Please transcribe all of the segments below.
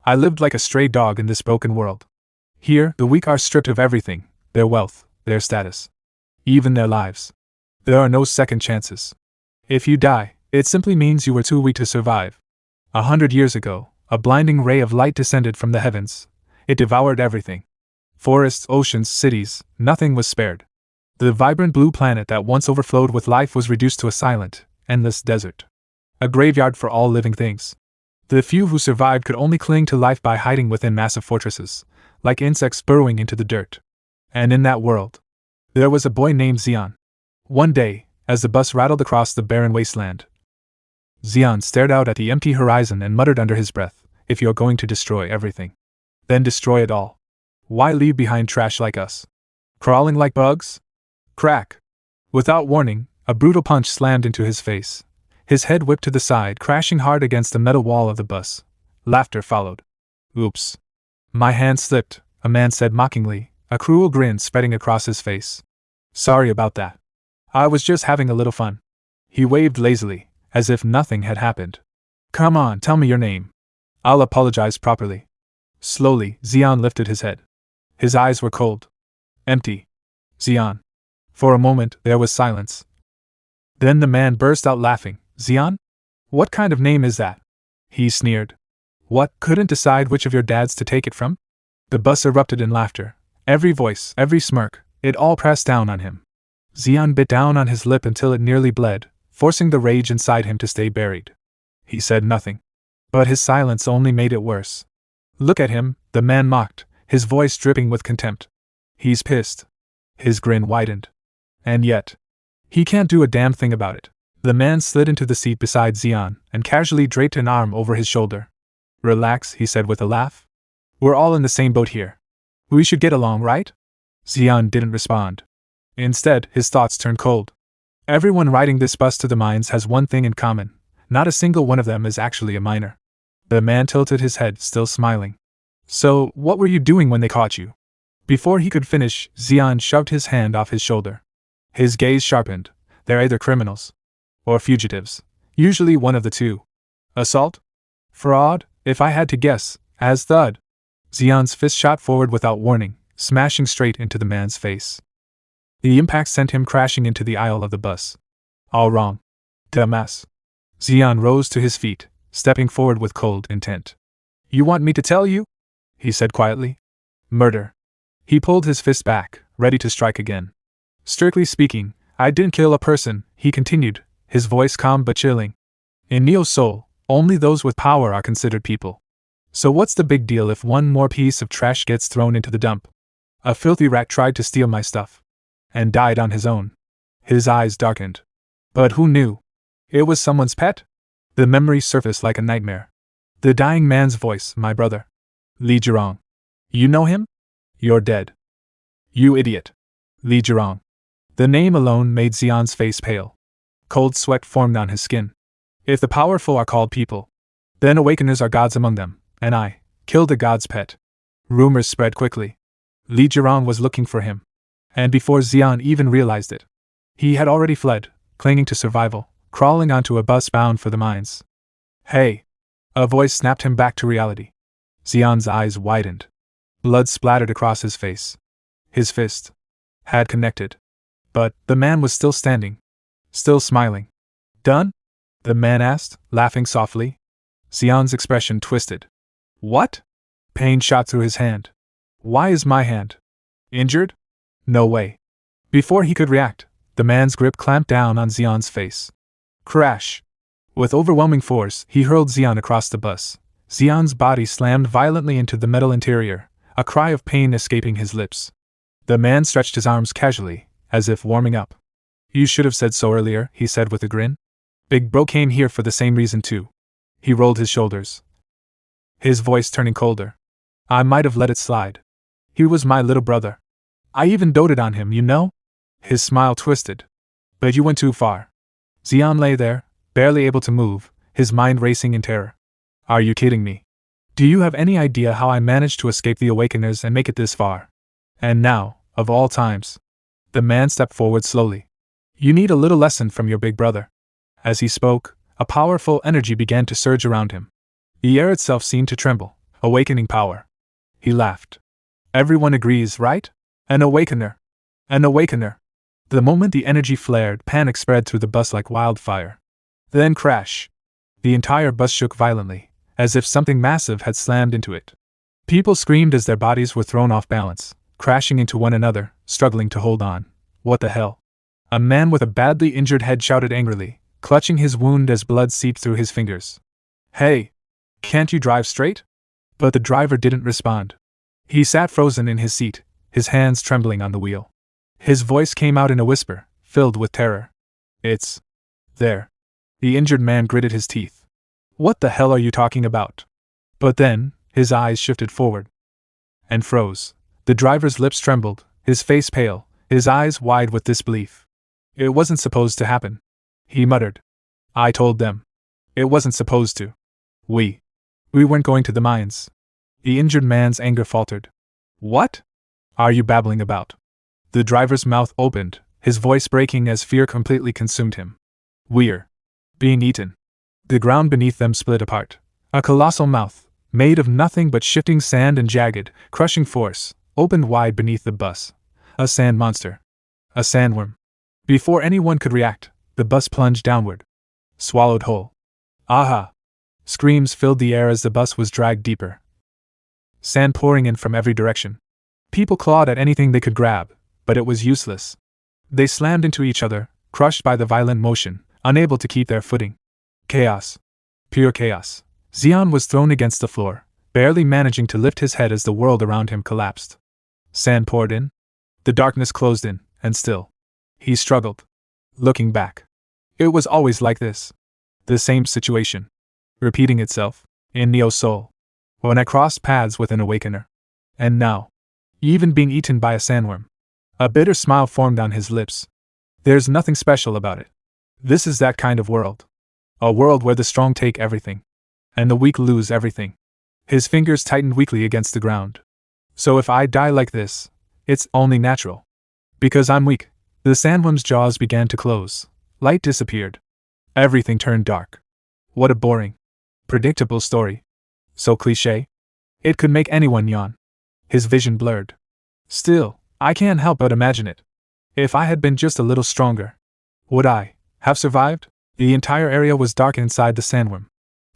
I lived like a stray dog in this broken world. Here, the weak are stripped of everything, their wealth, their status, even their lives. There are no second chances. If you die, it simply means you were too weak to survive. 100 years ago, a blinding ray of light descended from the heavens. It devoured everything. Forests, oceans, cities, nothing was spared. The vibrant blue planet that once overflowed with life was reduced to a silent, endless desert. A graveyard for all living things. The few who survived could only cling to life by hiding within massive fortresses, like insects burrowing into the dirt. And in that world, there was a boy named Zeon. One day, as the bus rattled across the barren wasteland, Zeon stared out at the empty horizon and muttered under his breath, "If you're going to destroy everything, then destroy it all. Why leave behind trash like us? Crawling like bugs?" Crack! Without warning, a brutal punch slammed into his face. His head whipped to the side, crashing hard against the metal wall of the bus. Laughter followed. "Oops. My hand slipped," a man said mockingly, a cruel grin spreading across his face. "Sorry about that. I was just having a little fun." He waved lazily, as if nothing had happened. "Come on, tell me your name. I'll apologize properly." Slowly, Zeon lifted his head. His eyes were cold. Empty. "Zeon." For a moment, there was silence. Then the man burst out laughing. "Zeon? What kind of name is that?" He sneered. "What, couldn't decide which of your dads to take it from?" The bus erupted in laughter. Every voice, every smirk, it all pressed down on him. Zeon bit down on his lip until it nearly bled, forcing the rage inside him to stay buried. He said nothing. But his silence only made it worse. "Look at him," the man mocked, his voice dripping with contempt. "He's pissed." His grin widened. "And yet, he can't do a damn thing about it." The man slid into the seat beside Zeon and casually draped an arm over his shoulder. "Relax," he said with a laugh. "We're all in the same boat here. We should get along, right?" Zeon didn't respond. Instead, his thoughts turned cold. Everyone riding this bus to the mines has one thing in common. Not a single one of them is actually a miner. The man tilted his head, still smiling. "So, what were you doing when they caught you?" Before he could finish, Zeon shoved his hand off his shoulder. His gaze sharpened. "They're either criminals or fugitives. Usually one of the two. Assault? Fraud, if I had to guess, as thud." Zeon's fist shot forward without warning, smashing straight into the man's face. The impact sent him crashing into the aisle of the bus. "All wrong. Dumbass." Zeon rose to his feet, stepping forward with cold intent. "You want me to tell you?" he said quietly. "Murder." He pulled his fist back, ready to strike again. "Strictly speaking, I didn't kill a person," he continued, his voice calm but chilling. "In Neo's soul, only those with power are considered people. So what's the big deal if one more piece of trash gets thrown into the dump? A filthy rat tried to steal my stuff and died on his own." His eyes darkened. But who knew? It was someone's pet? The memory surfaced like a nightmare. The dying man's voice, "My brother. Li Jirong. You know him? You're dead. You idiot." Li Jirong. The name alone made Zeon's face pale. Cold sweat formed on his skin. If the powerful are called people, then awakeners are gods among them, and I killed a god's pet. Rumors spread quickly. Li Jirong was looking for him. And before Zeon even realized it, he had already fled, clinging to survival, crawling onto a bus bound for the mines. "Hey!" A voice snapped him back to reality. Zeon's eyes widened. Blood splattered across his face. His fist had connected. But the man was still standing. Still smiling. "Done?" the man asked, laughing softly. Zeon's expression twisted. "What?" Pain shot through his hand. "Why is my hand injured? No way." Before he could react, the man's grip clamped down on Zeon's face. Crash! With overwhelming force, he hurled Zeon across the bus. Zeon's body slammed violently into the metal interior, a cry of pain escaping his lips. The man stretched his arms casually, as if warming up. "You should have said so earlier," he said with a grin. "Big bro came here for the same reason too." He rolled his shoulders, his voice turning colder. "I might have let it slide. He was my little brother. I even doted on him, you know?" His smile twisted. "But you went too far." Zeon lay there, barely able to move, his mind racing in terror. "Are you kidding me? Do you have any idea how I managed to escape the Awakeners and make it this far? And now, of all times." The man stepped forward slowly. "You need a little lesson from your big brother." As he spoke, a powerful energy began to surge around him. The air itself seemed to tremble, Awakening power. He laughed. Everyone agrees, right? An awakener. An awakener. The moment the energy flared, panic spread through the bus like wildfire. Then crash. The entire bus shook violently, as if something massive had slammed into it. People screamed as their bodies were thrown off balance, crashing into one another, struggling to hold on. What the hell? A man with a badly injured head shouted angrily, clutching his wound as blood seeped through his fingers. Hey! Can't you drive straight? But the driver didn't respond. He sat frozen in his seat, his hands trembling on the wheel. His voice came out in a whisper, filled with terror. It's there. The injured man gritted his teeth. What the hell are you talking about? But then, his eyes shifted forward and froze. The driver's lips trembled, his face pale, his eyes wide with disbelief. It wasn't supposed to happen. He muttered. I told them. It wasn't supposed to. We weren't going to the mines. The injured man's anger faltered. What are you babbling about? The driver's mouth opened, his voice breaking as fear completely consumed him. We're being eaten. The ground beneath them split apart. A colossal mouth, made of nothing but shifting sand and jagged, crushing force, opened wide beneath the bus. A sand monster. A sandworm. Before anyone could react, the bus plunged downward. Swallowed whole. Aha! Screams filled the air as the bus was dragged deeper. Sand pouring in from every direction. People clawed at anything they could grab, but it was useless. They slammed into each other, crushed by the violent motion, unable to keep their footing. Chaos. Pure chaos. Zeon was thrown against the floor, barely managing to lift his head as the world around him collapsed. Sand poured in. The darkness closed in, and still. He struggled. Looking back. It was always like this. The same situation. Repeating itself, in Neo's soul. When I crossed paths with an awakener. And now. Even being eaten by a sandworm. A bitter smile formed on his lips. There's nothing special about it. This is that kind of world. A world where the strong take everything. And the weak lose everything. His fingers tightened weakly against the ground. So if I die like this, it's only natural. Because I'm weak. The sandworm's jaws began to close. Light disappeared. Everything turned dark. What a boring, predictable story. So cliché. It could make anyone yawn. His vision blurred. Still, I can't help but imagine it. If I had been just a little stronger, would I have survived? The entire area was dark inside the sandworm.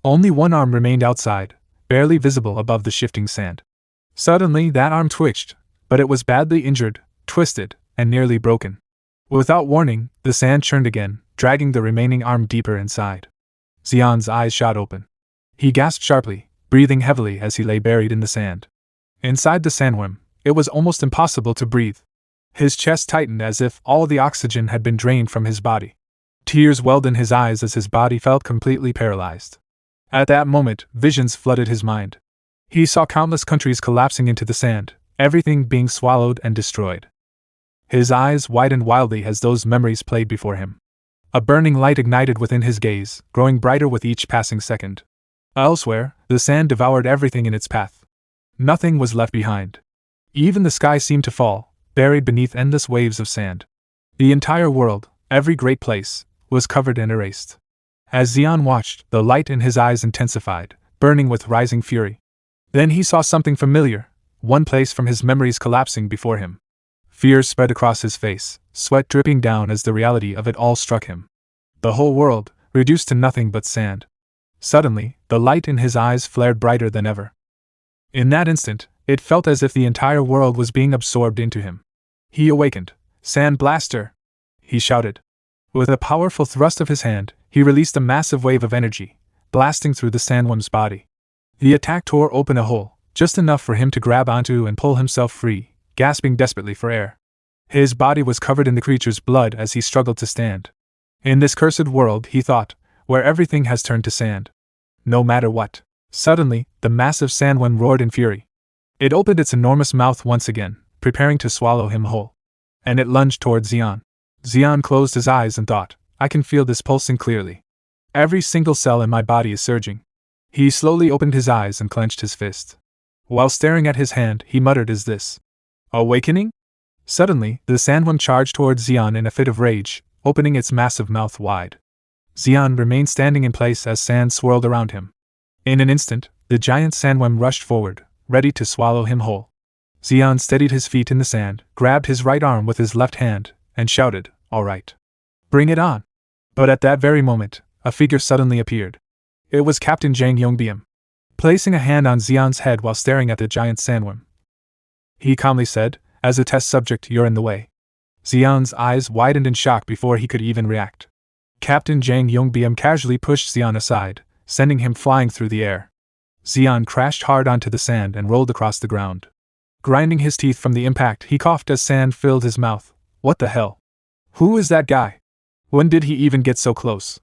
Only one arm remained outside, barely visible above the shifting sand. Suddenly that arm twitched, but it was badly injured, twisted, and nearly broken. Without warning, the sand churned again, dragging the remaining arm deeper inside. Zeon's eyes shot open. He gasped sharply, breathing heavily as he lay buried in the sand. Inside the sandworm, it was almost impossible to breathe. His chest tightened as if all the oxygen had been drained from his body. Tears welled in his eyes as his body felt completely paralyzed. At that moment, visions flooded his mind. He saw countless countries collapsing into the sand, everything being swallowed and destroyed. His eyes widened wildly as those memories played before him. A burning light ignited within his gaze, growing brighter with each passing second. Elsewhere, the sand devoured everything in its path. Nothing was left behind. Even the sky seemed to fall, buried beneath endless waves of sand. The entire world, every great place, was covered and erased. As Zeon watched, the light in his eyes intensified, burning with rising fury. Then he saw something familiar, one place from his memories collapsing before him. Fear spread across his face, sweat dripping down as the reality of it all struck him. The whole world, reduced to nothing but sand. Suddenly, the light in his eyes flared brighter than ever. In that instant, it felt as if the entire world was being absorbed into him. He awakened. Sand Blaster! He shouted. With a powerful thrust of his hand, he released a massive wave of energy, blasting through the sandworm's body. The attack tore open a hole, just enough for him to grab onto and pull himself free, gasping desperately for air. His body was covered in the creature's blood as he struggled to stand. In this cursed world, he thought, where everything has turned to sand. No matter what. Suddenly, the massive sandworm roared in fury. It opened its enormous mouth once again, preparing to swallow him whole. And it lunged toward Zeon. Zeon closed his eyes and thought, I can feel this pulsing clearly. Every single cell in my body is surging. He slowly opened his eyes and clenched his fist. While staring at his hand, he muttered, Is this awakening? Suddenly, the sandworm charged towards Zeon in a fit of rage, opening its massive mouth wide. Zeon remained standing in place as sand swirled around him. In an instant, The giant sandworm rushed forward, ready to swallow him whole. Zeon steadied his feet in the sand, grabbed his right arm with his left hand, and shouted, "All right. Bring it on." But at that very moment, a figure suddenly appeared. It was Captain Jang Yongbyum. Placing a hand on Zeon's head while staring at the giant sandworm, he calmly said, "As a test subject, you're in the way." Zeon's eyes widened in shock before he could even react. Captain Jang Yongbyum casually pushed Zeon aside, sending him flying through the air. Zeon crashed hard onto the sand and rolled across the ground. Grinding his teeth from the impact, he coughed as sand filled his mouth. What the hell? Who is that guy? When did he even get so close?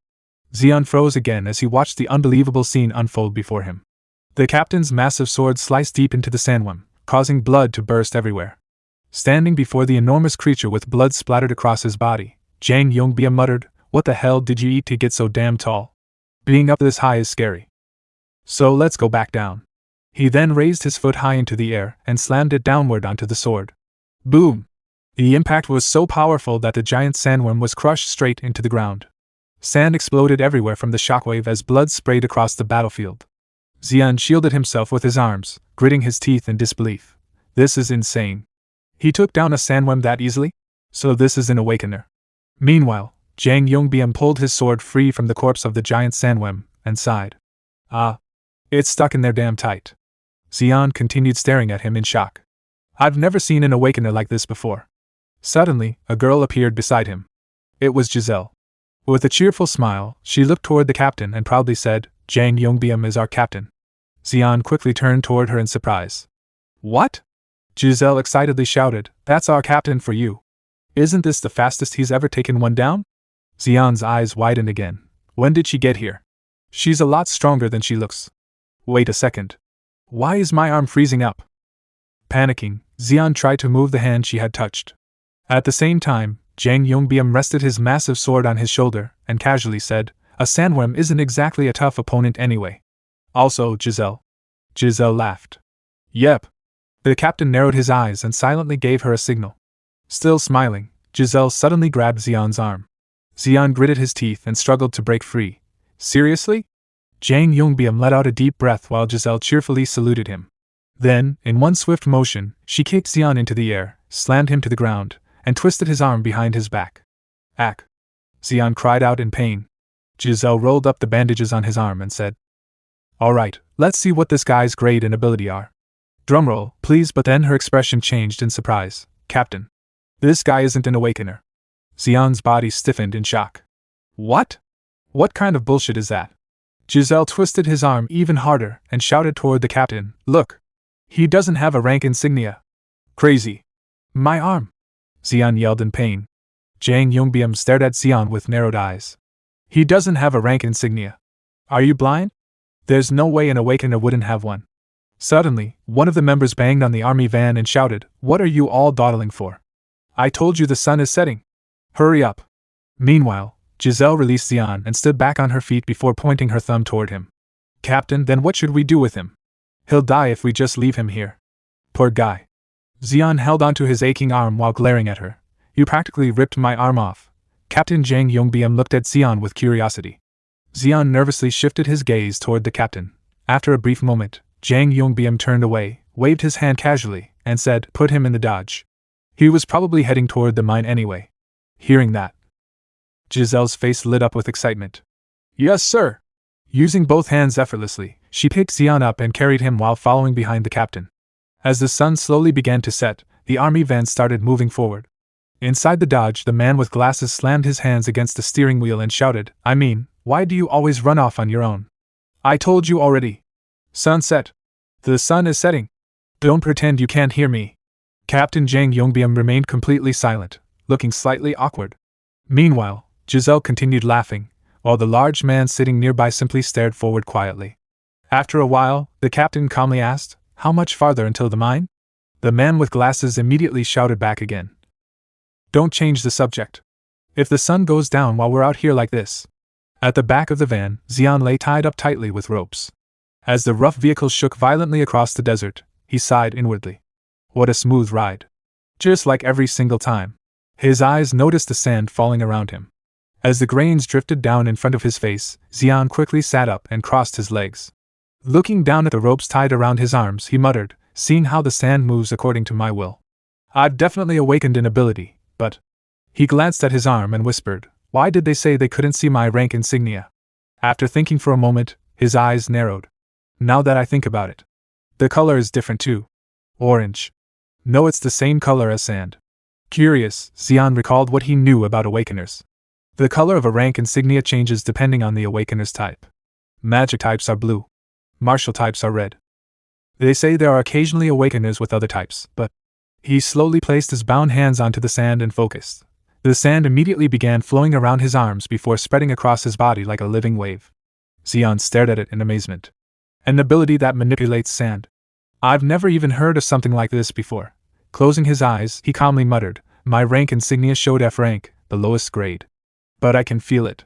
Zeon froze again as he watched the unbelievable scene unfold before him. The captain's massive sword sliced deep into the sandworm, causing blood to burst everywhere. Standing before the enormous creature with blood splattered across his body, Jang Yongbyum muttered, "What the hell did you eat to get so damn tall? Being up this high is scary. So let's go back down." He then raised his foot high into the air and slammed it downward onto the sword. Boom! The impact was so powerful that the giant sandworm was crushed straight into the ground. Sand exploded everywhere from the shockwave as blood sprayed across the battlefield. Zeon shielded himself with his arms, gritting his teeth in disbelief. This is insane. He took down a sandworm that easily? So this is an awakener. Meanwhile, Jang Yongbyum pulled his sword free from the corpse of the giant sandworm, and sighed. Ah. It's stuck in there damn tight. Zeon continued staring at him in shock. I've never seen an awakener like this before. Suddenly, a girl appeared beside him. It was Giselle. With a cheerful smile, she looked toward the captain and proudly said, "Jang Yongbyum is our captain." Zeon quickly turned toward her in surprise. "What?" Giselle excitedly shouted, "That's our captain for you. Isn't this the fastest he's ever taken one down?" Zeon's eyes widened again. When did she get here? She's a lot stronger than she looks. Wait a second. Why is my arm freezing up? Panicking, Zeon tried to move the hand she had touched. At the same time, Jang Yongbyum rested his massive sword on his shoulder and casually said, "A sandworm isn't exactly a tough opponent anyway. Also, Giselle." Giselle laughed. "Yep." The captain narrowed his eyes and silently gave her a signal. Still smiling, Giselle suddenly grabbed Zeon's arm. Zeon gritted his teeth and struggled to break free. Seriously? Jang Yongbyum let out a deep breath while Giselle cheerfully saluted him. Then, in one swift motion, she kicked Zeon into the air, slammed him to the ground, and twisted his arm behind his back. Ack! Zeon cried out in pain. Giselle rolled up the bandages on his arm and said, "Alright, let's see what this guy's grade and ability are. Drumroll, please." But then her expression changed in surprise. "Captain, this guy isn't an awakener." Zeon's body stiffened in shock. What? What kind of bullshit is that? Giselle twisted his arm even harder and shouted toward the captain, "Look! He doesn't have a rank insignia." "Crazy! My arm!" Zeon yelled in pain. Jang Yongbyum stared at Zeon with narrowed eyes. "He doesn't have a rank insignia. Are you blind? There's no way an awakener wouldn't have one." Suddenly, one of the members banged on the army van and shouted, "What are you all dawdling for? I told you the sun is setting. Hurry up." Meanwhile, Giselle released Zeon and stood back on her feet before pointing her thumb toward him. "Captain, then what should we do with him? He'll die if we just leave him here." "Poor guy." Zeon held onto his aching arm while glaring at her. "You practically ripped my arm off." Captain Jang Yongbyum looked at Zeon with curiosity. Zeon nervously shifted his gaze toward the captain. After a brief moment, Jang Yongbyum turned away, waved his hand casually, and said, "Put him in the dodge." He was probably heading toward the mine anyway. Hearing that, Giselle's face lit up with excitement. "Yes, sir!" Using both hands effortlessly, she picked Zeon up and carried him while following behind the captain. As the sun slowly began to set, the army van started moving forward. Inside the dodge, the man with glasses slammed his hands against the steering wheel and shouted, "I mean, why do you always run off on your own? I told you already. Sunset. The sun is setting. Don't pretend you can't hear me." Captain Jang Yongbyum remained completely silent, looking slightly awkward. Meanwhile, Giselle continued laughing, while the large man sitting nearby simply stared forward quietly. After a while, the captain calmly asked, "How much farther until the mine?" The man with glasses immediately shouted back again, "Don't change the subject. If the sun goes down while we're out here like this." At the back of the van, Zeon lay tied up tightly with ropes. As the rough vehicle shook violently across the desert, he sighed inwardly. What a smooth ride. Just like every single time. His eyes noticed the sand falling around him. As the grains drifted down in front of his face, Zeon quickly sat up and crossed his legs. Looking down at the ropes tied around his arms, he muttered, seeing how the sand moves according to my will. I've definitely awakened an ability, but… He glanced at his arm and whispered, why did they say they couldn't see my rank insignia? After thinking for a moment, his eyes narrowed. Now that I think about it, the color is different too. Orange. No, it's the same color as sand. Curious, Zeon recalled what he knew about awakeners. The color of a rank insignia changes depending on the awakener's type. Magic types are blue. Martial types are red. They say there are occasionally awakeners with other types, but… He slowly placed his bound hands onto the sand and focused. The sand immediately began flowing around his arms before spreading across his body like a living wave. Zeon stared at it in amazement. An ability that manipulates sand. I've never even heard of something like this before. Closing his eyes, he calmly muttered, my rank insignia showed F rank, the lowest grade. But I can feel it.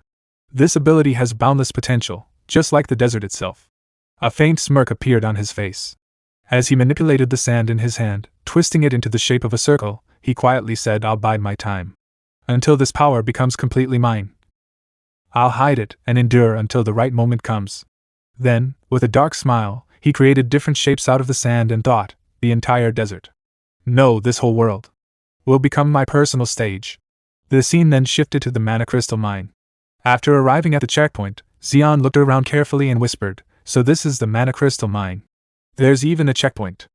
This ability has boundless potential, just like the desert itself. A faint smirk appeared on his face. As he manipulated the sand in his hand, twisting it into the shape of a circle, he quietly said, I'll bide my time. Until this power becomes completely mine. I'll hide it and endure until the right moment comes. Then, with a dark smile, he created different shapes out of the sand and thought, the entire desert. No, this whole world will become my personal stage. The scene then shifted to the mana crystal mine. After arriving at the checkpoint, Zeon looked around carefully and whispered, so this is the mana crystal mine. There's even a checkpoint.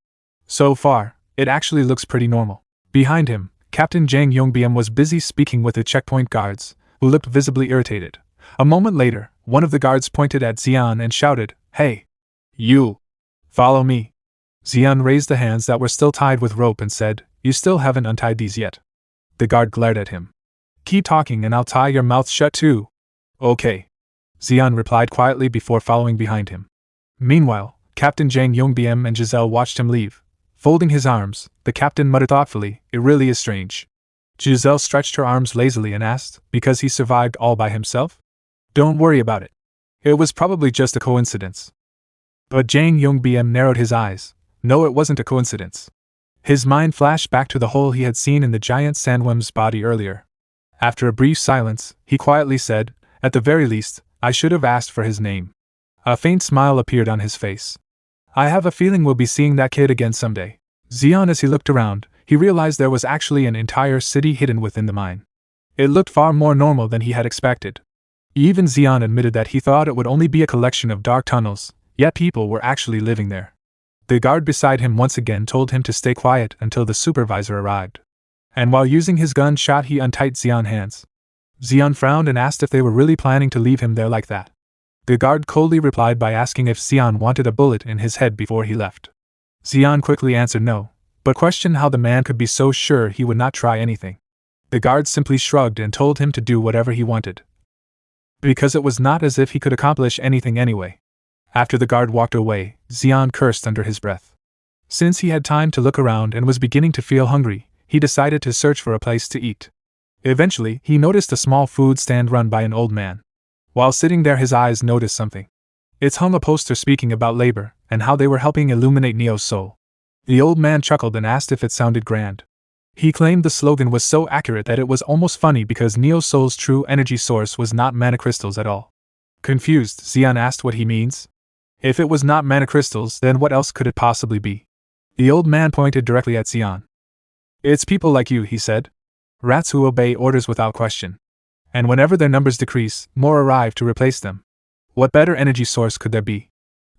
So far, it actually looks pretty normal. Behind him, Captain Jang Yongbyeom was busy speaking with the checkpoint guards, who looked visibly irritated. A moment later, one of the guards pointed at Zeon and shouted, Hey! You! Follow me! Zeon raised the hands that were still tied with rope and said, You still haven't untied these yet. The guard glared at him. Keep talking and I'll tie your mouth shut too. Okay. Zeon replied quietly before following behind him. Meanwhile, Captain Jang Yongbyeom and Giselle watched him leave. Folding his arms, the captain muttered thoughtfully, It really is strange. Giselle stretched her arms lazily and asked, Because he survived all by himself? Don't worry about it. It was probably just a coincidence. But Jang Yongbyeom narrowed his eyes. No, it wasn't a coincidence. His mind flashed back to the hole he had seen in the giant sandworm's body earlier. After a brief silence, he quietly said, At the very least, I should have asked for his name. A faint smile appeared on his face. I have a feeling we'll be seeing that kid again someday. Zeon, as he looked around, he realized there was actually an entire city hidden within the mine. It looked far more normal than he had expected. Even Zeon admitted that he thought it would only be a collection of dark tunnels, yet people were actually living there. The guard beside him once again told him to stay quiet until the supervisor arrived. And while using his gun shot, he untied Zeon's hands. Zeon frowned and asked if they were really planning to leave him there like that. The guard coldly replied by asking if Zeon wanted a bullet in his head before he left. Zeon quickly answered no, but questioned how the man could be so sure he would not try anything. The guard simply shrugged and told him to do whatever he wanted, because it was not as if he could accomplish anything anyway. After the guard walked away, Zeon cursed under his breath. Since he had time to look around and was beginning to feel hungry, he decided to search for a place to eat. Eventually, he noticed a small food stand run by an old man. While sitting there, his eyes noticed something. It hung a poster speaking about labor and how they were helping illuminate Neo's soul. The old man chuckled and asked if it sounded grand. He claimed the slogan was so accurate that it was almost funny because Neo's soul's true energy source was not mana crystals at all. Confused, Zeon asked what he means. If it was not mana crystals, then what else could it possibly be? The old man pointed directly at Zeon. It's people like you, he said. Rats who obey orders without question. And whenever their numbers decrease, more arrive to replace them. What better energy source could there be?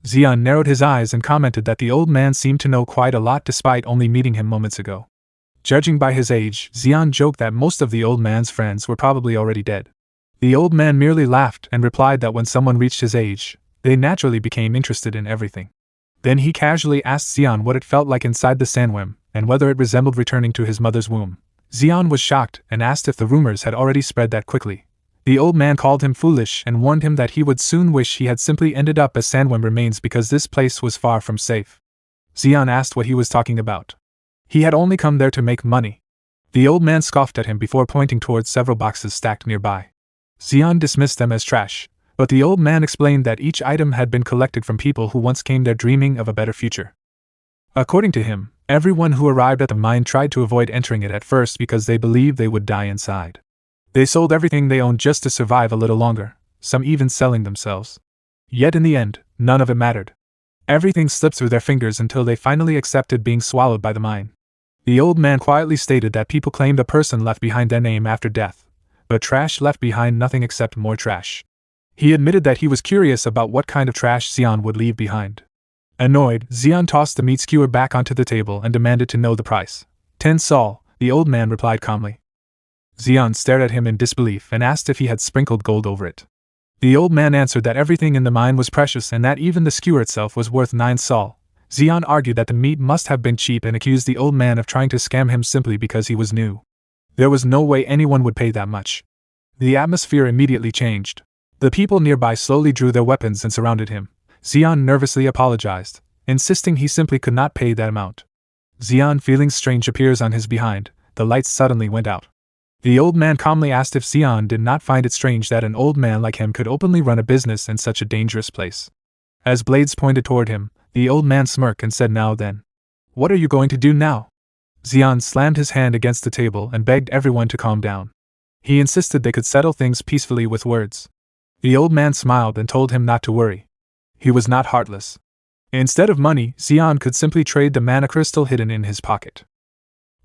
Zeon narrowed his eyes and commented that the old man seemed to know quite a lot despite only meeting him moments ago. Judging by his age, Zeon joked that most of the old man's friends were probably already dead. The old man merely laughed and replied that when someone reached his age, they naturally became interested in everything. Then he casually asked Zeon what it felt like inside the sandworm, and whether it resembled returning to his mother's womb. Zeon was shocked and asked if the rumors had already spread that quickly. The old man called him foolish and warned him that he would soon wish he had simply ended up as sandworm remains because this place was far from safe. Zeon asked what he was talking about. He had only come there to make money. The old man scoffed at him before pointing towards several boxes stacked nearby. Zeon dismissed them as trash, but the old man explained that each item had been collected from people who once came there dreaming of a better future. According to him, everyone who arrived at the mine tried to avoid entering it at first because they believed they would die inside. They sold everything they owned just to survive a little longer, some even selling themselves. Yet in the end, none of it mattered. Everything slipped through their fingers until they finally accepted being swallowed by the mine. The old man quietly stated that people claimed a person left behind their name after death, but trash left behind nothing except more trash. He admitted that he was curious about what kind of trash Zeon would leave behind. Annoyed, Zeon tossed the meat skewer back onto the table and demanded to know the price. 10 sol, the old man replied calmly. Zeon stared at him in disbelief and asked if he had sprinkled gold over it. The old man answered that everything in the mine was precious and that even the skewer itself was worth 9 sol. Zeon argued that the meat must have been cheap and accused the old man of trying to scam him simply because he was new. There was no way anyone would pay that much. The atmosphere immediately changed. The people nearby slowly drew their weapons and surrounded him. Zeon nervously apologized, insisting he simply could not pay that amount. Zeon, feeling strange, appears on his behind. The lights suddenly went out. The old man calmly asked if Zeon did not find it strange that an old man like him could openly run a business in such a dangerous place. As blades pointed toward him, the old man smirked and said, "Now then. What are you going to do now?" Zeon slammed his hand against the table and begged everyone to calm down. He insisted they could settle things peacefully with words. The old man smiled and told him not to worry. He was not heartless. Instead of money, Zeon could simply trade the mana crystal hidden in his pocket.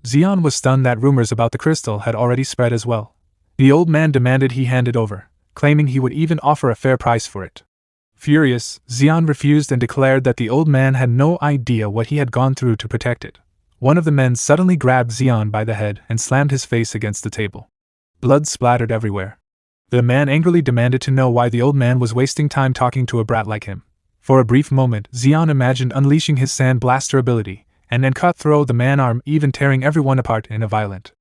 Zeon was stunned that rumors about the crystal had already spread as well. The old man demanded he hand it over, claiming he would even offer a fair price for it. Furious, Zeon refused and declared that the old man had no idea what he had gone through to protect it. One of the men suddenly grabbed Zeon by the head and slammed his face against the table. Blood splattered everywhere. The man angrily demanded to know why the old man was wasting time talking to a brat like him. For a brief moment, Zeon imagined unleashing his sand blaster ability, and then cut through the man's arm, even tearing everyone apart in a violent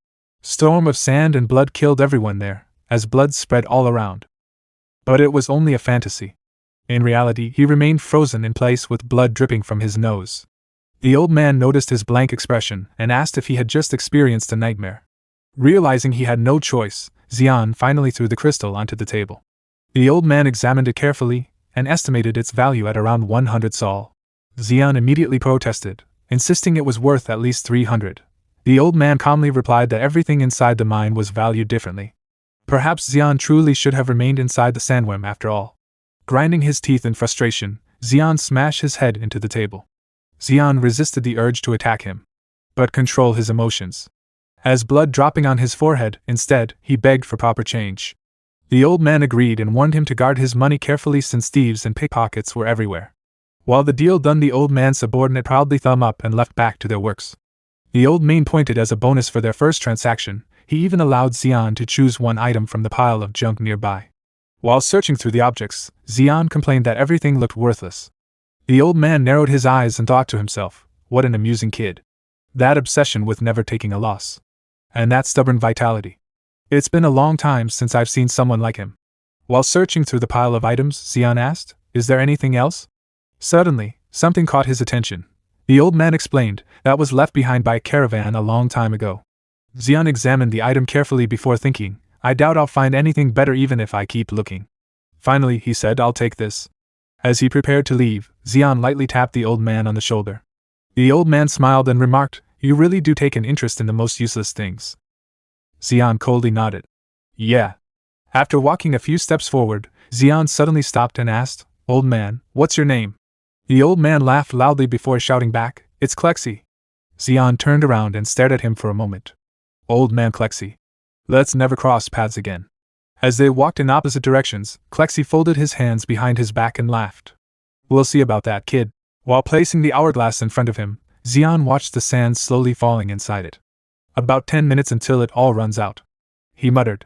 storm of sand and blood killed everyone there, as blood spread all around. But it was only a fantasy. In reality, he remained frozen in place with blood dripping from his nose. The old man noticed his blank expression and asked if he had just experienced a nightmare. Realizing he had no choice, Zeon finally threw the crystal onto the table. The old man examined it carefully and estimated its value at around 100 sol. Zeon immediately protested, insisting it was worth at least 300. The old man calmly replied that everything inside the mine was valued differently. Perhaps Zeon truly should have remained inside the sandworm after all. Grinding his teeth in frustration, Zeon smashed his head into the table. Zeon resisted the urge to attack him, but control his emotions. As blood dropping on his forehead, instead, he begged for proper change. The old man agreed and warned him to guard his money carefully since thieves and pickpockets were everywhere. While the deal done, the old man's subordinate proudly thumb up and left back to their works. The old man pointed as a bonus for their first transaction. He even allowed Zeon to choose one item from the pile of junk nearby. While searching through the objects, Zeon complained that everything looked worthless. The old man narrowed his eyes and thought to himself, what an amusing kid. That obsession with never taking a loss. And that stubborn vitality. It's been a long time since I've seen someone like him. While searching through the pile of items, Zeon asked, "Is there anything else?" Suddenly, something caught his attention. The old man explained, that was left behind by a caravan a long time ago. Zeon examined the item carefully before thinking, I doubt I'll find anything better even if I keep looking. Finally, he said, I'll take this. As he prepared to leave, Zeon lightly tapped the old man on the shoulder. The old man smiled and remarked, You really do take an interest in the most useless things. Zeon coldly nodded. Yeah. After walking a few steps forward, Zeon suddenly stopped and asked, Old man, what's your name? The old man laughed loudly before shouting back, It's Klexi. Zeon turned around and stared at him for a moment. Old man Klexi. Let's never cross paths again. As they walked in opposite directions, Klexi folded his hands behind his back and laughed. We'll see about that, kid. While placing the hourglass in front of him, Zeon watched the sand slowly falling inside it. About 10 minutes until it all runs out. He muttered.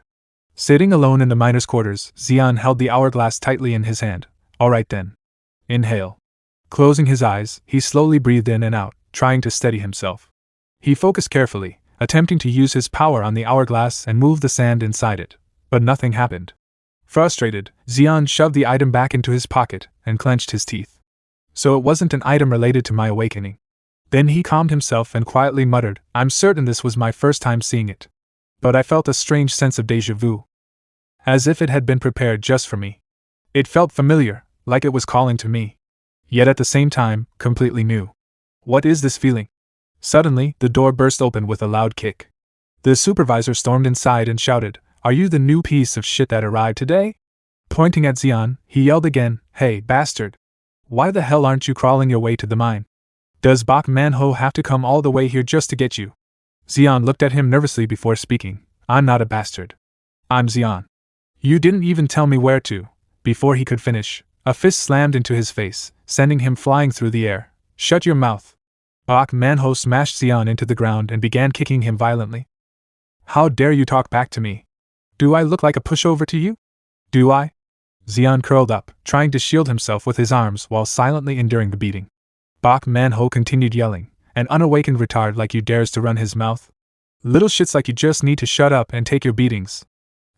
Sitting alone in the miner's quarters, Zeon held the hourglass tightly in his hand. All right then. Inhale. Closing his eyes, he slowly breathed in and out, trying to steady himself. He focused carefully, attempting to use his power on the hourglass and move the sand inside it, but nothing happened. Frustrated, Zeon shoved the item back into his pocket and clenched his teeth. So it wasn't an item related to my awakening. Then he calmed himself and quietly muttered, I'm certain this was my first time seeing it. But I felt a strange sense of déjà vu. As if it had been prepared just for me. It felt familiar, like it was calling to me. Yet at the same time, completely new. What is this feeling? Suddenly, the door burst open with a loud kick. The supervisor stormed inside and shouted, Are you the new piece of shit that arrived today? Pointing at Zeon, he yelled again, Hey, bastard. Why the hell aren't you crawling your way to the mine? Does Bak Manho have to come all the way here just to get you? Zeon looked at him nervously before speaking. I'm not a bastard. I'm Zeon. You didn't even tell me where to. Before he could finish, a fist slammed into his face, sending him flying through the air. Shut your mouth. Bak Manho smashed Zeon into the ground and began kicking him violently. How dare you talk back to me? Do I look like a pushover to you? Do I? Zeon curled up, trying to shield himself with his arms while silently enduring the beating. Bak Manho continued yelling, an unawakened retard like you dares to run his mouth? Little shits like you just need to shut up and take your beatings.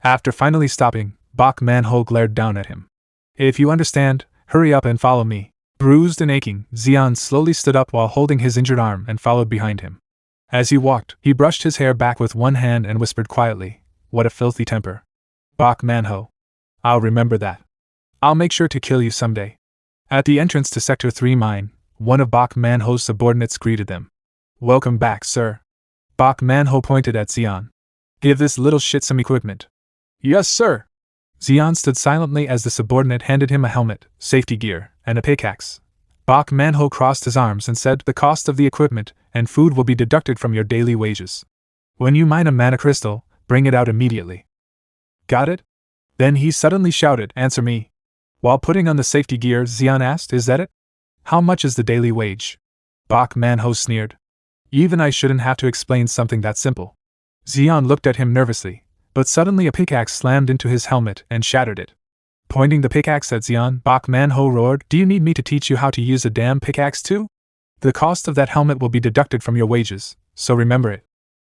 After finally stopping, Bak Manho glared down at him. If you understand, hurry up and follow me. Bruised and aching, Zeon slowly stood up while holding his injured arm and followed behind him. As he walked, he brushed his hair back with one hand and whispered quietly, "What a filthy temper. Bak Manho. I'll remember that. I'll make sure to kill you someday." At the entrance to Sector 3 mine, one of Bak Manho's subordinates greeted them. "Welcome back, sir." Bak Manho pointed at Zeon. "Give this little shit some equipment." "Yes, sir." Zeon stood silently as the subordinate handed him a helmet, safety gear, and a pickaxe. Bak Manho crossed his arms and said, "The cost of the equipment and food will be deducted from your daily wages. When you mine a mana crystal, bring it out immediately." "Got it?" Then he suddenly shouted, "Answer me." While putting on the safety gear, Zeon asked, "Is that it? How much is the daily wage?" Bak Manho sneered. "Even I shouldn't have to explain something that simple." Zeon looked at him nervously, but suddenly a pickaxe slammed into his helmet and shattered it. Pointing the pickaxe at Zeon, Bak Manho roared, "Do you need me to teach you how to use a damn pickaxe too? The cost of that helmet will be deducted from your wages, so remember it."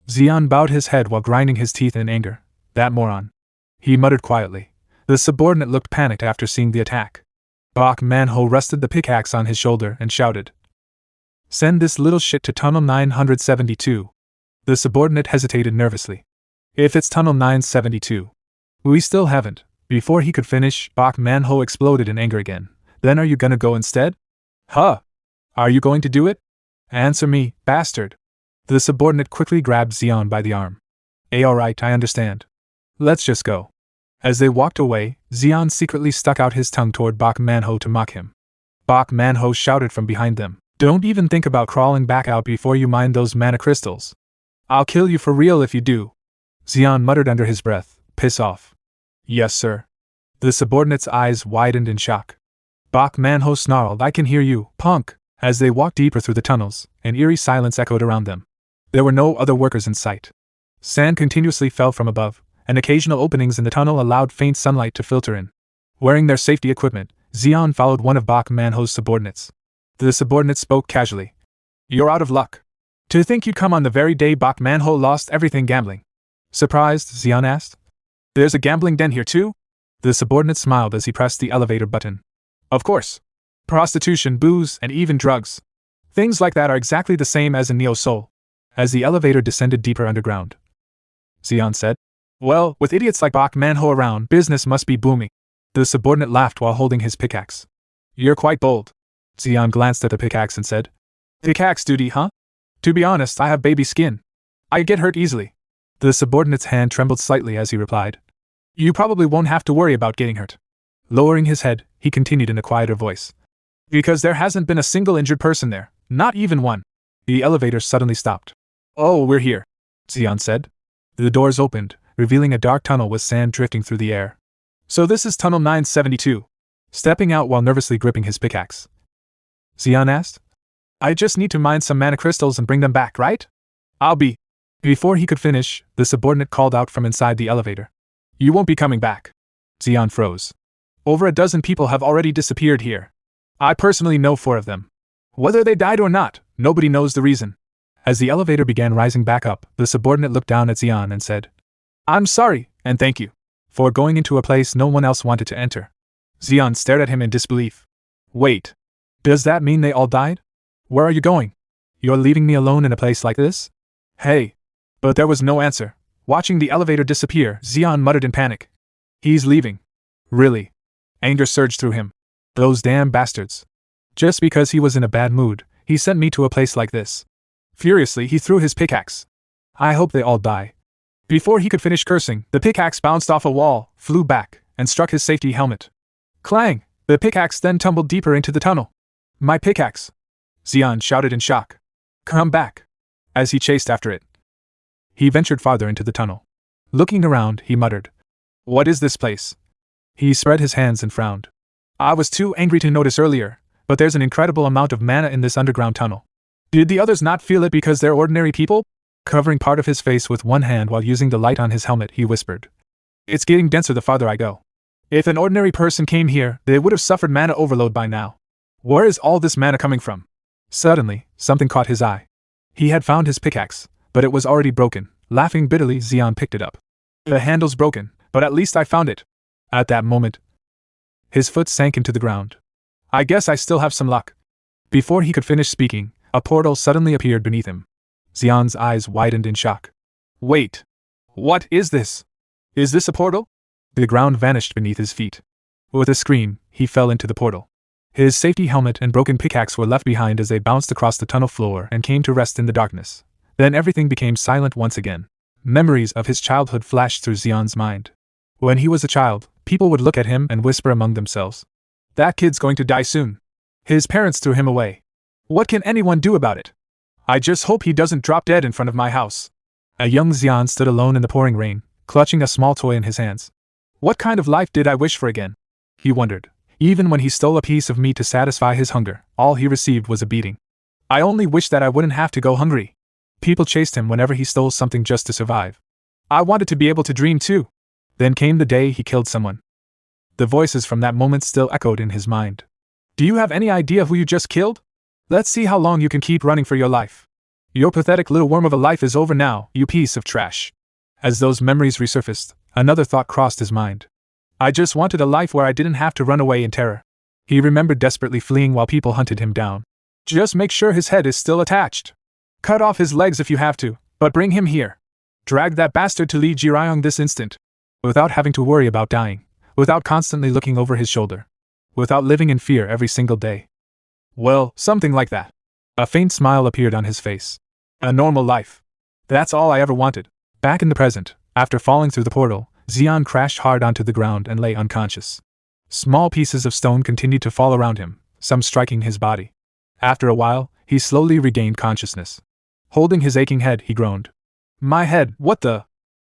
Zeon bowed his head while grinding his teeth in anger. "That moron," he muttered quietly. The subordinate looked panicked after seeing the attack. Bak Manho rested the pickaxe on his shoulder and shouted, "Send this little shit to Tunnel 972. The subordinate hesitated nervously. "If it's Tunnel 972. We still haven't." Before he could finish, Bak Manho exploded in anger again. "Then are you gonna go instead? Huh? Are you going to do it? Answer me, bastard." The subordinate quickly grabbed Zeon by the arm. Alright, I understand. Let's just go." As they walked away, Zeon secretly stuck out his tongue toward Bak Manho to mock him. Bak Manho shouted from behind them, "Don't even think about crawling back out before you mine those mana crystals. I'll kill you for real if you do." Zeon muttered under his breath, "Piss off." "Yes, sir." The subordinate's eyes widened in shock. Bak Manho snarled, "I can hear you, punk." As they walked deeper through the tunnels, an eerie silence echoed around them. There were no other workers in sight. Sand continuously fell from above, and occasional openings in the tunnel allowed faint sunlight to filter in. Wearing their safety equipment, Zeon followed one of Bak Manho's subordinates. The subordinate spoke casually. "You're out of luck. To think you'd come on the very day Bak Manho lost everything gambling." Surprised, Zeon asked. "There's a gambling den here too?" The subordinate smiled as he pressed the elevator button. "Of course. Prostitution, booze, and even drugs. Things like that are exactly the same as in Neo Soul." As the elevator descended deeper underground, Zeon said, "Well, with idiots like Bak Manho around, business must be booming." The subordinate laughed while holding his pickaxe. "You're quite bold." Zeon glanced at the pickaxe and said, "Pickaxe duty, huh? To be honest, I have baby skin. I get hurt easily." The subordinate's hand trembled slightly as he replied, "You probably won't have to worry about getting hurt." Lowering his head, he continued in a quieter voice, "Because there hasn't been a single injured person there, not even one." The elevator suddenly stopped. "Oh, we're here," Zeon said. The doors opened, revealing a dark tunnel with sand drifting through the air. "So this is Tunnel 972. Stepping out while nervously gripping his pickaxe, Zeon asked, "I just need to mine some mana crystals and bring them back, right? I'll be..." Before he could finish, the subordinate called out from inside the elevator, "You won't be coming back." Zeon froze. "Over a dozen people have already disappeared here. I personally know 4 of them. Whether they died or not, nobody knows the reason." As the elevator began rising back up, the subordinate looked down at Zeon and said, "I'm sorry, and thank you, for going into a place no one else wanted to enter." Zeon stared at him in disbelief. "Wait. Does that mean they all died? Where are you going? You're leaving me alone in a place like this? Hey." But there was no answer. Watching the elevator disappear, Zeon muttered in panic, "He's leaving. Really?" Anger surged through him. "Those damn bastards. Just because he was in a bad mood, he sent me to a place like this." Furiously, he threw his pickaxe. "I hope they all die." Before he could finish cursing, the pickaxe bounced off a wall, flew back, and struck his safety helmet. Clang! The pickaxe then tumbled deeper into the tunnel. My pickaxe! Zeon shouted in shock. Come back! As he chased after it. He ventured farther into the tunnel. Looking around, he muttered. What is this place? He spread his hands and frowned. I was too angry to notice earlier, but there's an incredible amount of mana in this underground tunnel. Did the others not feel it because they're ordinary people? Covering part of his face with one hand while using the light on his helmet, he whispered. It's getting denser the farther I go. If an ordinary person came here, they would have suffered mana overload by now. Where is all this mana coming from? Suddenly, something caught his eye. He had found his pickaxe, but it was already broken. Laughing bitterly, Zeon picked it up. The handle's broken, but at least I found it. At that moment, his foot sank into the ground. I guess I still have some luck. Before he could finish speaking, a portal suddenly appeared beneath him. Zeon's eyes widened in shock. Wait! What is this? Is this a portal? The ground vanished beneath his feet. With a scream, he fell into the portal. His safety helmet and broken pickaxe were left behind as they bounced across the tunnel floor and came to rest in the darkness. Then everything became silent once again. Memories of his childhood flashed through Zeon's mind. When he was a child, people would look at him and whisper among themselves. That kid's going to die soon. His parents threw him away. What can anyone do about it? I just hope he doesn't drop dead in front of my house. A young Zeon stood alone in the pouring rain, clutching a small toy in his hands. What kind of life did I wish for again? He wondered. Even when he stole a piece of meat to satisfy his hunger, all he received was a beating. I only wish that I wouldn't have to go hungry. People chased him whenever he stole something just to survive. I wanted to be able to dream too. Then came the day he killed someone. The voices from that moment still echoed in his mind. Do you have any idea who you just killed? Let's see how long you can keep running for your life. Your pathetic little worm of a life is over now, you piece of trash. As those memories resurfaced, another thought crossed his mind. I just wanted a life where I didn't have to run away in terror. He remembered desperately fleeing while people hunted him down. Just make sure his head is still attached. Cut off his legs if you have to, but bring him here. Drag that bastard to Li Jiryong this instant. Without having to worry about dying. Without constantly looking over his shoulder. Without living in fear every single day. Well, something like that. A faint smile appeared on his face. A normal life. That's all I ever wanted. Back in the present, after falling through the portal, Zeon crashed hard onto the ground and lay unconscious. Small pieces of stone continued to fall around him, some striking his body. After a while, he slowly regained consciousness. Holding his aching head, he groaned. My head, what the?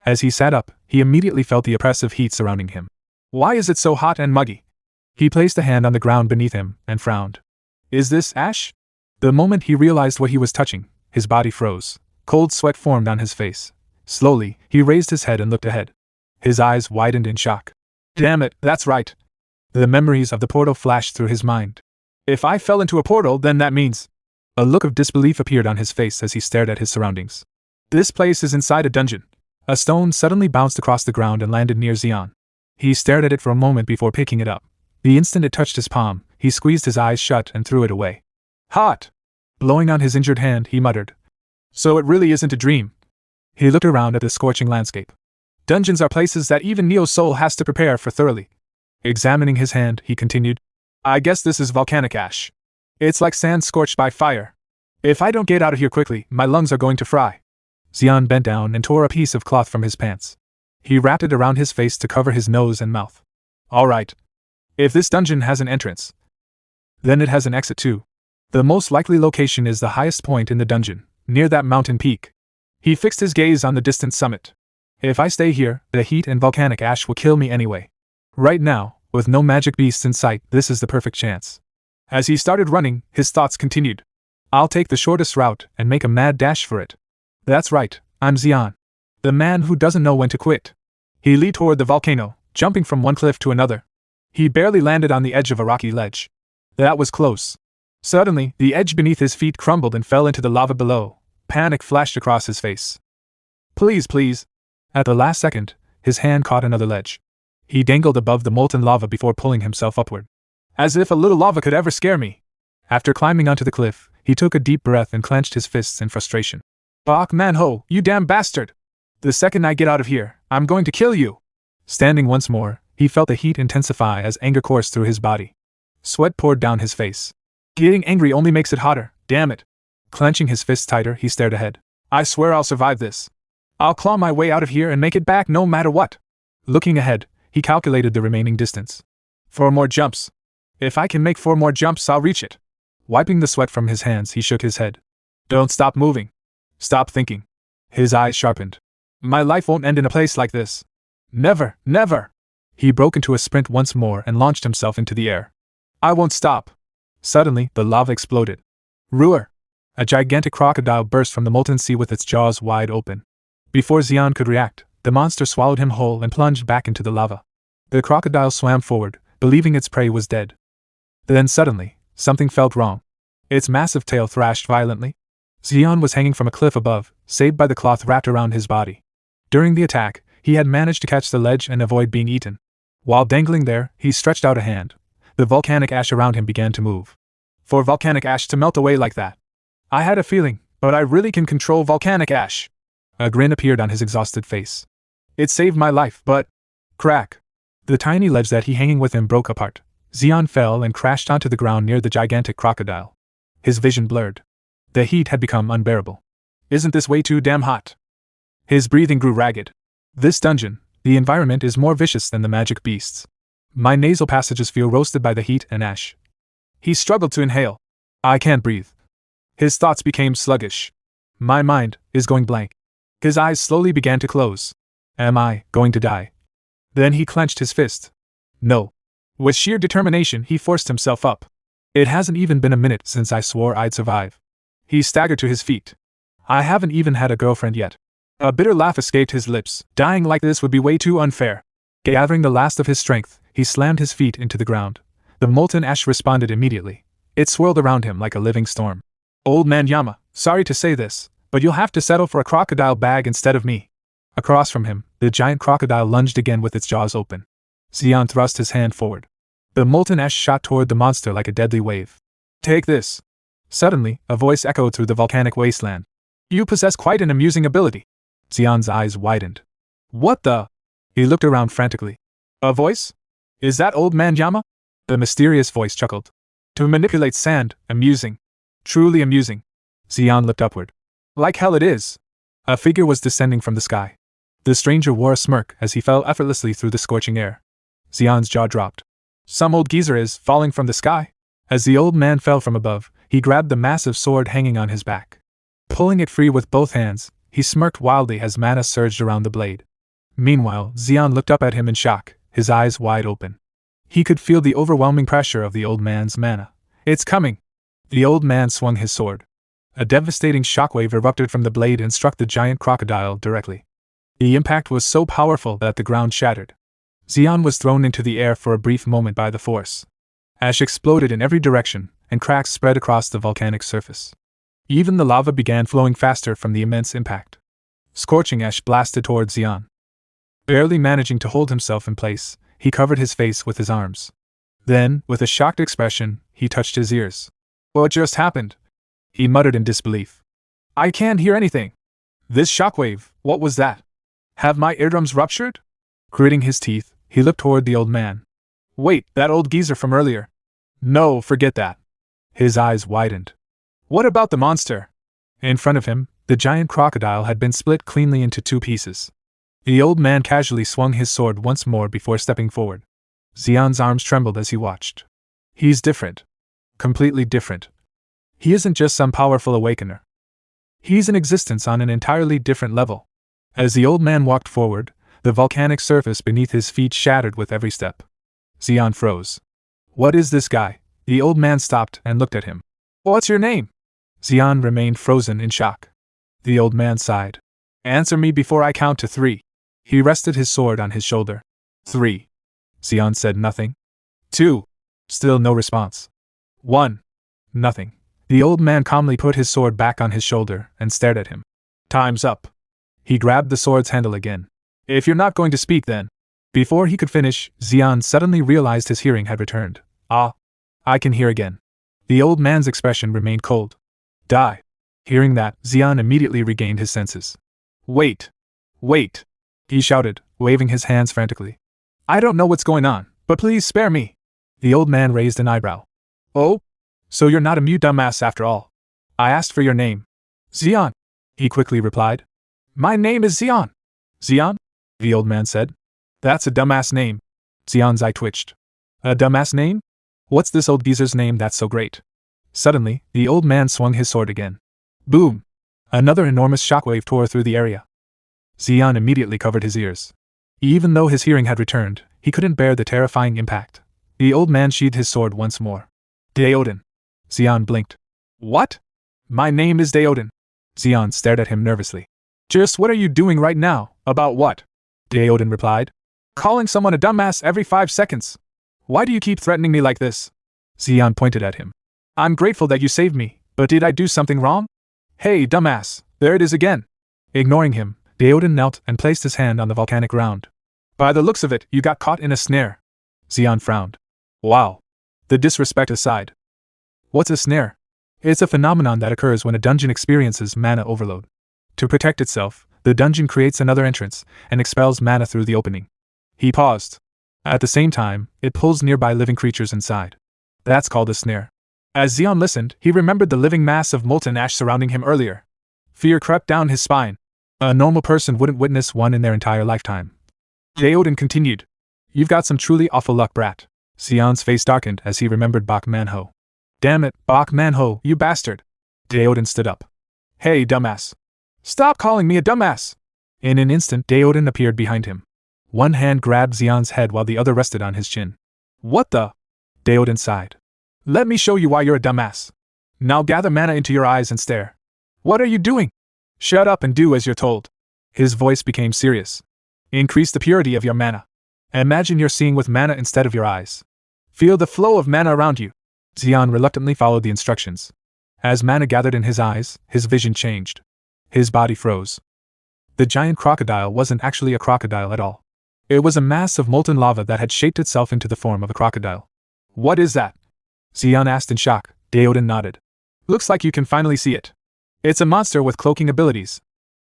As he sat up, he immediately felt the oppressive heat surrounding him. Why is it so hot and muggy? He placed a hand on the ground beneath him and frowned. Is this ash? The moment he realized what he was touching, his body froze. Cold sweat formed on his face. Slowly, he raised his head and looked ahead. His eyes widened in shock. Damn it, that's right. The memories of the portal flashed through his mind. If I fell into a portal, then that means... A look of disbelief appeared on his face as he stared at his surroundings. This place is inside a dungeon. A stone suddenly bounced across the ground and landed near Zeon. He stared at it for a moment before picking it up. The instant it touched his palm, he squeezed his eyes shut and threw it away. Hot! Blowing on his injured hand, he muttered. So it really isn't a dream. He looked around at the scorching landscape. Dungeons are places that even Neo's soul has to prepare for thoroughly. Examining his hand, he continued. I guess this is volcanic ash. It's like sand scorched by fire. If I don't get out of here quickly, my lungs are going to fry. Zeon bent down and tore a piece of cloth from his pants. He wrapped it around his face to cover his nose and mouth. All right. If this dungeon has an entrance, then it has an exit too. The most likely location is the highest point in the dungeon, near that mountain peak. He fixed his gaze on the distant summit. If I stay here, the heat and volcanic ash will kill me anyway. Right now, with no magic beasts in sight, this is the perfect chance. As he started running, his thoughts continued. I'll take the shortest route and make a mad dash for it. That's right, I'm Zeon. The man who doesn't know when to quit. He leaped toward the volcano, jumping from one cliff to another. He barely landed on the edge of a rocky ledge. That was close. Suddenly, the edge beneath his feet crumbled and fell into the lava below. Panic flashed across his face. Please, please. At the last second, his hand caught another ledge. He dangled above the molten lava before pulling himself upward. As if a little lava could ever scare me. After climbing onto the cliff, he took a deep breath and clenched his fists in frustration. Bok Manhwa, you damn bastard! The second I get out of here, I'm going to kill you! Standing once more, he felt the heat intensify as anger coursed through his body. Sweat poured down his face. Getting angry only makes it hotter, damn it! Clenching his fists tighter, he stared ahead. I swear I'll survive this. I'll claw my way out of here and make it back no matter what. Looking ahead, he calculated the remaining distance. 4 more jumps. If I can make 4 more jumps, I'll reach it. Wiping the sweat from his hands, he shook his head. Don't stop moving. Stop thinking. His eyes sharpened. My life won't end in a place like this. Never, never. He broke into a sprint once more and launched himself into the air. I won't stop. Suddenly, the lava exploded. Roar! A gigantic crocodile burst from the molten sea with its jaws wide open. Before Zeon could react, the monster swallowed him whole and plunged back into the lava. The crocodile swam forward, believing its prey was dead. Then suddenly, something felt wrong. Its massive tail thrashed violently. Zeon was hanging from a cliff above, saved by the cloth wrapped around his body. During the attack, he had managed to catch the ledge and avoid being eaten. While dangling there, he stretched out a hand. The volcanic ash around him began to move. For volcanic ash to melt away like that. I had a feeling, but I really can control volcanic ash. A grin appeared on his exhausted face. It saved my life, but... Crack! The tiny ledge that he hanging with him broke apart. Zeon fell and crashed onto the ground near the gigantic crocodile. His vision blurred. The heat had become unbearable. Isn't this way too damn hot? His breathing grew ragged. This dungeon, the environment is more vicious than the magic beasts. My nasal passages feel roasted by the heat and ash. He struggled to inhale. I can't breathe. His thoughts became sluggish. My mind is going blank. His eyes slowly began to close. Am I going to die? Then he clenched his fist. No. With sheer determination, he forced himself up. It hasn't even been a minute since I swore I'd survive. He staggered to his feet. I haven't even had a girlfriend yet. A bitter laugh escaped his lips. Dying like this would be way too unfair. Gathering the last of his strength, he slammed his feet into the ground. The molten ash responded immediately. It swirled around him like a living storm. Old man Yama, sorry to say this, but you'll have to settle for a crocodile bag instead of me. Across from him, the giant crocodile lunged again with its jaws open. Zeon thrust his hand forward. The molten ash shot toward the monster like a deadly wave. Take this. Suddenly, a voice echoed through the volcanic wasteland. You possess quite an amusing ability. Zeon's eyes widened. What the? He looked around frantically. A voice? Is that old man Yama? The mysterious voice chuckled. To manipulate sand, amusing. Truly amusing. Zeon looked upward. Like hell it is. A figure was descending from the sky. The stranger wore a smirk as he fell effortlessly through the scorching air. Zeon's jaw dropped. Some old geezer is falling from the sky. As the old man fell from above, he grabbed the massive sword hanging on his back. Pulling it free with both hands, he smirked wildly as mana surged around the blade. Meanwhile, Zeon looked up at him in shock, his eyes wide open. He could feel the overwhelming pressure of the old man's mana. It's coming! The old man swung his sword. A devastating shockwave erupted from the blade and struck the giant crocodile directly. The impact was so powerful that the ground shattered. Zeon was thrown into the air for a brief moment by the force. Ash exploded in every direction, and cracks spread across the volcanic surface. Even the lava began flowing faster from the immense impact. Scorching ash blasted toward Zeon. Barely managing to hold himself in place, he covered his face with his arms. Then, with a shocked expression, he touched his ears. What just happened? He muttered in disbelief. I can't hear anything. This shockwave, what was that? Have my eardrums ruptured? Gritting his teeth, he looked toward the old man. Wait, that old geezer from earlier. No, forget that. His eyes widened. What about the monster? In front of him, the giant crocodile had been split cleanly into 2 pieces. The old man casually swung his sword once more before stepping forward. Zeon's arms trembled as he watched. He's different. Completely different. He isn't just some powerful awakener. He's in existence on an entirely different level. As the old man walked forward, the volcanic surface beneath his feet shattered with every step. Zeon froze. What is this guy? The old man stopped and looked at him. What's your name? Zeon remained frozen in shock. The old man sighed. Answer me before I count to 3. He rested his sword on his shoulder. 3. Zeon said nothing. 2. Still no response. 1. Nothing. The old man calmly put his sword back on his shoulder and stared at him. Time's up. He grabbed the sword's handle again. If you're not going to speak then. Before he could finish, Zeon suddenly realized his hearing had returned. Ah. I can hear again. The old man's expression remained cold. Die. Hearing that, Zeon immediately regained his senses. Wait. Wait. He shouted, waving his hands frantically. I don't know what's going on, but please spare me. The old man raised an eyebrow. Oh? So you're not a mute dumbass after all. I asked for your name. Zeon. He quickly replied. My name is Zeon. Zeon? The old man said. That's a dumbass name. Zeon's eye twitched. A dumbass name? What's this old geezer's name that's so great? Suddenly, the old man swung his sword again. Boom! Another enormous shockwave tore through the area. Zeon immediately covered his ears. Even though his hearing had returned, he couldn't bear the terrifying impact. The old man sheathed his sword once more. Deoden. Zeon blinked. What? My name is Deoden. Zeon stared at him nervously. Just what are you doing right now? About what? Deoden replied. Calling someone a dumbass every 5 seconds. Why do you keep threatening me like this? Zeon pointed at him. I'm grateful that you saved me, but did I do something wrong? Hey, dumbass, there it is again. Ignoring him, Deoden knelt and placed his hand on the volcanic ground. By the looks of it, you got caught in a snare. Zeon frowned. Wow. The disrespect aside. What's a snare? It's a phenomenon that occurs when a dungeon experiences mana overload. To protect itself, the dungeon creates another entrance and expels mana through the opening. He paused. At the same time, it pulls nearby living creatures inside. That's called a snare. As Zeon listened, he remembered the living mass of molten ash surrounding him earlier. Fear crept down his spine. A normal person wouldn't witness one in their entire lifetime. Deoden continued. You've got some truly awful luck, brat. Zeon's face darkened as he remembered Bak Manho. Damn it, Bak Manho, you bastard. Deoden stood up. Hey, dumbass. Stop calling me a dumbass. In an instant, Deoden appeared behind him. One hand grabbed Zeon's head while the other rested on his chin. What the? Deoden sighed. Let me show you why you're a dumbass. Now gather mana into your eyes and stare. What are you doing? Shut up and do as you're told. His voice became serious. Increase the purity of your mana. Imagine you're seeing with mana instead of your eyes. Feel the flow of mana around you. Zeon reluctantly followed the instructions. As mana gathered in his eyes, his vision changed. His body froze. The giant crocodile wasn't actually a crocodile at all. It was a mass of molten lava that had shaped itself into the form of a crocodile. What is that? Zeon asked in shock. Deoden nodded. Looks like you can finally see it. It's a monster with cloaking abilities.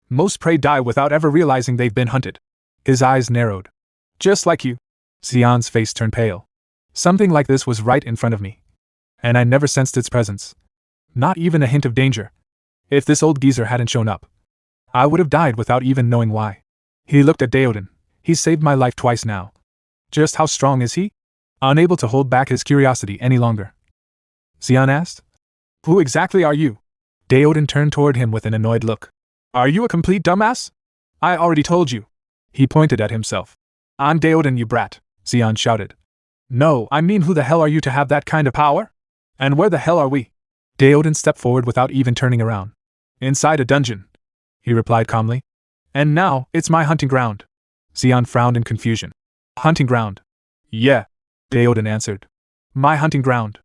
Most prey die without ever realizing they've been hunted. His eyes narrowed. Just like you. Zeon's face turned pale. Something like this was right in front of me. And I never sensed its presence. Not even a hint of danger. If this old geezer hadn't shown up, I would have died without even knowing why. He looked at Deoden. He's saved my life twice now. Just how strong is he? Unable to hold back his curiosity any longer, Zeon asked. Who exactly are you? Deoden turned toward him with an annoyed look. Are you a complete dumbass? I already told you. He pointed at himself. I'm Deoden, you brat, Zeon shouted. No, I mean who the hell are you to have that kind of power? And where the hell are we? Deoden stepped forward without even turning around. Inside a dungeon, he replied calmly. And now, it's my hunting ground. Zeon frowned in confusion. Hunting ground? Yeah, Deoden answered. My hunting ground.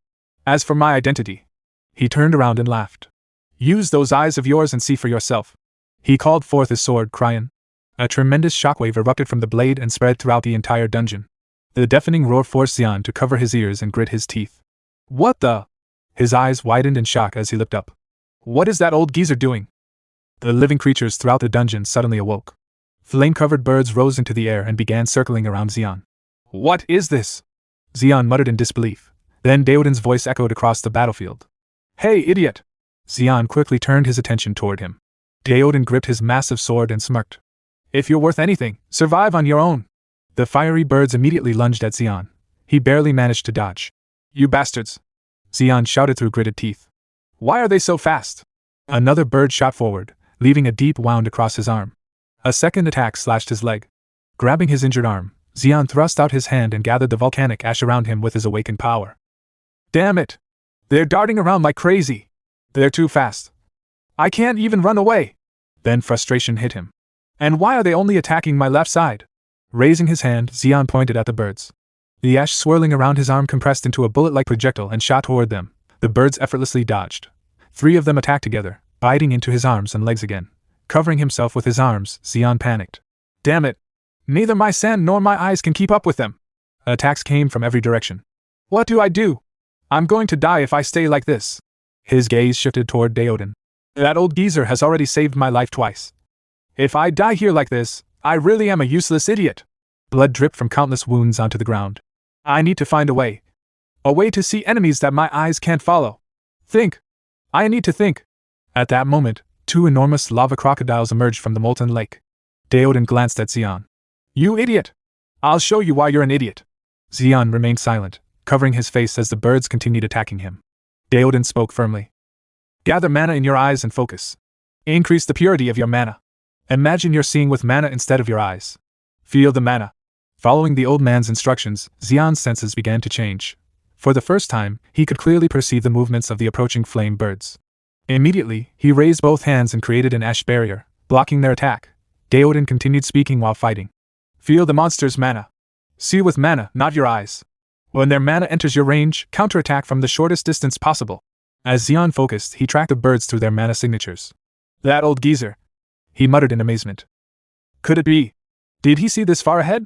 As for my identity. He turned around and laughed. Use those eyes of yours and see for yourself. He called forth his sword, crying. A tremendous shockwave erupted from the blade and spread throughout the entire dungeon. The deafening roar forced Zeon to cover his ears and grit his teeth. What the? His eyes widened in shock as he looked up. What is that old geezer doing? The living creatures throughout the dungeon suddenly awoke. Flame-covered birds rose into the air and began circling around Zeon. What is this? Zeon muttered in disbelief. Then Deoden's voice echoed across the battlefield. Hey, idiot! Zeon quickly turned his attention toward him. Deoden gripped his massive sword and smirked. If you're worth anything, survive on your own. The fiery birds immediately lunged at Zeon. He barely managed to dodge. You bastards! Zeon shouted through gritted teeth. Why are they so fast? Another bird shot forward, leaving a deep wound across his arm. A second attack slashed his leg. Grabbing his injured arm, Zeon thrust out his hand and gathered the volcanic ash around him with his awakened power. Damn it! They're darting around like crazy. They're too fast. I can't even run away. Then frustration hit him. And why are they only attacking my left side? Raising his hand, Zeon pointed at the birds. The ash swirling around his arm compressed into a bullet-like projectile and shot toward them. The birds effortlessly dodged. 3 of them attacked together, biting into his arms and legs again. Covering himself with his arms, Zeon panicked. Damn it! Neither my sand nor my eyes can keep up with them. Attacks came from every direction. What do I do? I'm going to die if I stay like this. His gaze shifted toward Deoden. That old geezer has already saved my life twice. If I die here like this, I really am a useless idiot. Blood dripped from countless wounds onto the ground. I need to find a way. A way to see enemies that my eyes can't follow. Think. I need to think. At that moment, 2 enormous lava crocodiles emerged from the molten lake. Deoden glanced at Zeon. You idiot! I'll show you why you're an idiot. Zeon remained silent. covering his face as the birds continued attacking him. Deoden spoke firmly. Gather mana in your eyes and focus. Increase the purity of your mana. Imagine you're seeing with mana instead of your eyes. Feel the mana. Following the old man's instructions, Zeon's senses began to change. For the first time, he could clearly perceive the movements of the approaching flame birds. Immediately, he raised both hands and created an ash barrier, blocking their attack. Deoden continued speaking while fighting. Feel the monster's mana. See with mana, not your eyes. When their mana enters your range, counterattack from the shortest distance possible. As Zeon focused, he tracked the birds through their mana signatures. That old geezer, he muttered in amazement. Could it be? Did he see this far ahead?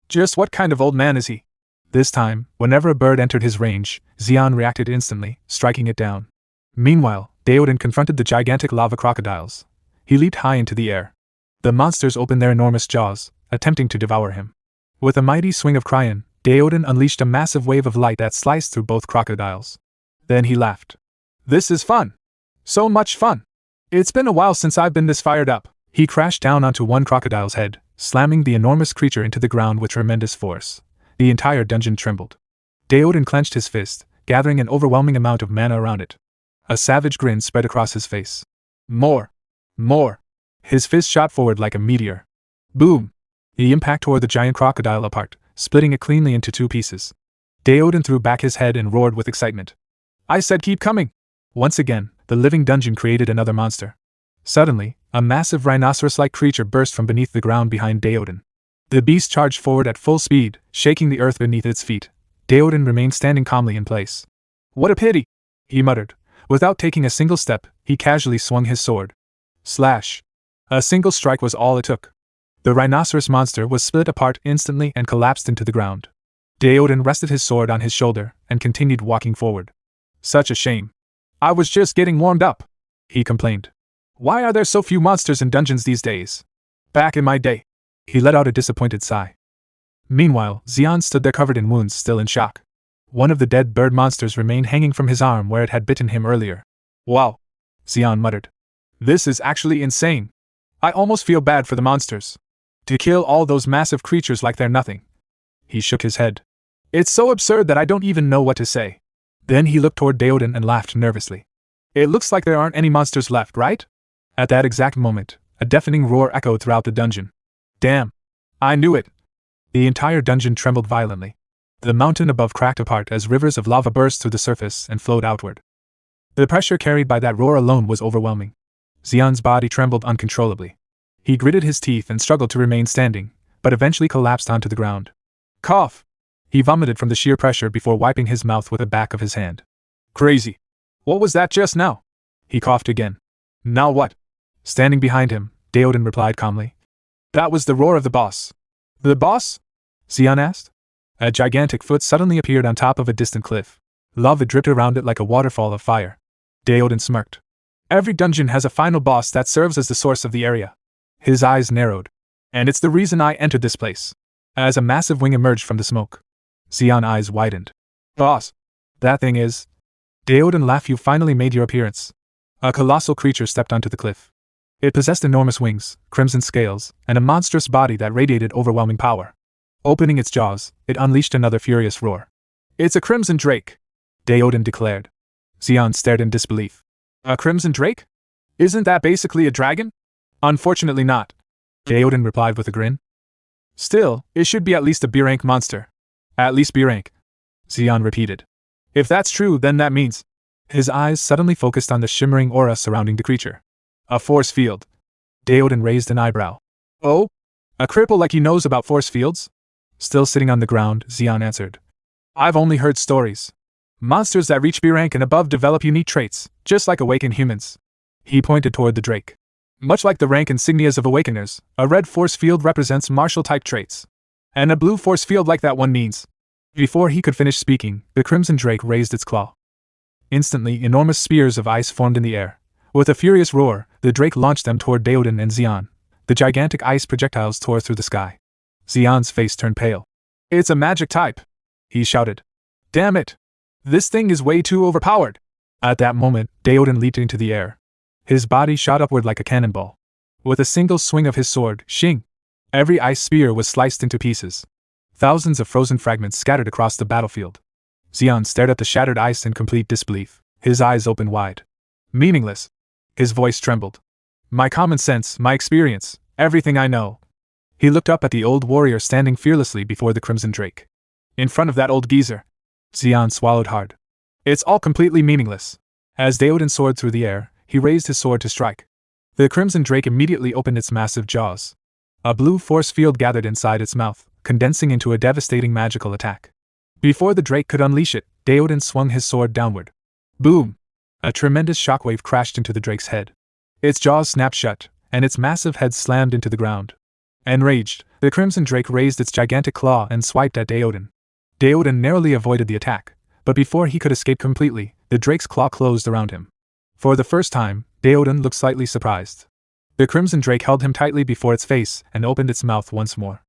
Just what kind of old man is he? This time, whenever a bird entered his range, Zeon reacted instantly, striking it down. Meanwhile, Deoden confronted the gigantic lava crocodiles. He leaped high into the air. The monsters opened their enormous jaws, attempting to devour him. With a mighty swing of Cryon, Deoden unleashed a massive wave of light that sliced through both crocodiles. Then he laughed. This is fun! So much fun! It's been a while since I've been this fired up. He crashed down onto one crocodile's head, slamming the enormous creature into the ground with tremendous force. The entire dungeon trembled. Deoden clenched his fist, gathering an overwhelming amount of mana around it. A savage grin spread across his face. More! More! His fist shot forward like a meteor. Boom! The impact tore the giant crocodile apart, splitting it cleanly into two pieces. Deoden threw back his head and roared with excitement. I said keep coming! Once again, the living dungeon created another monster. Suddenly, a massive rhinoceros-like creature burst from beneath the ground behind Deoden. The beast charged forward at full speed, shaking the earth beneath its feet. Deoden remained standing calmly in place. What a pity! He muttered. Without taking a single step, he casually swung his sword. Slash! A single strike was all it took. The rhinoceros monster was split apart instantly and collapsed into the ground. Deoden rested his sword on his shoulder and continued walking forward. Such a shame. I was just getting warmed up, he complained. Why are there so few monsters in dungeons these days? Back in my day. He let out a disappointed sigh. Meanwhile, Zeon stood there covered in wounds, still in shock. One of the dead bird monsters remained hanging from his arm where it had bitten him earlier. Wow, Zeon muttered. This is actually insane. I almost feel bad for the monsters. To kill all those massive creatures like they're nothing. He shook his head. It's so absurd that I don't even know what to say. Then he looked toward Deoden and laughed nervously. It looks like there aren't any monsters left, right? At that exact moment, a deafening roar echoed throughout the dungeon. Damn! I knew it! The entire dungeon trembled violently. The mountain above cracked apart as rivers of lava burst through the surface and flowed outward. The pressure carried by that roar alone was overwhelming. Zeon's body trembled uncontrollably. He gritted his teeth and struggled to remain standing, but eventually collapsed onto the ground. Cough! He vomited from the sheer pressure before wiping his mouth with the back of his hand. Crazy! What was that just now? He coughed again. Now what? Standing behind him, Deoden replied calmly. That was the roar of the boss. The boss? Zeon asked. A gigantic foot suddenly appeared on top of a distant cliff. Lava dripped around it like a waterfall of fire. Deoden smirked. Every dungeon has a final boss that serves as the source of the area. His eyes narrowed. And it's the reason I entered this place. As a massive wing emerged from the smoke. Zeon's eyes widened. Boss! That thing is... Deoden laughed. You finally made your appearance. A colossal creature stepped onto the cliff. It possessed enormous wings, crimson scales, and a monstrous body that radiated overwhelming power. Opening its jaws, it unleashed another furious roar. It's a crimson drake, Deoden declared. Zeon stared in disbelief. A crimson drake? Isn't that basically a dragon? Unfortunately not, Deoden replied with a grin. Still, it should be at least a B-rank monster. At least B-rank, Zeon repeated. If that's true, then that means... His eyes suddenly focused on the shimmering aura surrounding the creature. A force field. Deoden raised an eyebrow. Oh? A cripple like he knows about force fields? Still sitting on the ground, Zeon answered. I've only heard stories. Monsters that reach B rank and above develop unique traits, just like awakened humans. He pointed toward the drake. Much like the rank insignias of awakeners, a red force field represents martial-type traits. And a blue force field like that one means... Before he could finish speaking, the crimson drake raised its claw. Instantly, enormous spears of ice formed in the air. With a furious roar, the drake launched them toward Deoden and Zeon. The gigantic ice projectiles tore through the sky. Zeon's face turned pale. It's a magic type, he shouted. Damn it! This thing is way too overpowered! At that moment, Deoden leaped into the air. His body shot upward like a cannonball. With a single swing of his sword, shing! Every ice spear was sliced into pieces. Thousands of frozen fragments scattered across the battlefield. Zeon stared at the shattered ice in complete disbelief, his eyes open wide. Meaningless. His voice trembled. My common sense, my experience, everything I know. He looked up at the old warrior standing fearlessly before the Crimson Drake. In front of that old geezer. Zeon swallowed hard. It's all completely meaningless. As Daoden soared through the air, he raised his sword to strike. The Crimson Drake immediately opened its massive jaws. A blue force field gathered inside its mouth, condensing into a devastating magical attack. Before the Drake could unleash it, Daoden swung his sword downward. Boom! A tremendous shockwave crashed into the Drake's head. Its jaws snapped shut, and its massive head slammed into the ground. Enraged, the Crimson Drake raised its gigantic claw and swiped at Daoden. Daoden narrowly avoided the attack, but before he could escape completely, the Drake's claw closed around him. For the first time, Daoden looked slightly surprised. The Crimson Drake held him tightly before its face and opened its mouth once more.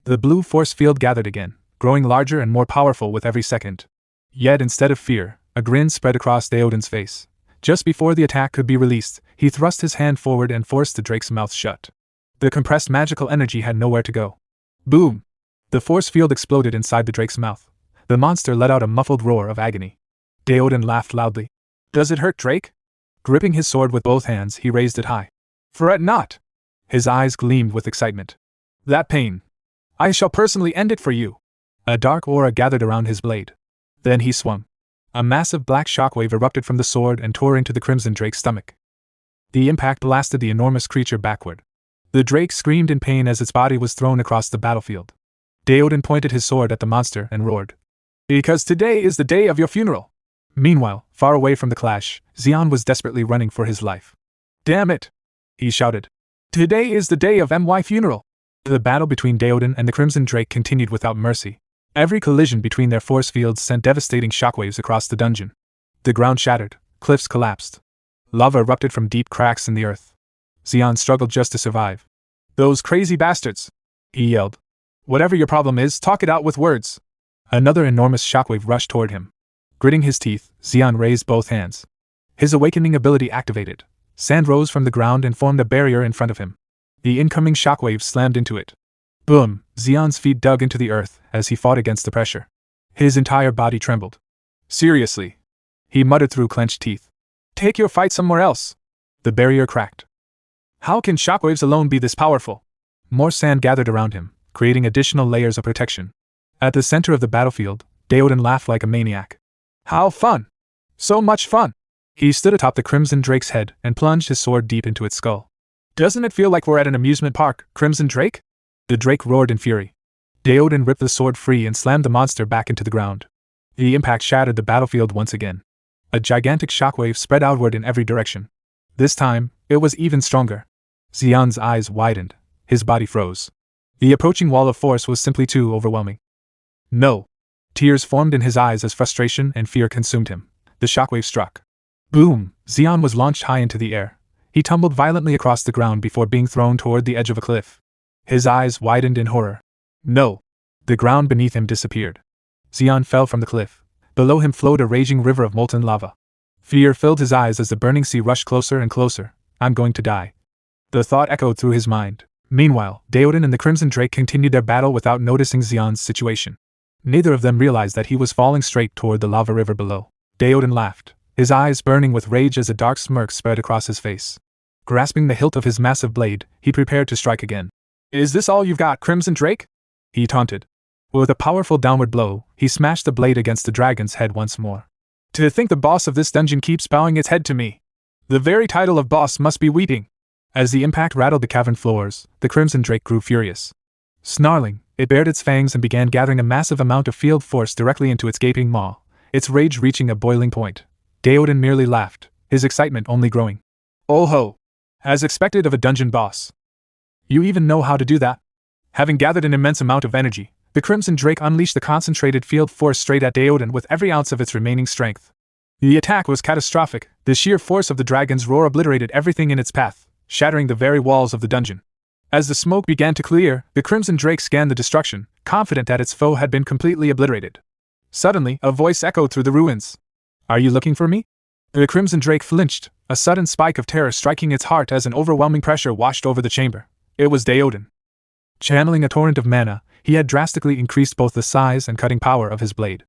The blue force field gathered again, growing larger and more powerful with every second. Yet instead of fear, a grin spread across Daoden's face. Just before the attack could be released, he thrust his hand forward and forced the Drake's mouth shut. The compressed magical energy had nowhere to go. Boom! The force field exploded inside the Drake's mouth. The monster let out a muffled roar of agony. Daoden laughed loudly. Does it hurt, Drake? Gripping his sword with both hands, he raised it high. Fret not! His eyes gleamed with excitement. That pain. I shall personally end it for you. A dark aura gathered around his blade. Then he swung. A massive black shockwave erupted from the sword and tore into the Crimson Drake's stomach. The impact blasted the enormous creature backward. The Drake screamed in pain as its body was thrown across the battlefield. Daoden pointed his sword at the monster and roared. Because today is the day of your funeral. Meanwhile, far away from the clash, Zeon was desperately running for his life. Damn it! He shouted. Today is the day of my funeral. The battle between Daoden and the Crimson Drake continued without mercy. Every collision between their force fields sent devastating shockwaves across the dungeon. The ground shattered, cliffs collapsed. Lava erupted from deep cracks in the earth. Zeon struggled just to survive. Those crazy bastards! He yelled. Whatever your problem is, talk it out with words. Another enormous shockwave rushed toward him. Gritting his teeth, Zeon raised both hands. His awakening ability activated. Sand rose from the ground and formed a barrier in front of him. The incoming shockwave slammed into it. Boom! Zeon's feet dug into the earth as he fought against the pressure. His entire body trembled. Seriously? He muttered through clenched teeth. Take your fight somewhere else. The barrier cracked. How can shockwaves alone be this powerful? More sand gathered around him, creating additional layers of protection. At the center of the battlefield, Daoden laughed like a maniac. How fun! So much fun! He stood atop the Crimson Drake's head and plunged his sword deep into its skull. Doesn't it feel like we're at an amusement park, Crimson Drake? The Drake roared in fury. Daoden ripped the sword free and slammed the monster back into the ground. The impact shattered the battlefield once again. A gigantic shockwave spread outward in every direction. This time, it was even stronger. Zeon's eyes widened. His body froze. The approaching wall of force was simply too overwhelming. No! Tears formed in his eyes as frustration and fear consumed him. The shockwave struck. Boom! Zeon was launched high into the air. He tumbled violently across the ground before being thrown toward the edge of a cliff. His eyes widened in horror. No! The ground beneath him disappeared. Zeon fell from the cliff. Below him flowed a raging river of molten lava. Fear filled his eyes as the burning sea rushed closer and closer. I'm going to die. The thought echoed through his mind. Meanwhile, Daoden and the Crimson Drake continued their battle without noticing Zeon's situation. Neither of them realized that he was falling straight toward the lava river below. Daoden laughed, his eyes burning with rage as a dark smirk spread across his face. Grasping the hilt of his massive blade, he prepared to strike again. Is this all you've got, Crimson Drake? He taunted. With a powerful downward blow, he smashed the blade against the dragon's head once more. To think the boss of this dungeon keeps bowing its head to me. The very title of boss must be weeping. As the impact rattled the cavern floors, the Crimson Drake grew furious. Snarling, it bared its fangs and began gathering a massive amount of field force directly into its gaping maw, its rage reaching a boiling point. Daoden merely laughed, his excitement only growing. Oh ho! As expected of a dungeon boss. You even know how to do that? Having gathered an immense amount of energy, the Crimson Drake unleashed the concentrated field force straight at Daoden with every ounce of its remaining strength. The attack was catastrophic. The sheer force of the dragon's roar obliterated everything in its path, shattering the very walls of the dungeon. As the smoke began to clear, the Crimson Drake scanned the destruction, confident that its foe had been completely obliterated. Suddenly, a voice echoed through the ruins. Are you looking for me? The Crimson Drake flinched, a sudden spike of terror striking its heart as an overwhelming pressure washed over the chamber. It was Daoden. Channeling a torrent of mana, he had drastically increased both the size and cutting power of his blade.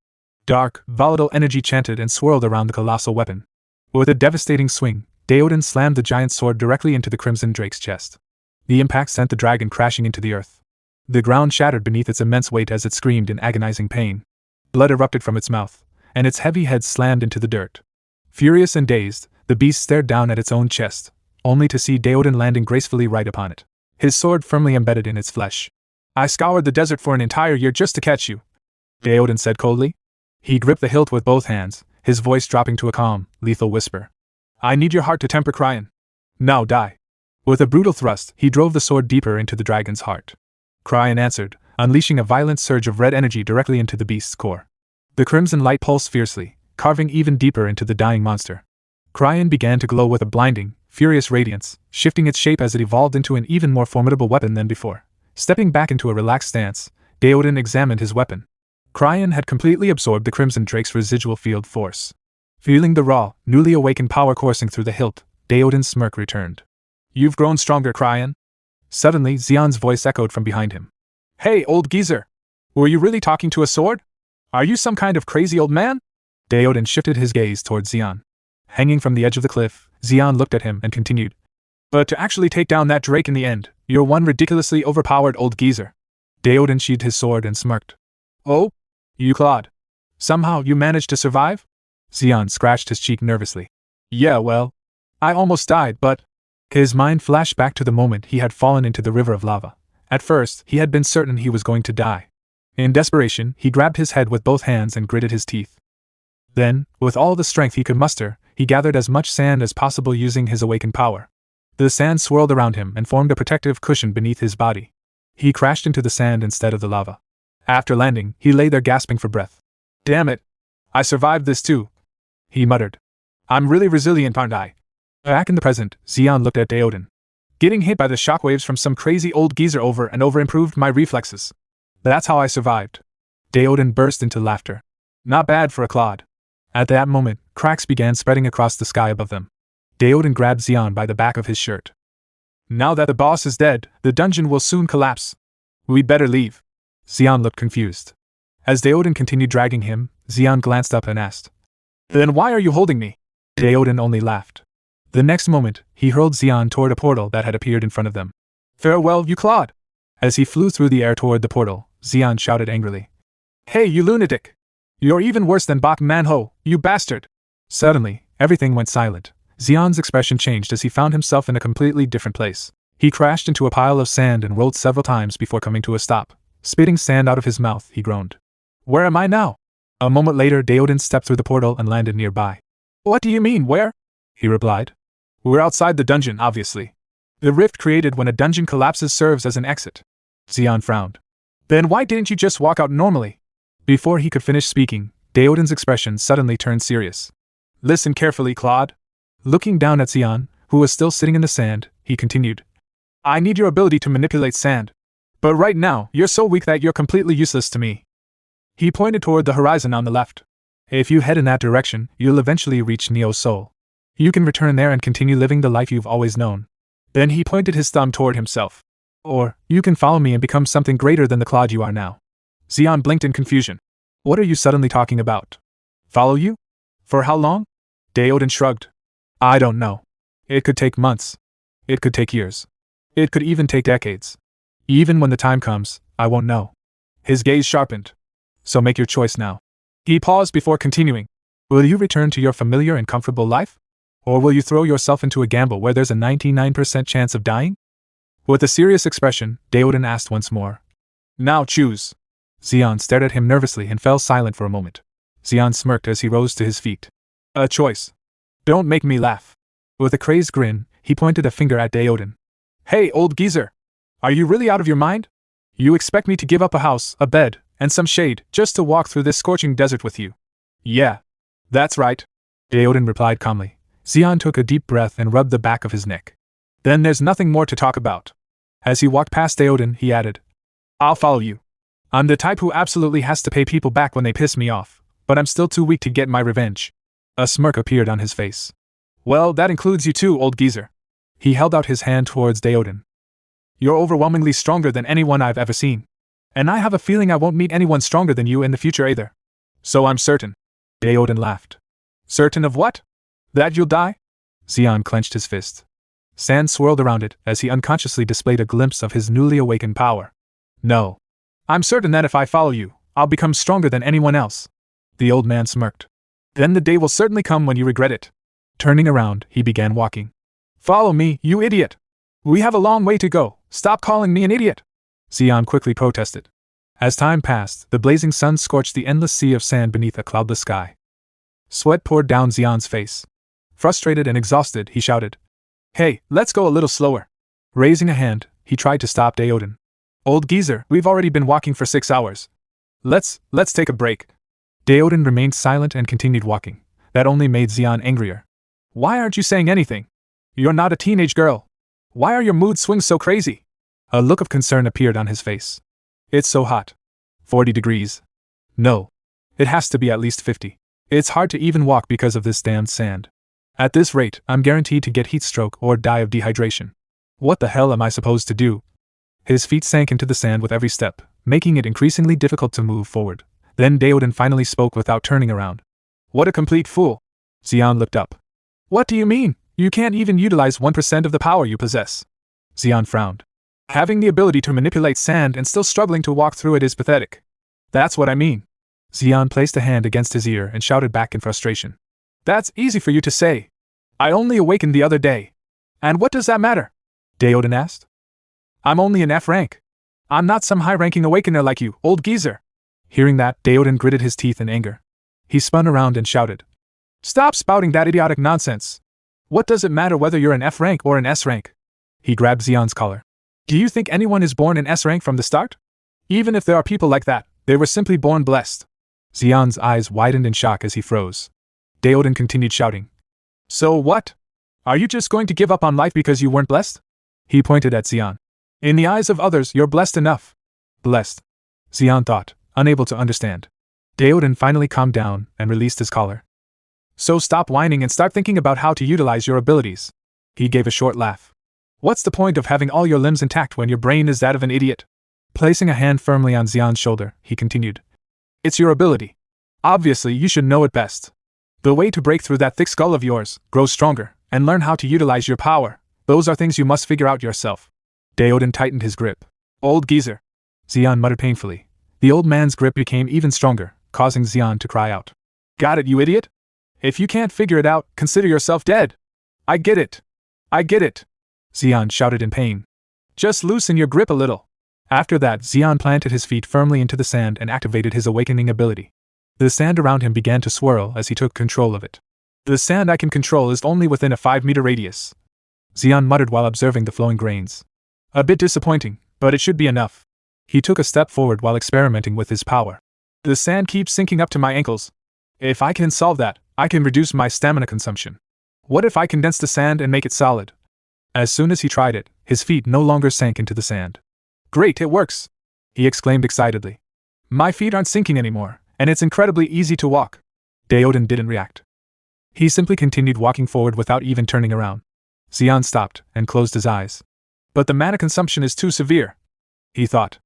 Dark, volatile energy chanted and swirled around the colossal weapon. With a devastating swing, Deodan slammed the giant sword directly into the Crimson Drake's chest. The impact sent the dragon crashing into the earth. The ground shattered beneath its immense weight as it screamed in agonizing pain. Blood erupted from its mouth, and its heavy head slammed into the dirt. Furious and dazed, the beast stared down at its own chest, only to see Deodan landing gracefully right upon it, his sword firmly embedded in its flesh. "I scoured the desert for an entire year just to catch you," Deodan said coldly. He gripped the hilt with both hands, his voice dropping to a calm, lethal whisper. "I need your heart to temper Cryan. Now die." With a brutal thrust, he drove the sword deeper into the dragon's heart. Cryan answered, unleashing a violent surge of red energy directly into the beast's core. The crimson light pulsed fiercely, carving even deeper into the dying monster. Cryan began to glow with a blinding, furious radiance, shifting its shape as it evolved into an even more formidable weapon than before. Stepping back into a relaxed stance, Deodan examined his weapon. Cryan had completely absorbed the Crimson Drake's residual field force. Feeling the raw, newly awakened power coursing through the hilt, Deodan's smirk returned. "You've grown stronger, Cryan." Suddenly, Zeon's voice echoed from behind him. "Hey, old geezer! Were you really talking to a sword? Are you some kind of crazy old man?" Deodan shifted his gaze towards Zeon. Hanging from the edge of the cliff, Zeon looked at him and continued. "But to actually take down that Drake in the end, you're one ridiculously overpowered old geezer." Deodan sheathed his sword and smirked. "Oh? You clawed. Somehow you managed to survive?" Zeon scratched his cheek nervously. "Yeah, well, I almost died, but..." His mind flashed back to the moment he had fallen into the river of lava. At first, he had been certain he was going to die. In desperation, he grabbed his head with both hands and gritted his teeth. Then, with all the strength he could muster, he gathered as much sand as possible using his awakened power. The sand swirled around him and formed a protective cushion beneath his body. He crashed into the sand instead of the lava. After landing, he lay there gasping for breath. "Damn it! I survived this too," he muttered. "I'm really resilient, aren't I?" Back in the present, Zeon looked at Deodan. "Getting hit by the shockwaves from some crazy old geezer over and over improved my reflexes. That's how I survived." Deodan burst into laughter. "Not bad for a clod." At that moment, cracks began spreading across the sky above them. Deodan grabbed Zeon by the back of his shirt. "Now that the boss is dead, the dungeon will soon collapse. We'd better leave." Zeon looked confused. As Deodan continued dragging him, Zeon glanced up and asked, "Then why are you holding me?" Deodan only laughed. The next moment, he hurled Zeon toward a portal that had appeared in front of them. "Farewell, you clod!" As he flew through the air toward the portal, Zeon shouted angrily. "Hey, you lunatic! You're even worse than Bak Manhwa, you bastard!" Suddenly, everything went silent. Zeon's expression changed as he found himself in a completely different place. He crashed into a pile of sand and rolled several times before coming to a stop. Spitting sand out of his mouth, he groaned. "Where am I now?" A moment later, Deodan stepped through the portal and landed nearby. "What do you mean, where?" he replied. "We're outside the dungeon, obviously. The rift created when a dungeon collapses serves as an exit." Zeon frowned. "Then why didn't you just walk out normally?" Before he could finish speaking, Deodan's expression suddenly turned serious. "Listen carefully, Claude." Looking down at Zeon, who was still sitting in the sand, he continued. "I need your ability to manipulate sand. But right now, you're so weak that you're completely useless to me." He pointed toward the horizon on the left. "If you head in that direction, you'll eventually reach Neo's soul. You can return there and continue living the life you've always known." Then he pointed his thumb toward himself. "Or, you can follow me and become something greater than the Claude you are now." Zeon blinked in confusion. "What are you suddenly talking about? Follow you? For how long?" Deodan shrugged. "I don't know. It could take months. It could take years. It could even take decades. Even when the time comes, I won't know." His gaze sharpened. "So make your choice now." He paused before continuing. "Will you return to your familiar and comfortable life? Or will you throw yourself into a gamble where there's a 99% chance of dying?" With a serious expression, Deodan asked once more. "Now choose." Zeon stared at him nervously and fell silent for a moment. Zeon smirked as he rose to his feet. "A choice. Don't make me laugh." With a crazed grin, he pointed a finger at Deodan. "Hey, old geezer! Are you really out of your mind? You expect me to give up a house, a bed, and some shade, just to walk through this scorching desert with you?" "Yeah. That's right," Deodan replied calmly. Zeon took a deep breath and rubbed the back of his neck. "Then there's nothing more to talk about." As he walked past Deodan, he added, "I'll follow you. I'm the type who absolutely has to pay people back when they piss me off, but I'm still too weak to get my revenge." A smirk appeared on his face. "Well, that includes you too, old geezer." He held out his hand towards Deodan. "You're overwhelmingly stronger than anyone I've ever seen. And I have a feeling I won't meet anyone stronger than you in the future either." So I'm certain. Daoden laughed. Certain of what? That you'll die? Zeon clenched his fist. Sand swirled around it as he unconsciously displayed a glimpse of his newly awakened power. No. I'm certain that if I follow you, I'll become stronger than anyone else. The old man smirked. Then the day will certainly come when you regret it. Turning around, he began walking. Follow me, you idiot! We have a long way to go. Stop calling me an idiot! Zeon quickly protested. As time passed, the blazing sun scorched the endless sea of sand beneath a cloudless sky. Sweat poured down Zeon's face. Frustrated and exhausted, he shouted, Hey, let's go a little slower. Raising a hand, he tried to stop Daoden. Old geezer, we've already been walking for 6 hours. Let's take a break. Daoden remained silent and continued walking. That only made Zeon angrier. Why aren't you saying anything? You're not a teenage girl. Why are your mood swings so crazy? A look of concern appeared on his face. It's so hot. 40 degrees. No. It has to be at least 50. It's hard to even walk because of this damned sand. At this rate, I'm guaranteed to get heat stroke or die of dehydration. What the hell am I supposed to do? His feet sank into the sand with every step, making it increasingly difficult to move forward. Then Daoden finally spoke without turning around. What a complete fool. Zeon looked up. What do you mean? You can't even utilize 1% of the power you possess. Zeon frowned. Having the ability to manipulate sand and still struggling to walk through it is pathetic. That's what I mean. Zeon placed a hand against his ear and shouted back in frustration. That's easy for you to say. I only awakened the other day. And what does that matter? Daoden asked. I'm only an F rank. I'm not some high-ranking awakener like you, old geezer. Hearing that, Daoden gritted his teeth in anger. He spun around and shouted. Stop spouting that idiotic nonsense. What does it matter whether you're an F rank or an S rank? He grabbed Zeon's collar. Do you think anyone is born in S rank from the start? Even if there are people like that, they were simply born blessed. Zeon's eyes widened in shock as he froze. Daoden continued shouting. So what? Are you just going to give up on life because you weren't blessed? He pointed at Zeon. In the eyes of others, you're blessed enough. Blessed. Zeon thought, unable to understand. Daoden finally calmed down and released his collar. So stop whining and start thinking about how to utilize your abilities. He gave a short laugh. What's the point of having all your limbs intact when your brain is that of an idiot? Placing a hand firmly on Zeon's shoulder, he continued. It's your ability. Obviously, you should know it best. The way to break through that thick skull of yours, grow stronger, and learn how to utilize your power, those are things you must figure out yourself. Daoden tightened his grip. Old geezer. Zeon muttered painfully. The old man's grip became even stronger, causing Zeon to cry out. Got it, you idiot? If you can't figure it out, consider yourself dead. I get it. I get it. Zeon shouted in pain. Just loosen your grip a little. After that, Zeon planted his feet firmly into the sand and activated his awakening ability. The sand around him began to swirl as he took control of it. The sand I can control is only within a 5-meter radius. Zeon muttered while observing the flowing grains. A bit disappointing, but it should be enough. He took a step forward while experimenting with his power. The sand keeps sinking up to my ankles. If I can solve that, I can reduce my stamina consumption. What if I condense the sand and make it solid? As soon as he tried it, his feet no longer sank into the sand. Great, it works! He exclaimed excitedly. My feet aren't sinking anymore, and it's incredibly easy to walk. Daoden didn't react. He simply continued walking forward without even turning around. Zeon stopped and closed his eyes. But the mana consumption is too severe, he thought.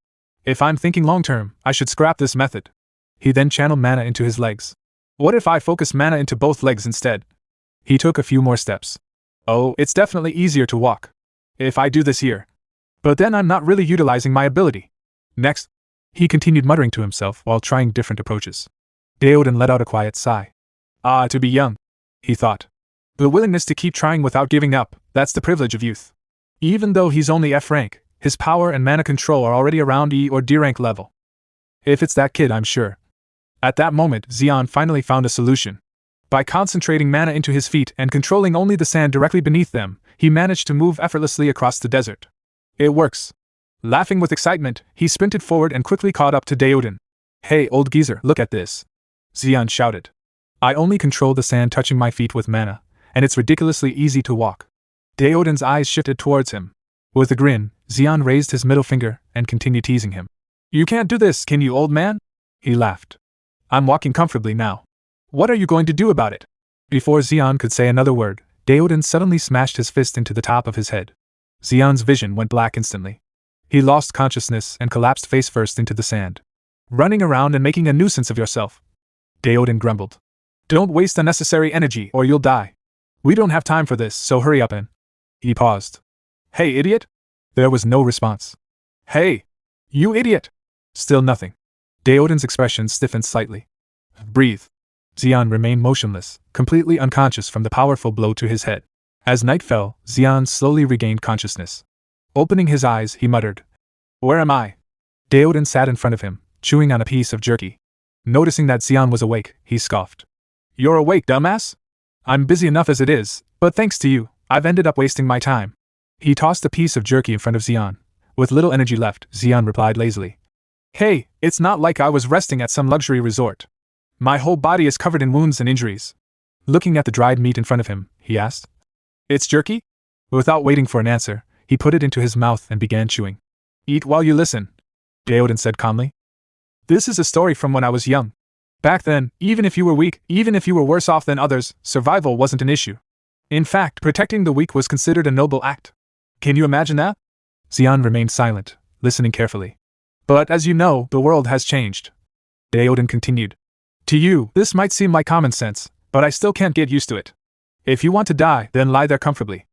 If I'm thinking long-term, I should scrap this method. He then channeled mana into his legs. What if I focus mana into both legs instead? He took a few more steps. Oh, it's definitely easier to walk. If I do this here. But then I'm not really utilizing my ability. Next. He continued muttering to himself while trying different approaches. Daoden let out a quiet sigh. Ah, to be young, he thought. The willingness to keep trying without giving up, that's the privilege of youth. Even though he's only F rank, his power and mana control are already around E or D rank level. If it's that kid, I'm sure. At that moment, Zeon finally found a solution. By concentrating mana into his feet and controlling only the sand directly beneath them, he managed to move effortlessly across the desert. It works. Laughing with excitement, he sprinted forward and quickly caught up to Daoden. Hey, old geezer, look at this. Zeon shouted. I only control the sand touching my feet with mana, and it's ridiculously easy to walk. Daoden's eyes shifted towards him. With a grin, Zeon raised his middle finger and continued teasing him. You can't do this, can you, old man? He laughed. I'm walking comfortably now. What are you going to do about it? Before Zeon could say another word, Daoden suddenly smashed his fist into the top of his head. Zeon's vision went black instantly. He lost consciousness and collapsed face first into the sand. Running around and making a nuisance of yourself. Daoden grumbled. Don't waste unnecessary energy or you'll die. We don't have time for this, so hurry up and... He paused. Hey, idiot? There was no response. Hey! You idiot! Still nothing. Daoden's expression stiffened slightly. Breathe. Zeon remained motionless, completely unconscious from the powerful blow to his head. As night fell, Zeon slowly regained consciousness. Opening his eyes, he muttered, Where am I? Daoden sat in front of him, chewing on a piece of jerky. Noticing that Zeon was awake, he scoffed. You're awake, dumbass? I'm busy enough as it is, but thanks to you, I've ended up wasting my time. He tossed a piece of jerky in front of Zeon. With little energy left, Zeon replied lazily. Hey, it's not like I was resting at some luxury resort. My whole body is covered in wounds and injuries. Looking at the dried meat in front of him, he asked. It's jerky? Without waiting for an answer, he put it into his mouth and began chewing. Eat while you listen, Daoden said calmly. This is a story from when I was young. Back then, even if you were weak, even if you were worse off than others, survival wasn't an issue. In fact, protecting the weak was considered a noble act. Can you imagine that? Zeon remained silent, listening carefully. But as you know, the world has changed. Daoden continued. To you, this might seem like common sense, but I still can't get used to it. If you want to die, then lie there comfortably.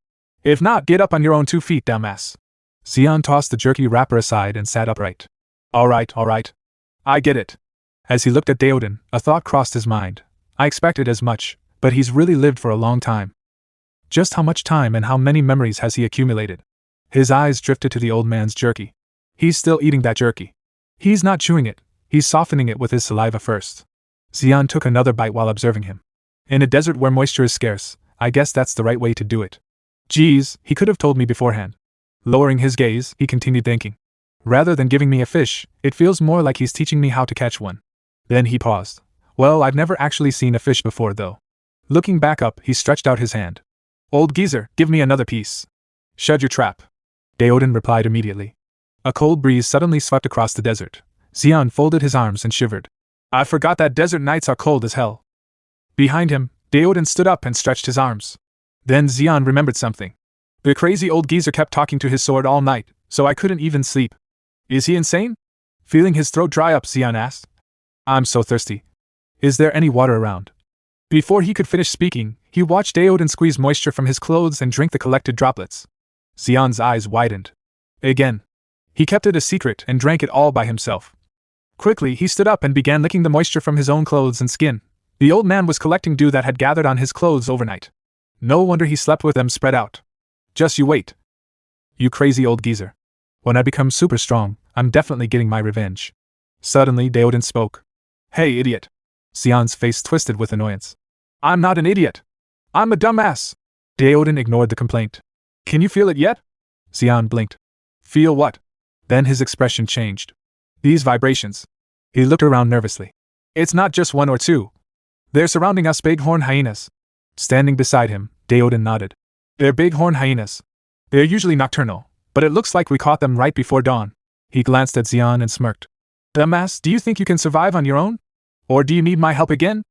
If not, get up on your own 2 feet, dumbass. Zeon tossed the jerky wrapper aside and sat upright. All right. I get it. As he looked at Daoden, a thought crossed his mind. I expected as much, but he's really lived for a long time. Just how much time and how many memories has he accumulated? His eyes drifted to the old man's jerky. He's still eating that jerky. He's not chewing it, he's softening it with his saliva first. Zeon took another bite while observing him. In a desert where moisture is scarce, I guess that's the right way to do it. Geez, he could have told me beforehand. Lowering his gaze, he continued thinking. Rather than giving me a fish, it feels more like he's teaching me how to catch one. Then he paused. Well, I've never actually seen a fish before, though. Looking back up, he stretched out his hand. Old geezer, give me another piece. Shut your trap. Daoden replied immediately. A cold breeze suddenly swept across the desert. Zeon folded his arms and shivered. I forgot that desert nights are cold as hell. Behind him, Daoden stood up and stretched his arms. Then Zeon remembered something. The crazy old geezer kept talking to his sword all night, so I couldn't even sleep. Is he insane? Feeling his throat dry up, Zeon asked. I'm so thirsty. Is there any water around? Before he could finish speaking, he watched Daoden squeeze moisture from his clothes and drink the collected droplets. Zeon's eyes widened. Again. He kept it a secret and drank it all by himself. Quickly, he stood up and began licking the moisture from his own clothes and skin. The old man was collecting dew that had gathered on his clothes overnight. No wonder he slept with them spread out. Just you wait. You crazy old geezer. When I become super strong, I'm definitely getting my revenge. Suddenly, Daoden spoke. Hey, idiot. Zeon's face twisted with annoyance. I'm not an idiot. I'm a dumbass. Daoden ignored the complaint. Can you feel it yet? Zeon blinked. Feel what? Then his expression changed. These vibrations. He looked around nervously. It's not just 1 or 2. They're surrounding us bighorn hyenas. Standing beside him, Daoden nodded. They're bighorn hyenas. They're usually nocturnal, but it looks like we caught them right before dawn. He glanced at Zeon and smirked. Dumbass, do you think you can survive on your own? Or do you need my help again?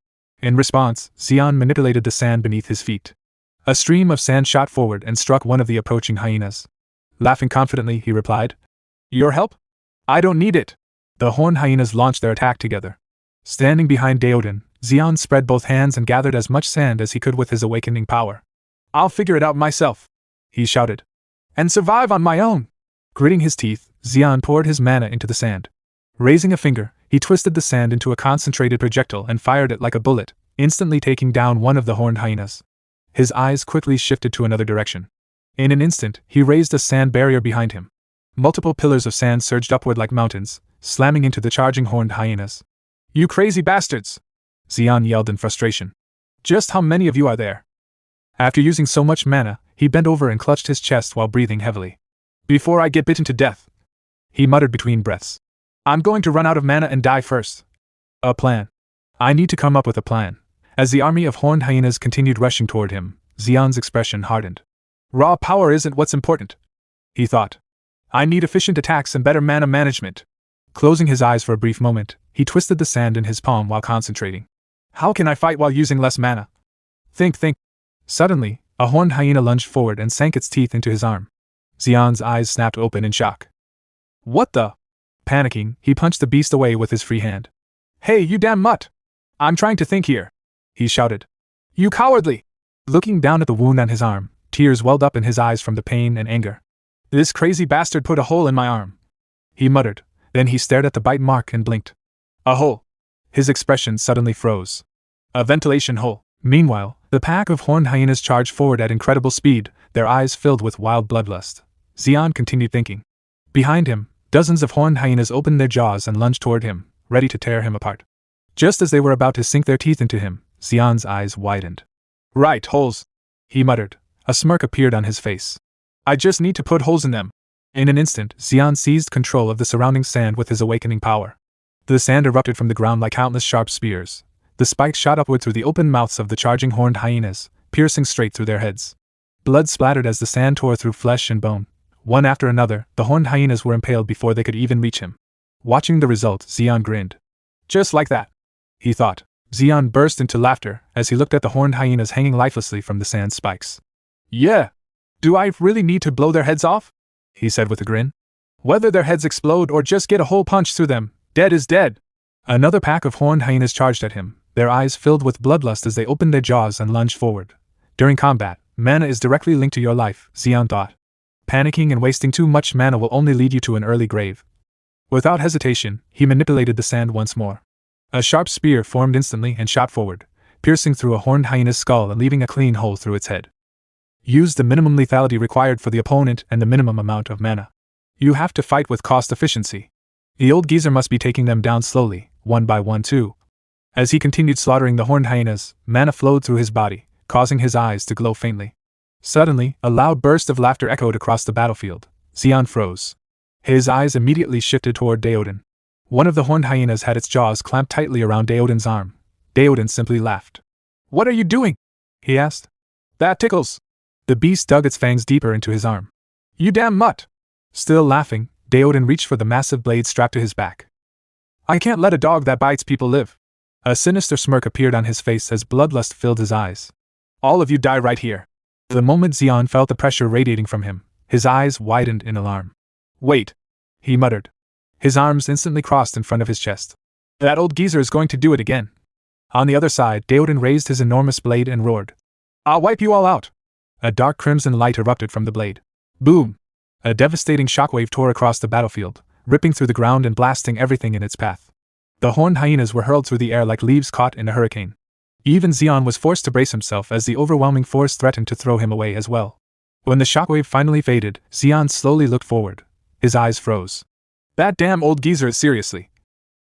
In response, Zeon manipulated the sand beneath his feet. A stream of sand shot forward and struck one of the approaching hyenas. Laughing confidently, he replied, Your help? I don't need it. The horned hyenas launched their attack together. Standing behind Daoden, Zeon spread both hands and gathered as much sand as he could with his awakening power. I'll figure it out myself, he shouted. And survive on my own. Gritting his teeth, Zeon poured his mana into the sand. Raising a finger, he twisted the sand into a concentrated projectile and fired it like a bullet, instantly taking down one of the horned hyenas. His eyes quickly shifted to another direction. In an instant, he raised a sand barrier behind him. Multiple pillars of sand surged upward like mountains, slamming into the charging horned hyenas. You crazy bastards! Zeon yelled in frustration. Just how many of you are there? After using so much mana, he bent over and clutched his chest while breathing heavily. Before I get bitten to death, he muttered between breaths. I'm going to run out of mana and die first. A plan. I need to come up with a plan. As the army of horned hyenas continued rushing toward him, Zeon's expression hardened. Raw power isn't what's important, he thought. I need efficient attacks and better mana management. Closing his eyes for a brief moment, he twisted the sand in his palm while concentrating. How can I fight while using less mana? Think. Suddenly, a horned hyena lunged forward and sank its teeth into his arm. Zeon's eyes snapped open in shock. What the? Panicking, he punched the beast away with his free hand. Hey, you damn mutt! I'm trying to think here, he shouted. You cowardly! Looking down at the wound on his arm, tears welled up in his eyes from the pain and anger. This crazy bastard put a hole in my arm, he muttered. Then he stared at the bite mark and blinked. A hole. His expression suddenly froze. A ventilation hole. Meanwhile, the pack of horned hyenas charged forward at incredible speed, their eyes filled with wild bloodlust. Zeon continued thinking. Behind him, dozens of horned hyenas opened their jaws and lunged toward him, ready to tear him apart. Just as they were about to sink their teeth into him, Zeon's eyes widened. Right, holes, he muttered. A smirk appeared on his face. I just need to put holes in them. In an instant, Zeon seized control of the surrounding sand with his awakening power. The sand erupted from the ground like countless sharp spears. The spikes shot upward through the open mouths of the charging horned hyenas, piercing straight through their heads. Blood splattered as the sand tore through flesh and bone. One after another, the horned hyenas were impaled before they could even reach him. Watching the result, Zeon grinned. Just like that, he thought. Zeon burst into laughter as he looked at the horned hyenas hanging lifelessly from the sand spikes. Yeah! Do I really need to blow their heads off? He said with a grin. Whether their heads explode or just get a hole punched through them, dead is dead. Another pack of horned hyenas charged at him, their eyes filled with bloodlust as they opened their jaws and lunged forward. During combat, mana is directly linked to your life, Zeon thought. Panicking and wasting too much mana will only lead you to an early grave. Without hesitation, he manipulated the sand once more. A sharp spear formed instantly and shot forward, piercing through a horned hyena's skull and leaving a clean hole through its head. Use the minimum lethality required for the opponent and the minimum amount of mana. You have to fight with cost efficiency. The old geezer must be taking them down slowly, one by one too. As he continued slaughtering the horned hyenas, mana flowed through his body, causing his eyes to glow faintly. Suddenly, a loud burst of laughter echoed across the battlefield. Zeon froze. His eyes immediately shifted toward Daoden. One of the horned hyenas had its jaws clamped tightly around Daoden's arm. Daoden simply laughed. What are you doing? He asked. That tickles. The beast dug its fangs deeper into his arm. You damn mutt! Still laughing, Daoden reached for the massive blade strapped to his back. I can't let a dog that bites people live. A sinister smirk appeared on his face as bloodlust filled his eyes. All of you die right here. The moment Zeon felt the pressure radiating from him, his eyes widened in alarm. Wait, he muttered. His arms instantly crossed in front of his chest. That old geezer is going to do it again. On the other side, Daoden raised his enormous blade and roared. I'll wipe you all out. A dark crimson light erupted from the blade. Boom! A devastating shockwave tore across the battlefield, ripping through the ground and blasting everything in its path. The horned hyenas were hurled through the air like leaves caught in a hurricane. Even Zeon was forced to brace himself as the overwhelming force threatened to throw him away as well. When the shockwave finally faded, Zeon slowly looked forward. His eyes froze. That damn old geezer is seriously.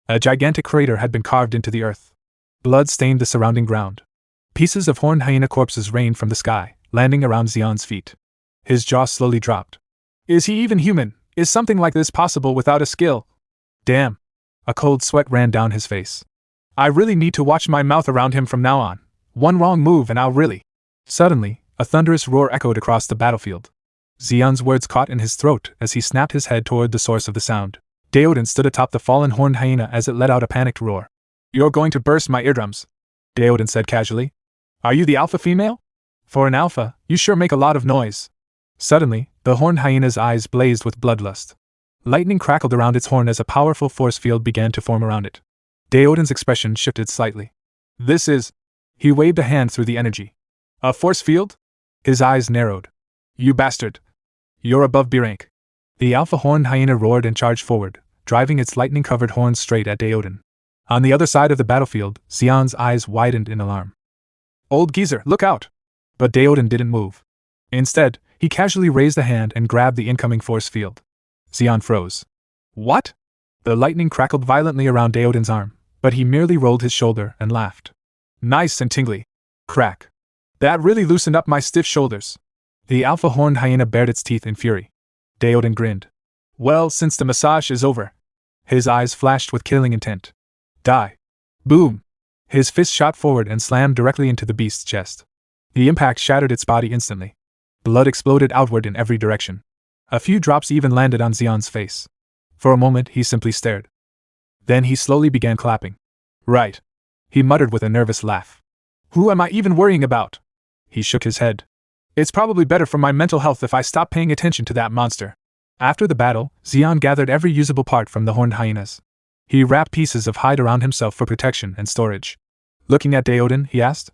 A gigantic crater had been carved into the earth. Blood stained the surrounding ground. Pieces of horned hyena corpses rained from the sky, landing around Zeon's feet. His jaw slowly dropped. Is he even human? Is something like this possible without a skill? Damn. A cold sweat ran down his face. I really need to watch my mouth around him from now on. One wrong move and I'll really... Suddenly, a thunderous roar echoed across the battlefield. Zeon's words caught in his throat as he snapped his head toward the source of the sound. Daoden stood atop the fallen horned hyena as it let out a panicked roar. You're going to burst my eardrums, Daoden said casually. Are you the alpha female? For an alpha, you sure make a lot of noise. Suddenly, the horned hyena's eyes blazed with bloodlust. Lightning crackled around its horn as a powerful force field began to form around it. Daoden's expression shifted slightly. This is... He waved a hand through the energy. A force field? His eyes narrowed. You bastard. You're above B rank. The alpha horned hyena roared and charged forward, driving its lightning-covered horns straight at Daoden. On the other side of the battlefield, Zeon's eyes widened in alarm. Old geezer, look out! But Daoden didn't move. Instead, he casually raised a hand and grabbed the incoming force field. Zeon froze. What? The lightning crackled violently around Daoden's arm, but he merely rolled his shoulder and laughed. Nice and tingly. Crack. That really loosened up my stiff shoulders. The alpha horned hyena bared its teeth in fury. Daoden grinned. Well, since the massage is over. His eyes flashed with killing intent. Die. Boom. His fist shot forward and slammed directly into the beast's chest. The impact shattered its body instantly. Blood exploded outward in every direction. A few drops even landed on Zeon's face. For a moment he simply stared. Then he slowly began clapping. Right. He muttered with a nervous laugh. Who am I even worrying about? He shook his head. It's probably better for my mental health if I stop paying attention to that monster. After the battle, Zeon gathered every usable part from the horned hyenas. He wrapped pieces of hide around himself for protection and storage. Looking at Deoden, he asked.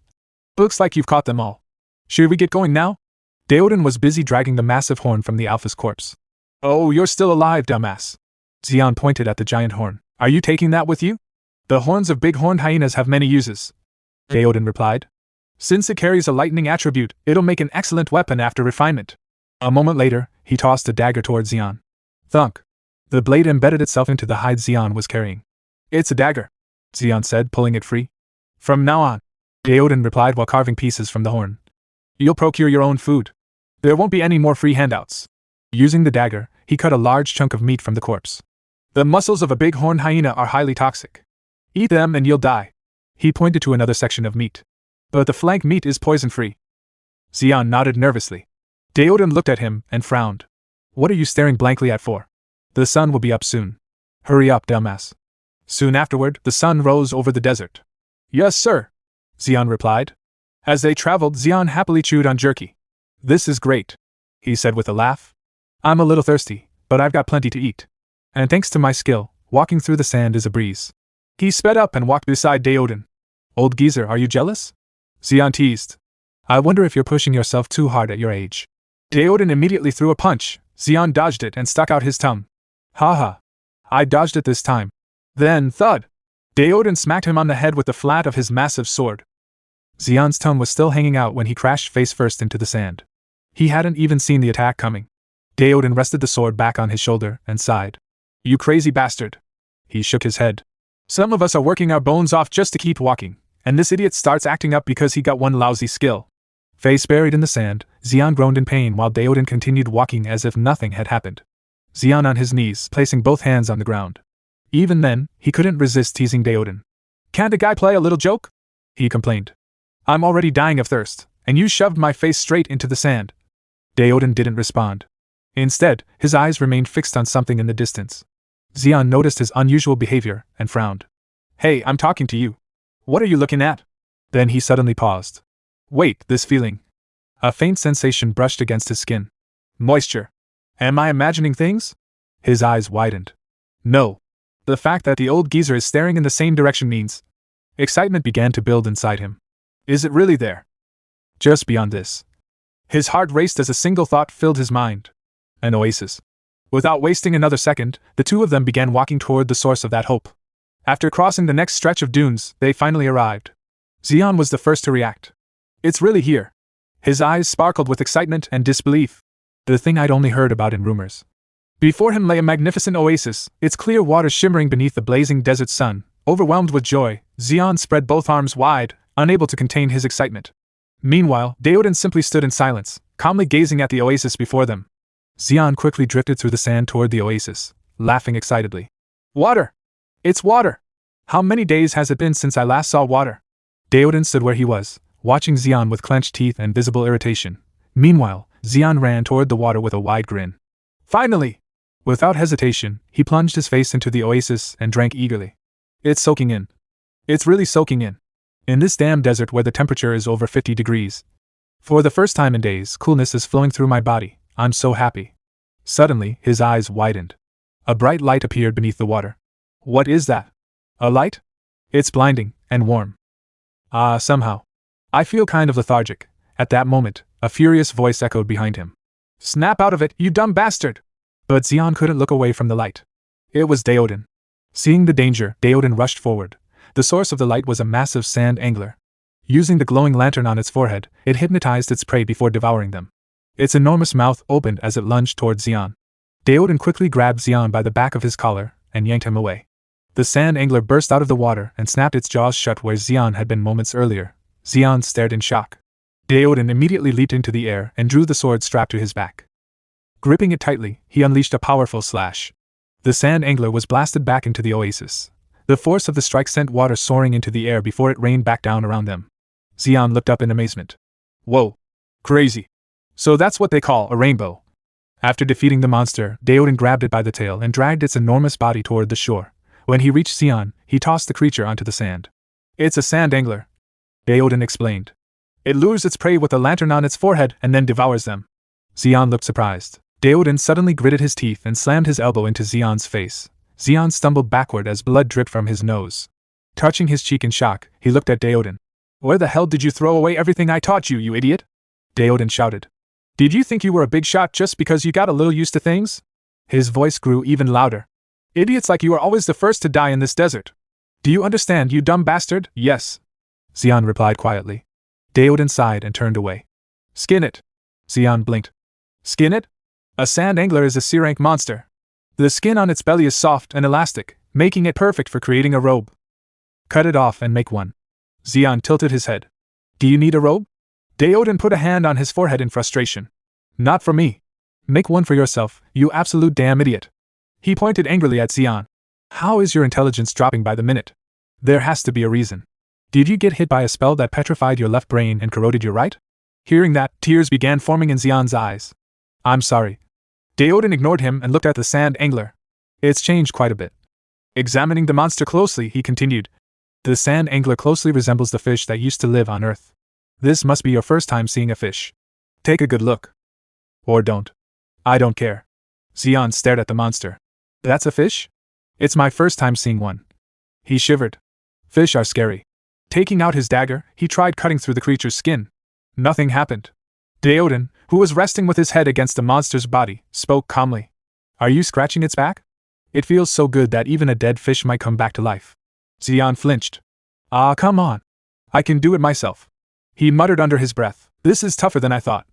Looks like you've caught them all. Should we get going now? Deoden was busy dragging the massive horn from the alpha's corpse. Oh, you're still alive, dumbass. Zeon pointed at the giant horn. Are you taking that with you? The horns of big-horned hyenas have many uses, Deoden replied. Since it carries a lightning attribute, it'll make an excellent weapon after refinement. A moment later, he tossed a dagger toward Zeon. Thunk. The blade embedded itself into the hide Zeon was carrying. It's a dagger, Zeon said, pulling it free. From now on, Deoden replied while carving pieces from the horn. You'll procure your own food. There won't be any more free handouts. Using the dagger, he cut a large chunk of meat from the corpse. The muscles of a big-horned hyena are highly toxic. Eat them and you'll die. He pointed to another section of meat. But the flank meat is poison-free. Zeon nodded nervously. Deoden looked at him and frowned. What are you staring blankly at for? The sun will be up soon. Hurry up, dumbass. Soon afterward, the sun rose over the desert. Yes, sir, Zeon replied. As they traveled, Zeon happily chewed on jerky. This is great, he said with a laugh. I'm a little thirsty, but I've got plenty to eat. And thanks to my skill, walking through the sand is a breeze. He sped up and walked beside Deoden. Old geezer, are you jealous? Zeon teased. I wonder if you're pushing yourself too hard at your age. Deoden immediately threw a punch. Zeon dodged it and stuck out his tongue. Ha. I dodged it this time. Then, thud! Deoden smacked him on the head with the flat of his massive sword. Zeon's tongue was still hanging out when he crashed face first into the sand. He hadn't even seen the attack coming. Deoden rested the sword back on his shoulder and sighed. You crazy bastard. He shook his head. Some of us are working our bones off just to keep walking, and this idiot starts acting up because he got one lousy skill. Face buried in the sand, Zeon groaned in pain while Deoden continued walking as if nothing had happened. Zeon on his knees, placing both hands on the ground. Even then, he couldn't resist teasing Deoden. Can't a guy play a little joke? He complained. I'm already dying of thirst, and you shoved my face straight into the sand. Deoden didn't respond. Instead, his eyes remained fixed on something in the distance. Zeon noticed his unusual behavior and frowned. Hey, I'm talking to you. What are you looking at? Then he suddenly paused. Wait, this feeling. A faint sensation brushed against his skin. Moisture. Am I imagining things? His eyes widened. No. The fact that the old geezer is staring in the same direction means. Excitement began to build inside him. Is it really there? Just beyond this. His heart raced as a single thought filled his mind. An oasis. Without wasting another second, the two of them began walking toward the source of that hope. After crossing the next stretch of dunes, they finally arrived. Zeon was the first to react. It's really here. His eyes sparkled with excitement and disbelief. The thing I'd only heard about in rumors. Before him lay a magnificent oasis, its clear water shimmering beneath the blazing desert sun. Overwhelmed with joy, Zeon spread both arms wide, unable to contain his excitement. Meanwhile, Deoden simply stood in silence, calmly gazing at the oasis before them. Zeon quickly drifted through the sand toward the oasis, laughing excitedly. Water! It's water! How many days has it been since I last saw water? Deoden stood where he was, watching Zeon with clenched teeth and visible irritation. Meanwhile, Zeon ran toward the water with a wide grin. Finally! Without hesitation, he plunged his face into the oasis and drank eagerly. It's soaking in. It's really soaking in. In this damn desert where the temperature is over 50 degrees. For the first time in days, coolness is flowing through my body. I'm so happy. Suddenly, his eyes widened. A bright light appeared beneath the water. What is that? A light? It's blinding and warm. Somehow. I feel kind of lethargic. At that moment, a furious voice echoed behind him. Snap out of it, you dumb bastard! But Zeon couldn't look away from the light. It was Deoden. Seeing the danger, Deoden rushed forward. The source of the light was a massive sand angler. Using the glowing lantern on its forehead, it hypnotized its prey before devouring them. Its enormous mouth opened as it lunged toward Zeon. Deoden quickly grabbed Zeon by the back of his collar and yanked him away. The sand angler burst out of the water and snapped its jaws shut where Zeon had been moments earlier. Zeon stared in shock. Deoden immediately leaped into the air and drew the sword strapped to his back. Gripping it tightly, he unleashed a powerful slash. The sand angler was blasted back into the oasis. The force of the strike sent water soaring into the air before it rained back down around them. Zeon looked up in amazement. Whoa! Crazy! So that's what they call a rainbow. After defeating the monster, Deoden grabbed it by the tail and dragged its enormous body toward the shore. When he reached Zeon, he tossed the creature onto the sand. It's a sand angler, Deoden explained. It lures its prey with a lantern on its forehead and then devours them. Zeon looked surprised. Deoden suddenly gritted his teeth and slammed his elbow into Zeon's face. Zeon stumbled backward as blood dripped from his nose. Touching his cheek in shock, he looked at Deoden. Where the hell did you throw away everything I taught you, you idiot? Deoden shouted. Did you think you were a big shot just because you got a little used to things? His voice grew even louder. Idiots like you are always the first to die in this desert. Do you understand, you dumb bastard? Yes. Zeon replied quietly. Deoden sighed and turned away. Skin it. Zeon blinked. Skin it? A sand angler is a C-rank monster. The skin on its belly is soft and elastic, making it perfect for creating a robe. Cut it off and make one. Zeon tilted his head. Do you need a robe? Deoden put a hand on his forehead in frustration. Not for me. Make one for yourself, you absolute damn idiot. He pointed angrily at Zeon. How is your intelligence dropping by the minute? There has to be a reason. Did you get hit by a spell that petrified your left brain and corroded your right? Hearing that, tears began forming in Zeon's eyes. I'm sorry. Deoden ignored him and looked at the sand angler. It's changed quite a bit. Examining the monster closely, he continued. The sand angler closely resembles the fish that used to live on Earth. This must be your first time seeing a fish. Take a good look. Or don't. I don't care. Zeon stared at the monster. That's a fish? It's my first time seeing one. He shivered. Fish are scary. Taking out his dagger, he tried cutting through the creature's skin. Nothing happened. Deoden, who was resting with his head against the monster's body, spoke calmly. Are you scratching its back? It feels so good that even a dead fish might come back to life. Zeon flinched. Ah, come on. I can do it myself. He muttered under his breath. This is tougher than I thought.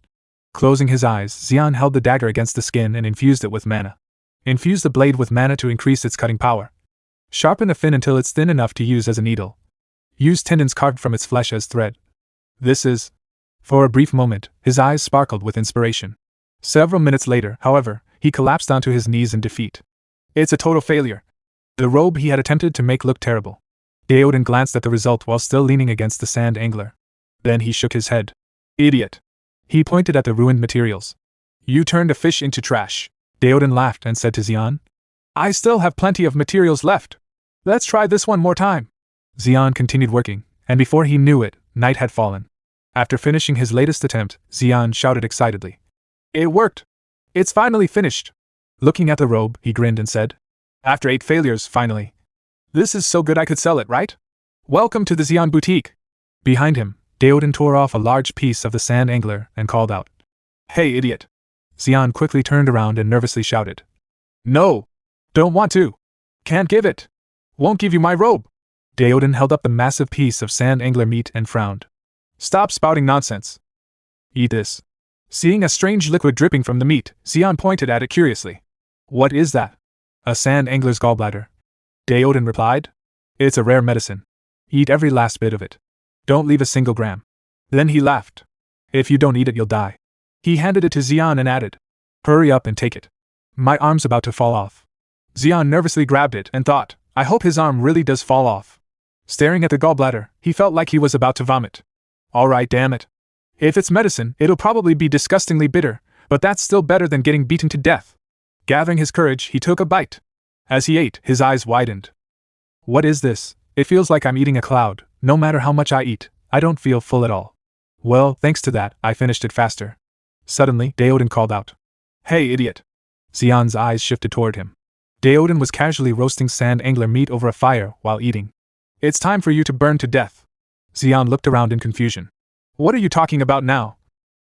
Closing his eyes, Zeon held the dagger against the skin and infused it with mana. Infuse the blade with mana to increase its cutting power. Sharpen the fin until it's thin enough to use as a needle. Use tendons carved from its flesh as thread. This is... For a brief moment, his eyes sparkled with inspiration. Several minutes later, however, he collapsed onto his knees in defeat. It's a total failure. The robe he had attempted to make looked terrible. Deoden glanced at the result while still leaning against the sand angler. Then he shook his head. Idiot. He pointed at the ruined materials. You turned a fish into trash. Deoden laughed and said to Zeon. I still have plenty of materials left. Let's try this one more time. Zeon continued working, and before he knew it, night had fallen. After finishing his latest attempt, Zeon shouted excitedly. It worked! It's finally finished! Looking at the robe, he grinned and said. After 8 failures, finally. This is so good I could sell it, right? Welcome to the Zeon boutique! Behind him, Deoden tore off a large piece of the sand angler and called out. Hey, idiot! Zeon quickly turned around and nervously shouted. No! Don't want to! Can't give it! Won't give you my robe! Deoden held up the massive piece of sand angler meat and frowned. Stop spouting nonsense. Eat this. Seeing a strange liquid dripping from the meat, Zeon pointed at it curiously. What is that? A sand angler's gallbladder. Deoden replied. It's a rare medicine. Eat every last bit of it. Don't leave a single gram. Then he laughed. If you don't eat it, you'll die. He handed it to Zeon and added. Hurry up and take it. My arm's about to fall off. Zeon nervously grabbed it and thought, I hope his arm really does fall off. Staring at the gallbladder, he felt like he was about to vomit. Alright, damn it. If it's medicine, it'll probably be disgustingly bitter, but that's still better than getting beaten to death. Gathering his courage, he took a bite. As he ate, his eyes widened. What is this? It feels like I'm eating a cloud. No matter how much I eat, I don't feel full at all. Well, thanks to that, I finished it faster. Suddenly, Deoden called out. Hey, idiot. Zeon's eyes shifted toward him. Deoden was casually roasting sand angler meat over a fire while eating. It's time for you to burn to death. Zeon looked around in confusion. What are you talking about now?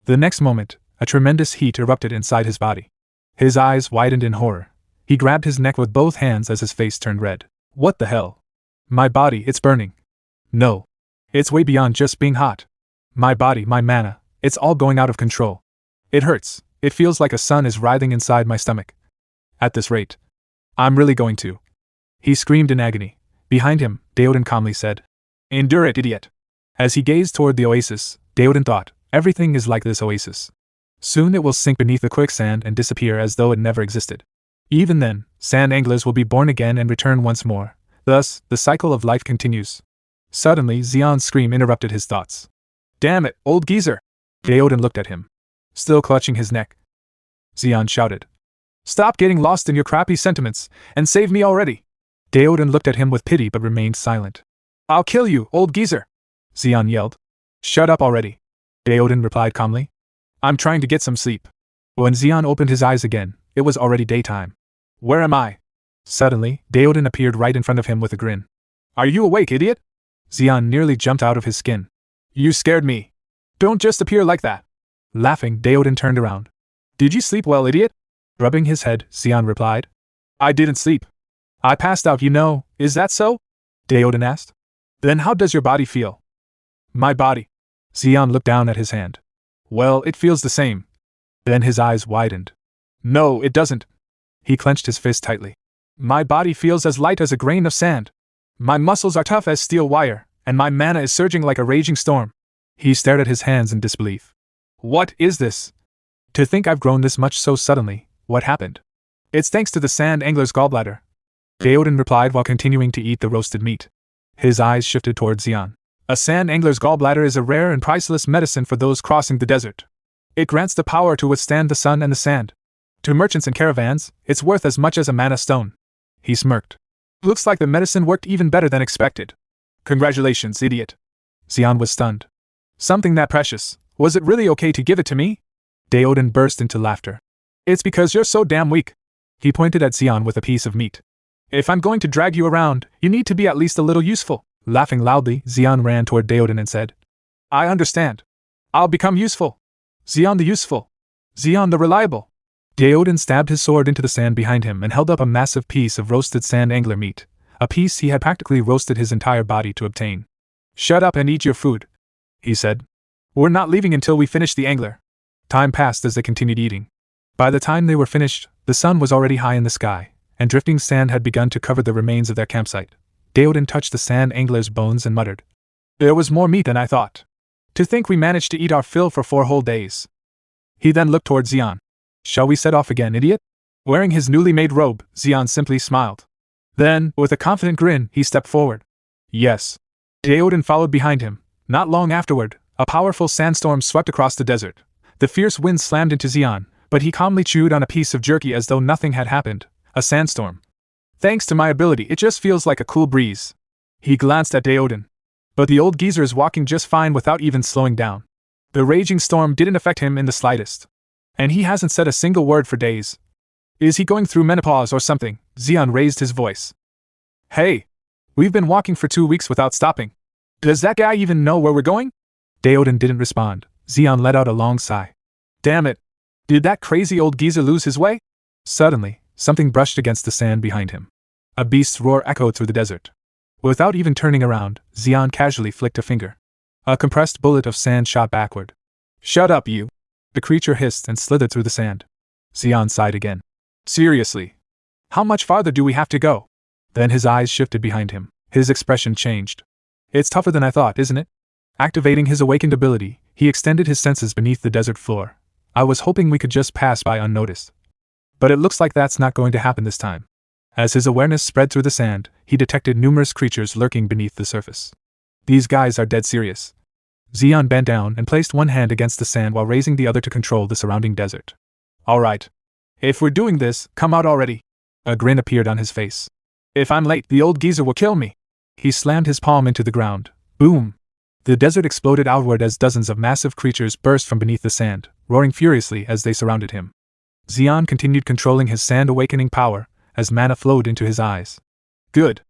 The next moment, a tremendous heat erupted inside his body. His eyes widened in horror. He grabbed his neck with both hands as his face turned red. What the hell? My body, it's burning. No. It's way beyond just being hot. My body, my mana, it's all going out of control. It hurts. It feels like a sun is writhing inside my stomach. At this rate, I'm really going to. He screamed in agony. Behind him, Deoden calmly said. Endure it, idiot. As he gazed toward the oasis, Deoden thought, everything is like this oasis. Soon it will sink beneath the quicksand and disappear as though it never existed. Even then, sand anglers will be born again and return once more. Thus, the cycle of life continues. Suddenly, Zeon's scream interrupted his thoughts. Damn it, old geezer! Deoden looked at him. Still clutching his neck. Zeon shouted. Stop getting lost in your crappy sentiments, and save me already! Deoden looked at him with pity but remained silent. I'll kill you, old geezer! Zeon yelled. Shut up already! Deoden replied calmly. I'm trying to get some sleep. When Zeon opened his eyes again, it was already daytime. Where am I? Suddenly, Deoden appeared right in front of him with a grin. Are you awake, idiot? Zeon nearly jumped out of his skin. You scared me. Don't just appear like that. Laughing, Daoden turned around. Did you sleep well, idiot? Rubbing his head, Zeon replied. I didn't sleep. I passed out, is that so? Daoden asked. Then how does your body feel? My body. Zeon looked down at his hand. Well, it feels the same. Then his eyes widened. No, it doesn't. He clenched his fist tightly. My body feels as light as a grain of sand. My muscles are tough as steel wire, and my mana is surging like a raging storm. He stared at his hands in disbelief. What is this? To think I've grown this much so suddenly, what happened? It's thanks to the sand angler's gallbladder. Daoden replied while continuing to eat the roasted meat. His eyes shifted toward Zeon. A sand angler's gallbladder is a rare and priceless medicine for those crossing the desert. It grants the power to withstand the sun and the sand. To merchants and caravans, it's worth as much as a mana stone. He smirked. Looks like the medicine worked even better than expected. Congratulations, idiot. Zeon was stunned. Something that precious. Was it really okay to give it to me? Daoden burst into laughter. It's because you're so damn weak. He pointed at Zeon with a piece of meat. If I'm going to drag you around, you need to be at least a little useful. Laughing loudly, Zeon ran toward Daoden and said, I understand. I'll become useful. Zeon the useful. Zeon the reliable. Daoden stabbed his sword into the sand behind him and held up a massive piece of roasted sand angler meat, a piece he had practically roasted his entire body to obtain. Shut up and eat your food, he said. We're not leaving until we finish the angler. Time passed as they continued eating. By the time they were finished, the sun was already high in the sky, and drifting sand had begun to cover the remains of their campsite. Daoden touched the sand angler's bones and muttered. There was more meat than I thought. To think we managed to eat our fill for 4 whole days. He then looked toward Zeon. Shall we set off again, idiot? Wearing his newly made robe, Zeon simply smiled. Then, with a confident grin, he stepped forward. Yes. Daoden followed behind him. Not long afterward, a powerful sandstorm swept across the desert. The fierce wind slammed into Zeon, but he calmly chewed on a piece of jerky as though nothing had happened. A sandstorm. Thanks to my ability, it just feels like a cool breeze. He glanced at Daoden. But the old geezer is walking just fine without even slowing down. The raging storm didn't affect him in the slightest. And he hasn't said a single word for days. Is he going through menopause or something? Zeon raised his voice. Hey! We've been walking for 2 weeks without stopping. Does that guy even know where we're going? Daoden didn't respond. Zeon let out a long sigh. Damn it! Did that crazy old geezer lose his way? Suddenly, something brushed against the sand behind him. A beast's roar echoed through the desert. Without even turning around, Zeon casually flicked a finger. A compressed bullet of sand shot backward. Shut up, you! The creature hissed and slithered through the sand. Zeon sighed again. Seriously? How much farther do we have to go? Then his eyes shifted behind him. His expression changed. It's tougher than I thought, isn't it? Activating his awakened ability, he extended his senses beneath the desert floor. I was hoping we could just pass by unnoticed. But it looks like that's not going to happen this time. As his awareness spread through the sand, he detected numerous creatures lurking beneath the surface. These guys are dead serious. Zeon bent down and placed one hand against the sand while raising the other to control the surrounding desert. All right. If we're doing this, come out already. A grin appeared on his face. If I'm late, the old geezer will kill me. He slammed his palm into the ground. Boom! The desert exploded outward as dozens of massive creatures burst from beneath the sand, roaring furiously as they surrounded him. Zeon continued controlling his sand awakening power, as mana flowed into his eyes. Good.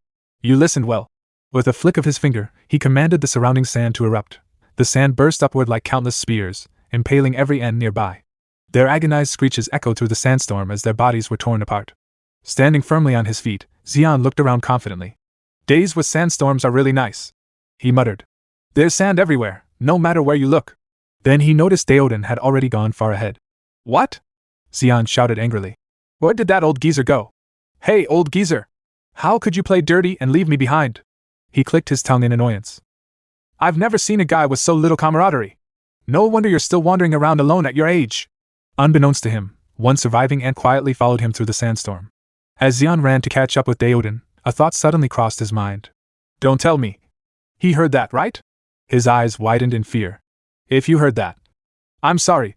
You listened well. With a flick of his finger, he commanded the surrounding sand to erupt. The sand burst upward like countless spears, impaling every end nearby. Their agonized screeches echoed through the sandstorm as their bodies were torn apart. Standing firmly on his feet, Zeon looked around confidently. Days with sandstorms are really nice, he muttered. There's sand everywhere, no matter where you look. Then he noticed Daoden had already gone far ahead. What? Zeon shouted angrily. Where did that old geezer go? Hey, old geezer! How could you play dirty and leave me behind? He clicked his tongue in annoyance. I've never seen a guy with so little camaraderie. No wonder you're still wandering around alone at your age. Unbeknownst to him, one surviving ant quietly followed him through the sandstorm. As Zeon ran to catch up with Daoden, a thought suddenly crossed his mind. Don't tell me. He heard that, right? His eyes widened in fear. If you heard that, I'm sorry.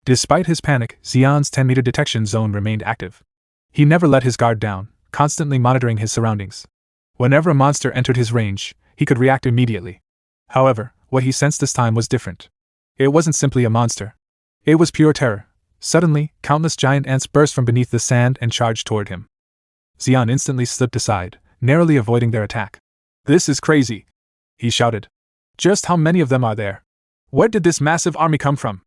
Despite his panic, Zeon's 10-meter detection zone remained active. He never let his guard down, constantly monitoring his surroundings. Whenever a monster entered his range, he could react immediately. However, what he sensed this time was different. It wasn't simply a monster. It was pure terror. Suddenly, countless giant ants burst from beneath the sand and charged toward him. Zeon instantly slipped aside, narrowly avoiding their attack. This is crazy, he shouted. Just how many of them are there? Where did this massive army come from?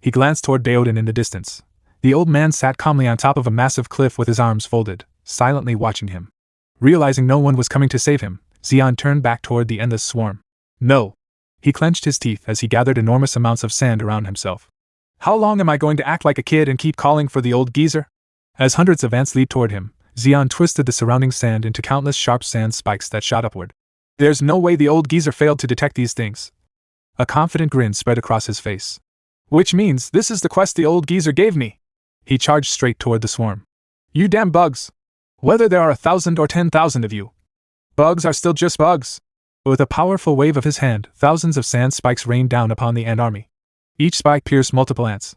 He glanced toward Deoden in the distance. The old man sat calmly on top of a massive cliff with his arms folded, silently watching him. Realizing no one was coming to save him, Zeon turned back toward the endless swarm. No. He clenched his teeth as he gathered enormous amounts of sand around himself. How long am I going to act like a kid and keep calling for the old geezer? As hundreds of ants leaped toward him, Zeon twisted the surrounding sand into countless sharp sand spikes that shot upward. There's no way the old geezer failed to detect these things. A confident grin spread across his face. Which means this is the quest the old geezer gave me. He charged straight toward the swarm. You damn bugs! Whether there are 1,000 or 10,000 of you, bugs are still just bugs. With a powerful wave of his hand, thousands of sand spikes rained down upon the ant army. Each spike pierced multiple ants,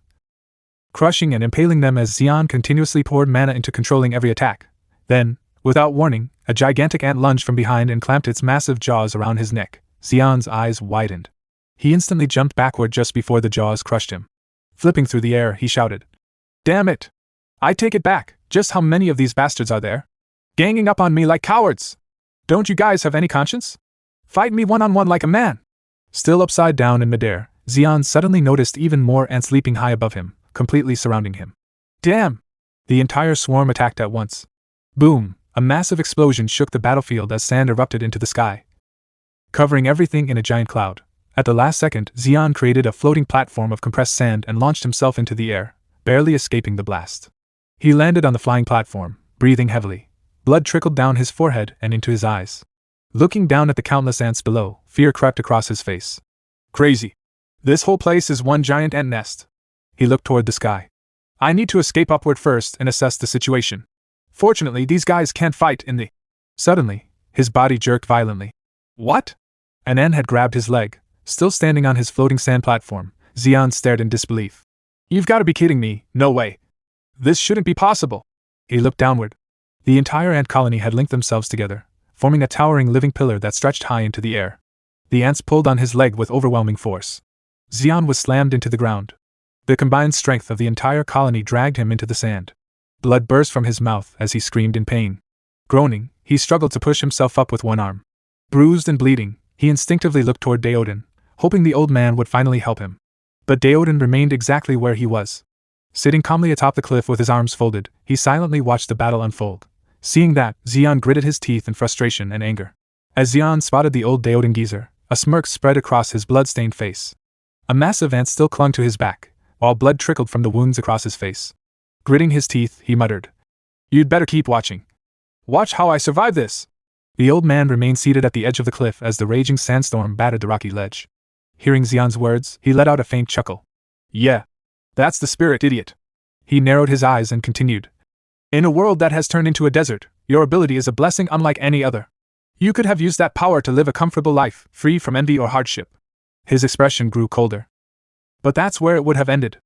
crushing and impaling them as Zeon continuously poured mana into controlling every attack. Then, without warning, a gigantic ant lunged from behind and clamped its massive jaws around his neck. Zeon's eyes widened. He instantly jumped backward just before the jaws crushed him. Flipping through the air, he shouted, "Damn it! I take it back, just how many of these bastards are there? Ganging up on me like cowards! Don't you guys have any conscience? Fight me one-on-one like a man!" Still upside down in midair, Zeon suddenly noticed even more ants leaping high above him, completely surrounding him. Damn! The entire swarm attacked at once. Boom! A massive explosion shook the battlefield as sand erupted into the sky, covering everything in a giant cloud. At the last second, Zeon created a floating platform of compressed sand and launched himself into the air, barely escaping the blast. He landed on the flying platform, breathing heavily. Blood trickled down his forehead and into his eyes. Looking down at the countless ants below, fear crept across his face. Crazy. This whole place is one giant ant nest. He looked toward the sky. I need to escape upward first and assess the situation. Fortunately, these guys can't fight in the... Suddenly, his body jerked violently. What? An ant had grabbed his leg. Still standing on his floating sand platform, Zeon stared in disbelief. You've got to be kidding me, no way. This shouldn't be possible. He looked downward. The entire ant colony had linked themselves together, forming a towering living pillar that stretched high into the air. The ants pulled on his leg with overwhelming force. Zeon was slammed into the ground. The combined strength of the entire colony dragged him into the sand. Blood burst from his mouth as he screamed in pain. Groaning, he struggled to push himself up with one arm. Bruised and bleeding, he instinctively looked toward Deoden, hoping the old man would finally help him. But Deoden remained exactly where he was. Sitting calmly atop the cliff with his arms folded, he silently watched the battle unfold. Seeing that, Zeon gritted his teeth in frustration and anger. As Zeon spotted the old Deoden geezer, a smirk spread across his blood-stained face. A massive ant still clung to his back, while blood trickled from the wounds across his face. Gritting his teeth, he muttered, "You'd better keep watching. Watch how I survive this." The old man remained seated at the edge of the cliff as the raging sandstorm battered the rocky ledge. Hearing Zeon's words, he let out a faint chuckle. Yeah. That's the spirit, idiot. He narrowed his eyes and continued. In a world that has turned into a desert, your ability is a blessing unlike any other. You could have used that power to live a comfortable life, free from envy or hardship. His expression grew colder. But that's where it would have ended.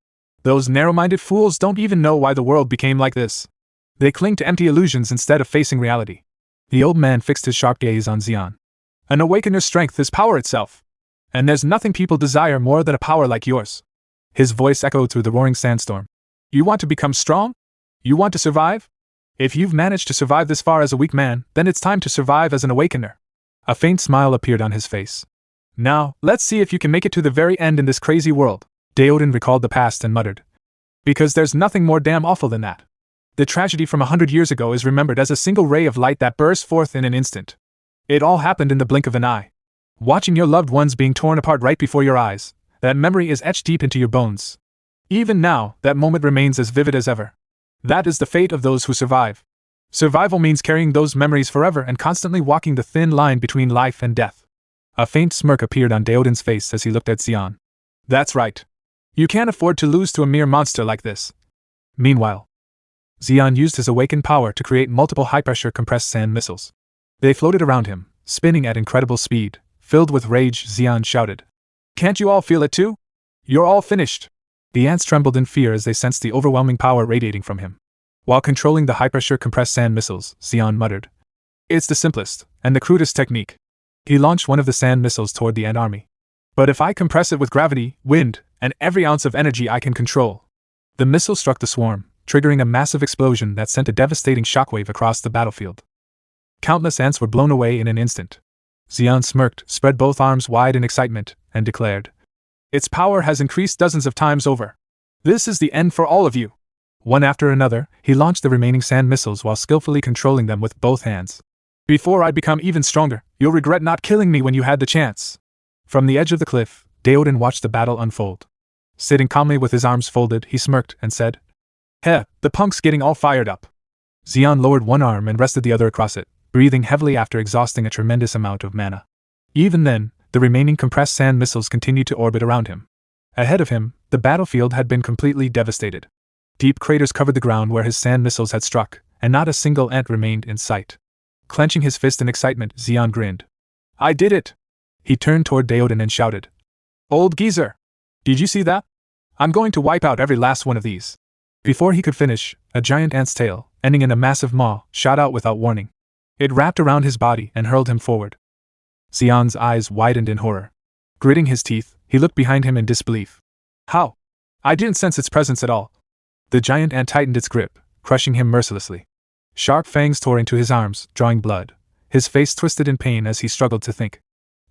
Those narrow-minded fools don't even know why the world became like this. They cling to empty illusions instead of facing reality. The old man fixed his sharp gaze on Zeon. An awakener's strength is power itself. And there's nothing people desire more than a power like yours. His voice echoed through the roaring sandstorm. You want to become strong? You want to survive? If you've managed to survive this far as a weak man, then it's time to survive as an awakener. A faint smile appeared on his face. Now, let's see if you can make it to the very end in this crazy world. Deoden recalled the past and muttered. Because there's nothing more damn awful than that. The tragedy from 100 years ago is remembered as a single ray of light that bursts forth in an instant. It all happened in the blink of an eye. Watching your loved ones being torn apart right before your eyes, that memory is etched deep into your bones. Even now, that moment remains as vivid as ever. That is the fate of those who survive. Survival means carrying those memories forever and constantly walking the thin line between life and death. A faint smirk appeared on Deoden's face as he looked at Zeon. That's right. You can't afford to lose to a mere monster like this. Meanwhile, Zeon used his awakened power to create multiple high-pressure compressed sand missiles. They floated around him, spinning at incredible speed. Filled with rage, Zeon shouted. Can't you all feel it too? You're all finished. The ants trembled in fear as they sensed the overwhelming power radiating from him. While controlling the high-pressure compressed sand missiles, Zeon muttered. It's the simplest, and the crudest technique. He launched one of the sand missiles toward the ant army. But if I compress it with gravity, wind, and every ounce of energy I can control. The missile struck the swarm, triggering a massive explosion that sent a devastating shockwave across the battlefield. Countless ants were blown away in an instant. Zeon smirked, spread both arms wide in excitement, and declared, "Its power has increased dozens of times over. This is the end for all of you." One after another, he launched the remaining sand missiles while skillfully controlling them with both hands. "Before I become even stronger, you'll regret not killing me when you had the chance." From the edge of the cliff, Deoden watched the battle unfold. Sitting calmly with his arms folded, he smirked and said, "Heh, the punk's getting all fired up." Zeon lowered one arm and rested the other across it, breathing heavily after exhausting a tremendous amount of mana. Even then, the remaining compressed sand missiles continued to orbit around him. Ahead of him, the battlefield had been completely devastated. Deep craters covered the ground where his sand missiles had struck, and not a single ant remained in sight. Clenching his fist in excitement, Zeon grinned. "I did it!" He turned toward Deoden and shouted, "Old geezer! Did you see that? I'm going to wipe out every last one of these." Before he could finish, a giant ant's tail, ending in a massive maw, shot out without warning. It wrapped around his body and hurled him forward. Zeon's eyes widened in horror. Gritting his teeth, he looked behind him in disbelief. "How? I didn't sense its presence at all." The giant ant tightened its grip, crushing him mercilessly. Sharp fangs tore into his arms, drawing blood. His face twisted in pain as he struggled to think.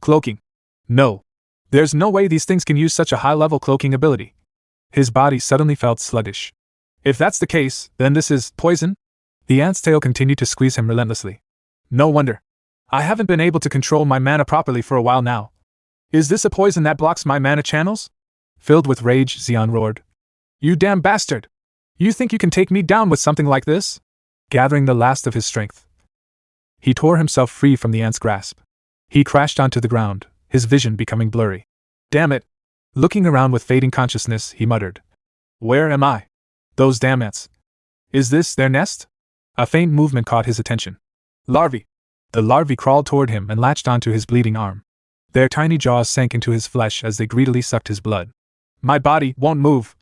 "Cloaking? No. There's no way these things can use such a high-level cloaking ability." His body suddenly felt sluggish. "If that's the case, then this is poison?" The ant's tail continued to squeeze him relentlessly. "No wonder. I haven't been able to control my mana properly for a while now. Is this a poison that blocks my mana channels?" Filled with rage, Zeon roared. "You damn bastard! You think you can take me down with something like this?" Gathering the last of his strength, he tore himself free from the ant's grasp. He crashed onto the ground, his vision becoming blurry. "Damn it!" Looking around with fading consciousness, he muttered. "Where am I? Those damn ants. Is this their nest?" A faint movement caught his attention. "Larvae!" The larvae crawled toward him and latched onto his bleeding arm. Their tiny jaws sank into his flesh as they greedily sucked his blood. "My body won't move."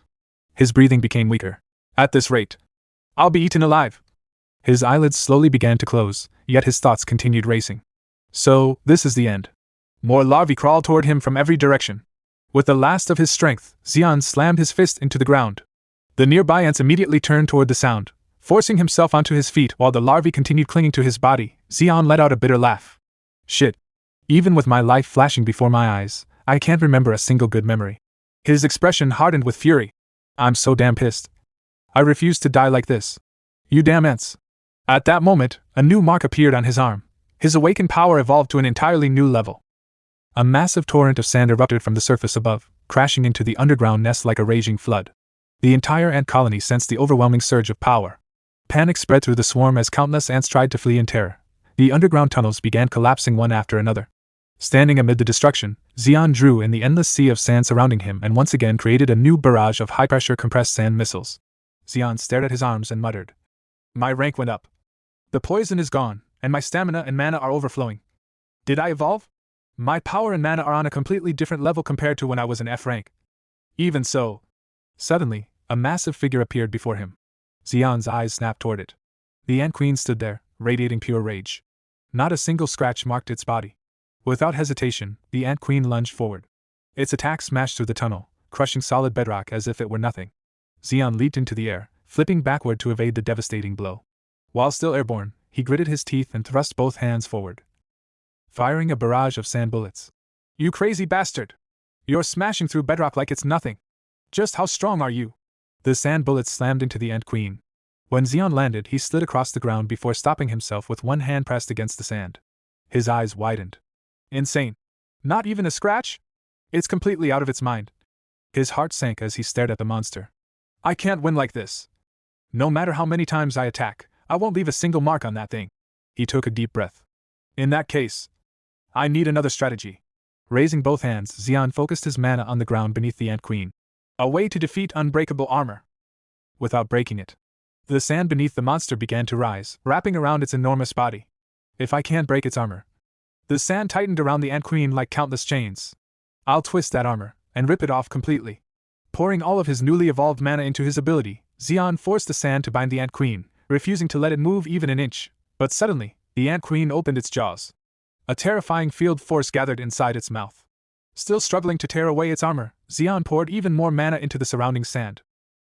His breathing became weaker. "At this rate, I'll be eaten alive." His eyelids slowly began to close, yet his thoughts continued racing. So, this is the end. More larvae crawled toward him from every direction. With the last of his strength, Zeon slammed his fist into the ground. The nearby ants immediately turned toward the sound. Forcing himself onto his feet while the larvae continued clinging to his body, Zeon let out a bitter laugh. "Shit. Even with my life flashing before my eyes, I can't remember a single good memory." His expression hardened with fury. "I'm so damn pissed. I refuse to die like this. You damn ants." At that moment, a new mark appeared on his arm. His awakened power evolved to an entirely new level. A massive torrent of sand erupted from the surface above, crashing into the underground nest like a raging flood. The entire ant colony sensed the overwhelming surge of power. Panic spread through the swarm as countless ants tried to flee in terror. The underground tunnels began collapsing one after another. Standing amid the destruction, Zeon drew in the endless sea of sand surrounding him and once again created a new barrage of high-pressure compressed sand missiles. Zeon stared at his arms and muttered. "My rank went up. The poison is gone, and my stamina and mana are overflowing. Did I evolve? My power and mana are on a completely different level compared to when I was in F rank." Even so. Suddenly, a massive figure appeared before him. Zeon's eyes snapped toward it. The Ant Queen stood there, radiating pure rage. Not a single scratch marked its body. Without hesitation, the Ant Queen lunged forward. Its attack smashed through the tunnel, crushing solid bedrock as if it were nothing. Zeon leaped into the air, flipping backward to evade the devastating blow. While still airborne, he gritted his teeth and thrust both hands forward, firing a barrage of sand bullets. "You crazy bastard! You're smashing through bedrock like it's nothing. Just how strong are you?" The sand bullets slammed into the Ant Queen. When Zeon landed, he slid across the ground before stopping himself with one hand pressed against the sand. His eyes widened. "Insane. Not even a scratch? It's completely out of its mind." His heart sank as he stared at the monster. "I can't win like this. No matter how many times I attack, I won't leave a single mark on that thing." He took a deep breath. "In that case, I need another strategy." Raising both hands, Zeon focused his mana on the ground beneath the Ant Queen. A way to defeat unbreakable armor without breaking it. The sand beneath the monster began to rise, wrapping around its enormous body. "If I can't break its armor." The sand tightened around the Ant Queen like countless chains. "I'll twist that armor and rip it off completely." Pouring all of his newly evolved mana into his ability, Zeon forced the sand to bind the Ant Queen, refusing to let it move even an inch. But suddenly, the Ant Queen opened its jaws. A terrifying field force gathered inside its mouth. Still struggling to tear away its armor, Zeon poured even more mana into the surrounding sand.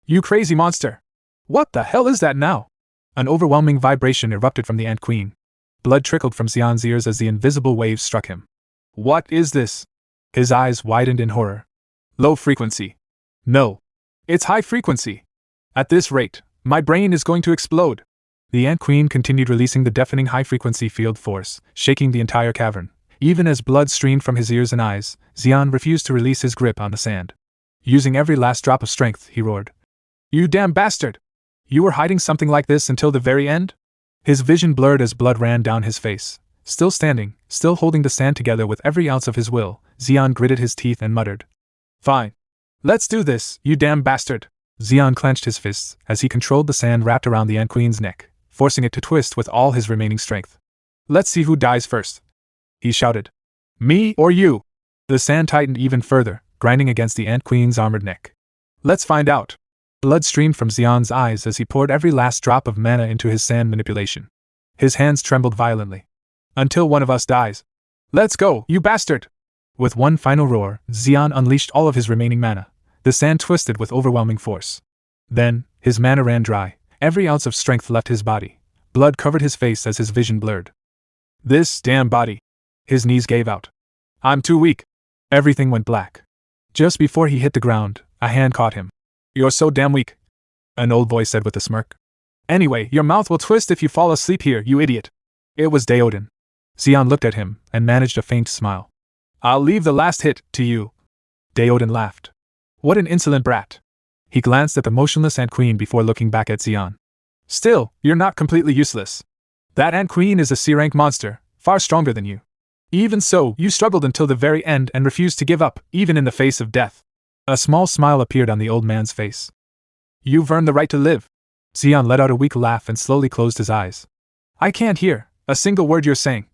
"You crazy monster! What the hell is that now?" An overwhelming vibration erupted from the Ant Queen. Blood trickled from Zeon's ears as the invisible waves struck him. What is this? His eyes widened in horror. Low frequency. No. It's high frequency. At this rate, my brain is going to explode. The Ant Queen continued releasing the deafening high-frequency field force, shaking the entire cavern. Even as blood streamed from his ears and eyes, Zeon refused to release his grip on the sand. Using every last drop of strength, he roared. You damn bastard! You were hiding something like this until the very end? His vision blurred as blood ran down his face. Still standing, still holding the sand together with every ounce of his will, Zeon gritted his teeth and muttered. Fine. Let's do this, you damn bastard! Zeon clenched his fists as he controlled the sand wrapped around the Ant Queen's neck, forcing it to twist with all his remaining strength. Let's see who dies first, he shouted. Me or you? The sand tightened even further, grinding against the Ant Queen's armored neck. Let's find out. Blood streamed from Zeon's eyes as he poured every last drop of mana into his sand manipulation. His hands trembled violently. Until one of us dies. Let's go, you bastard! With one final roar, Zeon unleashed all of his remaining mana. The sand twisted with overwhelming force. Then, his mana ran dry. Every ounce of strength left his body. Blood covered his face as his vision blurred. This damn body. His knees gave out. I'm too weak. Everything went black. Just before he hit the ground, a hand caught him. You're so damn weak, an old voice said with a smirk. Anyway, your mouth will twist if you fall asleep here, you idiot. It was Deoden. Zeon looked at him and managed a faint smile. I'll leave the last hit to you. Deoden laughed. What an insolent brat. He glanced at the motionless Ant Queen before looking back at Zeon. Still, you're not completely useless. That Ant Queen is a C-rank monster, far stronger than you. Even so, you struggled until the very end and refused to give up, even in the face of death. A small smile appeared on the old man's face. You've earned the right to live. Zeon let out a weak laugh and slowly closed his eyes. I can't hear a single word you're saying.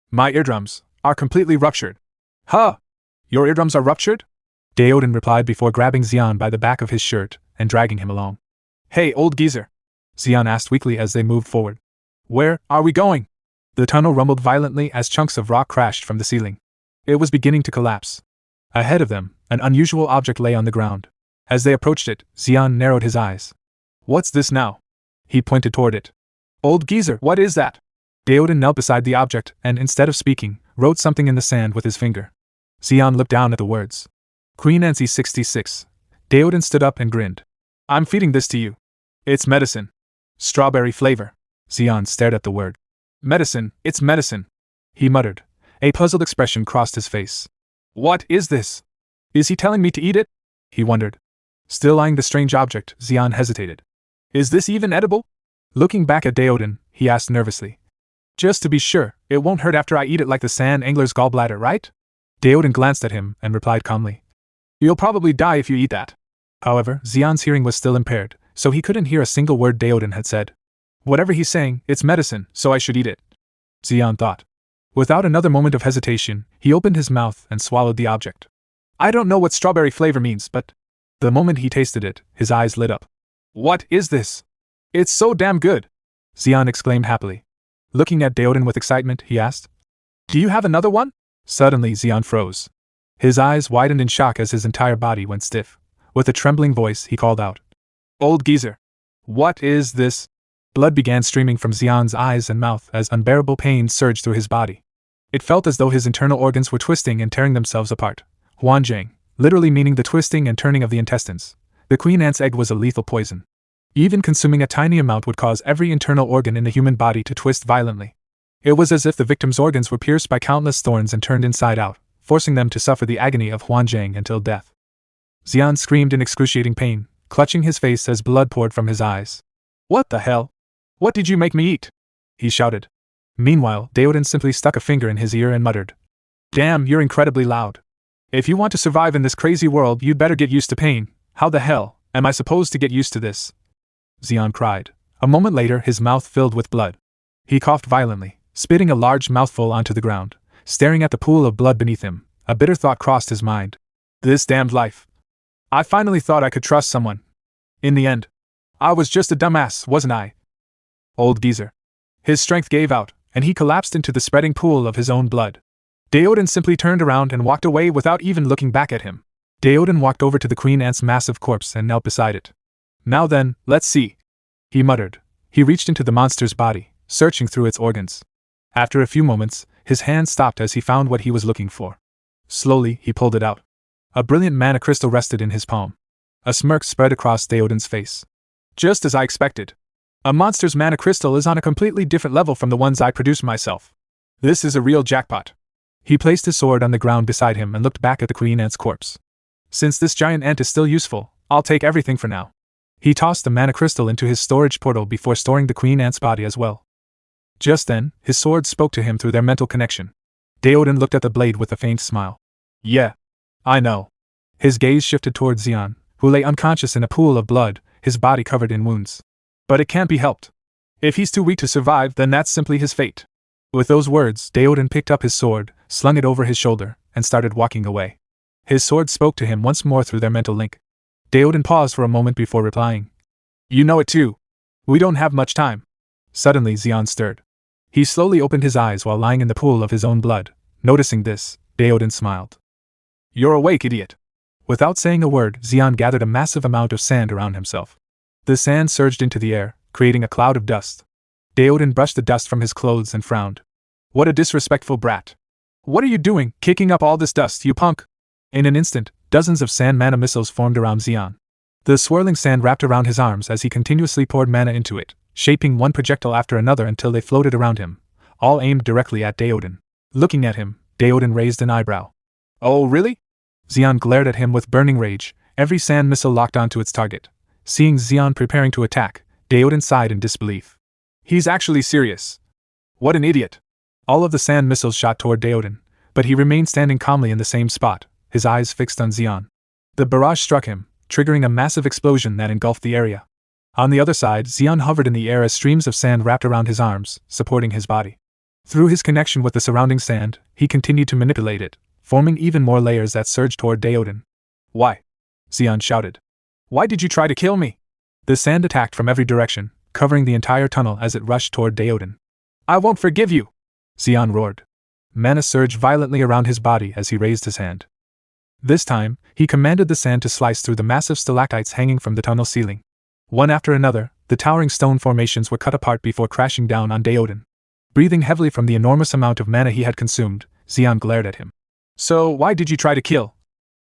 My eardrums are completely ruptured. Huh? Your eardrums are ruptured? Deoden replied before grabbing Zeon by the back of his shirt and dragging him along. Hey, old geezer, Zeon asked weakly as they moved forward. Where are we going? The tunnel rumbled violently as chunks of rock crashed from the ceiling. It was beginning to collapse. Ahead of them, an unusual object lay on the ground. As they approached it, Zeon narrowed his eyes. What's this now? He pointed toward it. Old geezer, what is that? Deoden knelt beside the object and, instead of speaking, wrote something in the sand with his finger. Zeon looked down at the words. Queen Nancy 66. Deoden stood up and grinned. I'm feeding this to you. It's medicine. Strawberry flavor. Zeon stared at the word. Medicine, it's medicine, he muttered. A puzzled expression crossed his face. What is this? Is he telling me to eat it? He wondered. Still eyeing the strange object, Zeon hesitated. Is this even edible? Looking back at Deoden, he asked nervously. Just to be sure, it won't hurt after I eat it like the sand angler's gallbladder, right? Deoden glanced at him and replied calmly. You'll probably die if you eat that. However, Zeon's hearing was still impaired, so he couldn't hear a single word Deoden had said. Whatever he's saying, it's medicine, so I should eat it, Zeon thought. Without another moment of hesitation, he opened his mouth and swallowed the object. I don't know what strawberry flavor means, but the moment he tasted it, his eyes lit up. What is this? It's so damn good, Zeon exclaimed happily. Looking at Deoden with excitement, he asked, Do you have another one? Suddenly, Zeon froze. His eyes widened in shock as his entire body went stiff. With a trembling voice, he called out, Old geezer, what is this? Blood began streaming from Zeon's eyes and mouth as unbearable pain surged through his body. It felt as though his internal organs were twisting and tearing themselves apart. Huanjiang, literally meaning the twisting and turning of the intestines. The queen ant's egg was a lethal poison. Even consuming a tiny amount would cause every internal organ in the human body to twist violently. It was as if the victim's organs were pierced by countless thorns and turned inside out, forcing them to suffer the agony of Huanjiang until death. Zeon screamed in excruciating pain, clutching his face as blood poured from his eyes. What the hell? What did you make me eat? He shouted. Meanwhile, Deoden simply stuck a finger in his ear and muttered. Damn, you're incredibly loud. If you want to survive in this crazy world, you'd better get used to pain. How the hell am I supposed to get used to this? Zeon cried. A moment later, his mouth filled with blood. He coughed violently, spitting a large mouthful onto the ground. Staring at the pool of blood beneath him, a bitter thought crossed his mind. This damned life. I finally thought I could trust someone. In the end, I was just a dumbass, wasn't I? Old geezer. His strength gave out, and he collapsed into the spreading pool of his own blood. Deoden simply turned around and walked away without even looking back at him. Deoden walked over to the queen ant's massive corpse and knelt beside it. Now then, let's see, he muttered. He reached into the monster's body, searching through its organs. After a few moments, his hand stopped as he found what he was looking for. Slowly, he pulled it out. A brilliant mana crystal rested in his palm. A smirk spread across Deodan's face. Just as I expected. A monster's mana crystal is on a completely different level from the ones I produce myself. This is a real jackpot. He placed his sword on the ground beside him and looked back at the queen ant's corpse. Since this giant ant is still useful, I'll take everything for now. He tossed the mana crystal into his storage portal before storing the queen ant's body as well. Just then, his sword spoke to him through their mental connection. Deodan looked at the blade with a faint smile. Yeah. I know. His gaze shifted toward Zeon, who lay unconscious in a pool of blood, his body covered in wounds. But it can't be helped. If he's too weak to survive, then that's simply his fate. With those words, Deodan picked up his sword, slung it over his shoulder, and started walking away. His sword spoke to him once more through their mental link. Deodan paused for a moment before replying. You know it too. We don't have much time. Suddenly Zeon stirred. He slowly opened his eyes while lying in the pool of his own blood. Noticing this, Deodan smiled. You're awake, idiot. Without saying a word, Zeon gathered a massive amount of sand around himself. The sand surged into the air, creating a cloud of dust. Deodan brushed the dust from his clothes and frowned. What a disrespectful brat. What are you doing, kicking up all this dust, you punk? In an instant, dozens of sand mana missiles formed around Zeon. The swirling sand wrapped around his arms as he continuously poured mana into it, shaping one projectile after another until they floated around him, all aimed directly at Deodan. Looking at him, Deodan raised an eyebrow. Oh, really? Zeon glared at him with burning rage, every sand missile locked onto its target. Seeing Zeon preparing to attack, Deodan sighed in disbelief. He's actually serious. What an idiot. All of the sand missiles shot toward Deodan, but he remained standing calmly in the same spot, his eyes fixed on Zeon. The barrage struck him, triggering a massive explosion that engulfed the area. On the other side, Zeon hovered in the air as streams of sand wrapped around his arms, supporting his body. Through his connection with the surrounding sand, he continued to manipulate it, forming even more layers that surged toward Deodan. Why? Zeon shouted. Why did you try to kill me? The sand attacked from every direction, covering the entire tunnel as it rushed toward Deodan. I won't forgive you! Zeon roared. Mana surged violently around his body as he raised his hand. This time, he commanded the sand to slice through the massive stalactites hanging from the tunnel ceiling. One after another, the towering stone formations were cut apart before crashing down on Deodan. Breathing heavily from the enormous amount of mana he had consumed, Zeon glared at him. So why did you try to kill?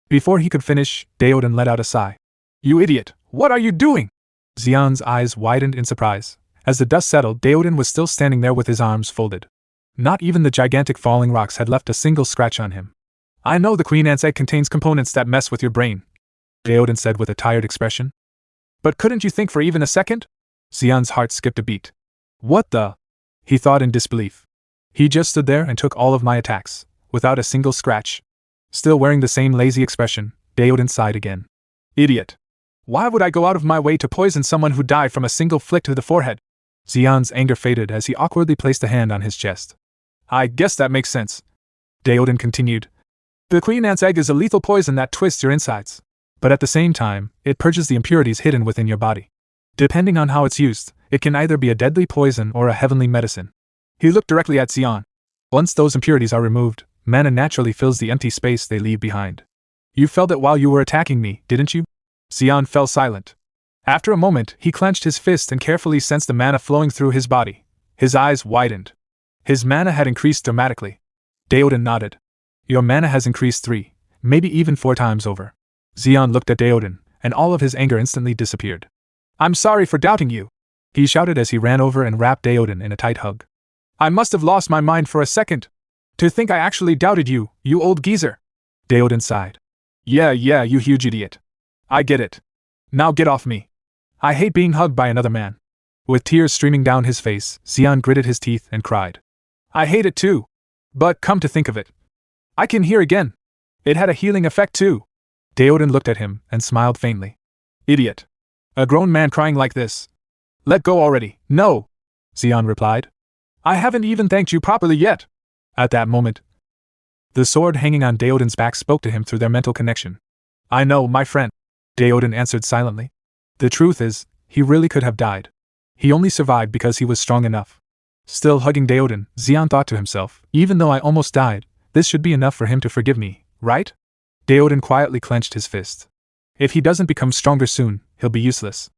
Before he could finish, Deodan let out a sigh. You idiot, what are you doing? Zeon's eyes widened in surprise. As the dust settled, Deodan was still standing there with his arms folded. Not even the gigantic falling rocks had left a single scratch on him. I know the queen ant's egg contains components that mess with your brain, Deodan said with a tired expression. But couldn't you think for even a second? Zeon's heart skipped a beat. What the? He thought in disbelief. He just stood there and took all of my attacks, without a single scratch. Still wearing the same lazy expression, Deodan sighed again. Idiot. Why would I go out of my way to poison someone who died from a single flick to the forehead? Zeon's anger faded as he awkwardly placed a hand on his chest. I guess that makes sense. Deodan continued. The queen ant's egg is a lethal poison that twists your insides. But at the same time, it purges the impurities hidden within your body. Depending on how it's used, it can either be a deadly poison or a heavenly medicine. He looked directly at Zeon. Once those impurities are removed, mana naturally fills the empty space they leave behind. You felt it while you were attacking me, didn't you? Zeon fell silent. After a moment, he clenched his fist and carefully sensed the mana flowing through his body. His eyes widened. His mana had increased dramatically. Deodan nodded. Your mana has increased 3, maybe even 4 times over. Zeon looked at Deodan, and all of his anger instantly disappeared. I'm sorry for doubting you, he shouted as he ran over and wrapped Deodan in a tight hug. I must have lost my mind for a second. To think I actually doubted you, you old geezer. Deodan sighed. Yeah, you huge idiot. I get it. Now get off me. I hate being hugged by another man. With tears streaming down his face, Zeon gritted his teeth and cried. I hate it too. But come to think of it, I can hear again. It had a healing effect too. Deodan looked at him and smiled faintly. Idiot. A grown man crying like this. Let go already. No, Zeon replied. I haven't even thanked you properly yet. At that moment, the sword hanging on Deodan's back spoke to him through their mental connection. I know, my friend, Deodan answered silently. The truth is, he really could have died. He only survived because he was strong enough. Still hugging Deodan, Zeon thought to himself, even though I almost died, this should be enough for him to forgive me, right? Deodan quietly clenched his fist. If he doesn't become stronger soon, he'll be useless.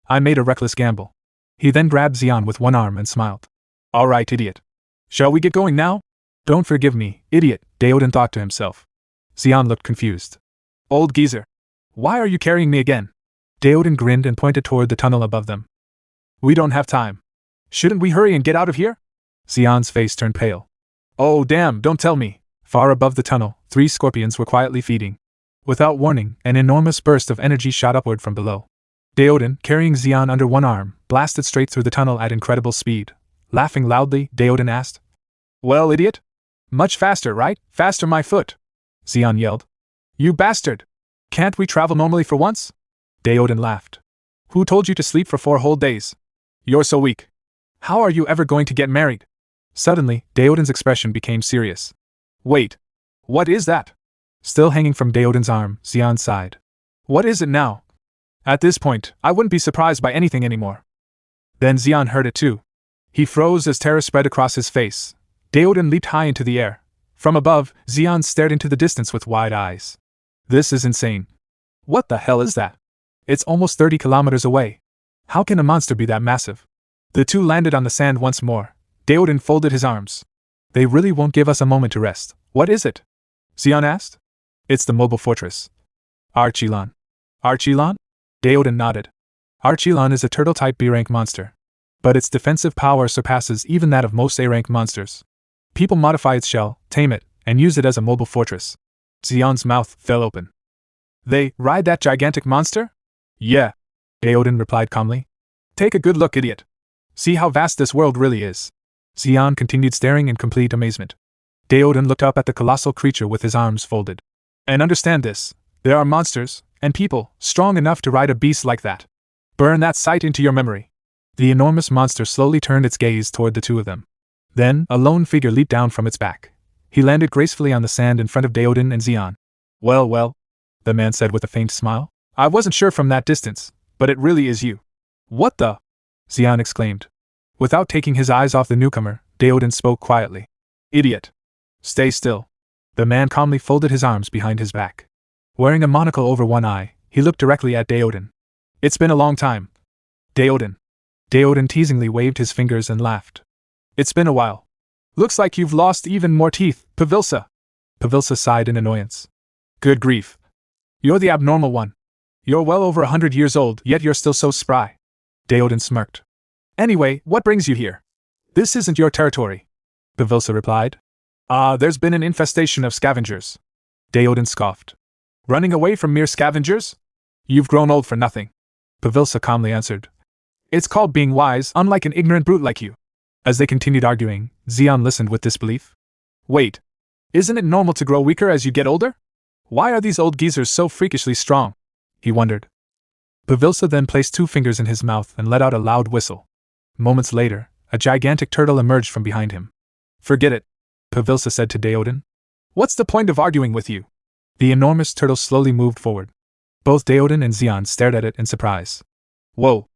I made a reckless gamble. He then grabbed Zeon with one arm and smiled. All right, idiot. Shall we get going now? Don't forgive me, idiot, Deoden thought to himself. Zeon looked confused. Old geezer. Why are you carrying me again? Deoden grinned and pointed toward the tunnel above them. We don't have time. Shouldn't we hurry and get out of here? Zeon's face turned pale. Oh damn, don't tell me. Far above the tunnel, 3 scorpions were quietly feeding. Without warning, an enormous burst of energy shot upward from below. Deoden, carrying Zeon under one arm, blasted straight through the tunnel at incredible speed. Laughing loudly, Deoden asked, Well, idiot? Much faster, right? Faster, my foot! Zeon yelled. You bastard! Can't we travel normally for once? Deoden laughed. Who told you to sleep for 4 whole days? You're so weak. How are you ever going to get married? Suddenly, Deoden's expression became serious. Wait. What is that? Still hanging from Deoden's arm, Zeon sighed. What is it now? At this point, I wouldn't be surprised by anything anymore. Then Zeon heard it too. He froze as terror spread across his face. Deoden leaped high into the air. From above, Zeon stared into the distance with wide eyes. This is insane. What the hell is that? It's almost 30 kilometers away. How can a monster be that massive? The two landed on the sand once more. Deoden folded his arms. They really won't give us a moment to rest. What is it? Zeon asked. It's the mobile fortress. Archilon. Archilon? Deoden nodded. Archilon is a turtle-type B-rank monster. But its defensive power surpasses even that of most A-rank monsters. People modify its shell, tame it, and use it as a mobile fortress. Zeon's mouth fell open. They ride that gigantic monster? Yeah, Deoden replied calmly. Take a good look, idiot. See how vast this world really is. Zeon continued staring in complete amazement. Deoden looked up at the colossal creature with his arms folded. And understand this, there are monsters, and people, strong enough to ride a beast like that. Burn that sight into your memory. The enormous monster slowly turned its gaze toward the two of them. Then, a lone figure leaped down from its back. He landed gracefully on the sand in front of Deoden and Zeon. Well, the man said with a faint smile. I wasn't sure from that distance, but it really is you. What the? Zeon exclaimed. Without taking his eyes off the newcomer, Deoden spoke quietly. Idiot. Stay still. The man calmly folded his arms behind his back. Wearing a monocle over one eye, he looked directly at Deoden. It's been a long time. Deoden. Deoden teasingly waved his fingers and laughed. It's been a while. Looks like you've lost even more teeth, Pavilsa. Pavilsa sighed in annoyance. Good grief. You're the abnormal one. You're well over 100 years old, yet you're still so spry. Deoden smirked. Anyway, what brings you here? This isn't your territory. Pavilsa replied. There's been an infestation of scavengers. Deoden scoffed. Running away from mere scavengers? You've grown old for nothing. Pavilsa calmly answered. It's called being wise, unlike an ignorant brute like you. As they continued arguing, Zeon listened with disbelief. Wait. Isn't it normal to grow weaker as you get older? Why are these old geezers so freakishly strong? He wondered. Pavilsa then placed 2 fingers in his mouth and let out a loud whistle. Moments later, a gigantic turtle emerged from behind him. Forget it, Pavilsa said to Deoden. What's the point of arguing with you? The enormous turtle slowly moved forward. Both Deoden and Zeon stared at it in surprise. Whoa.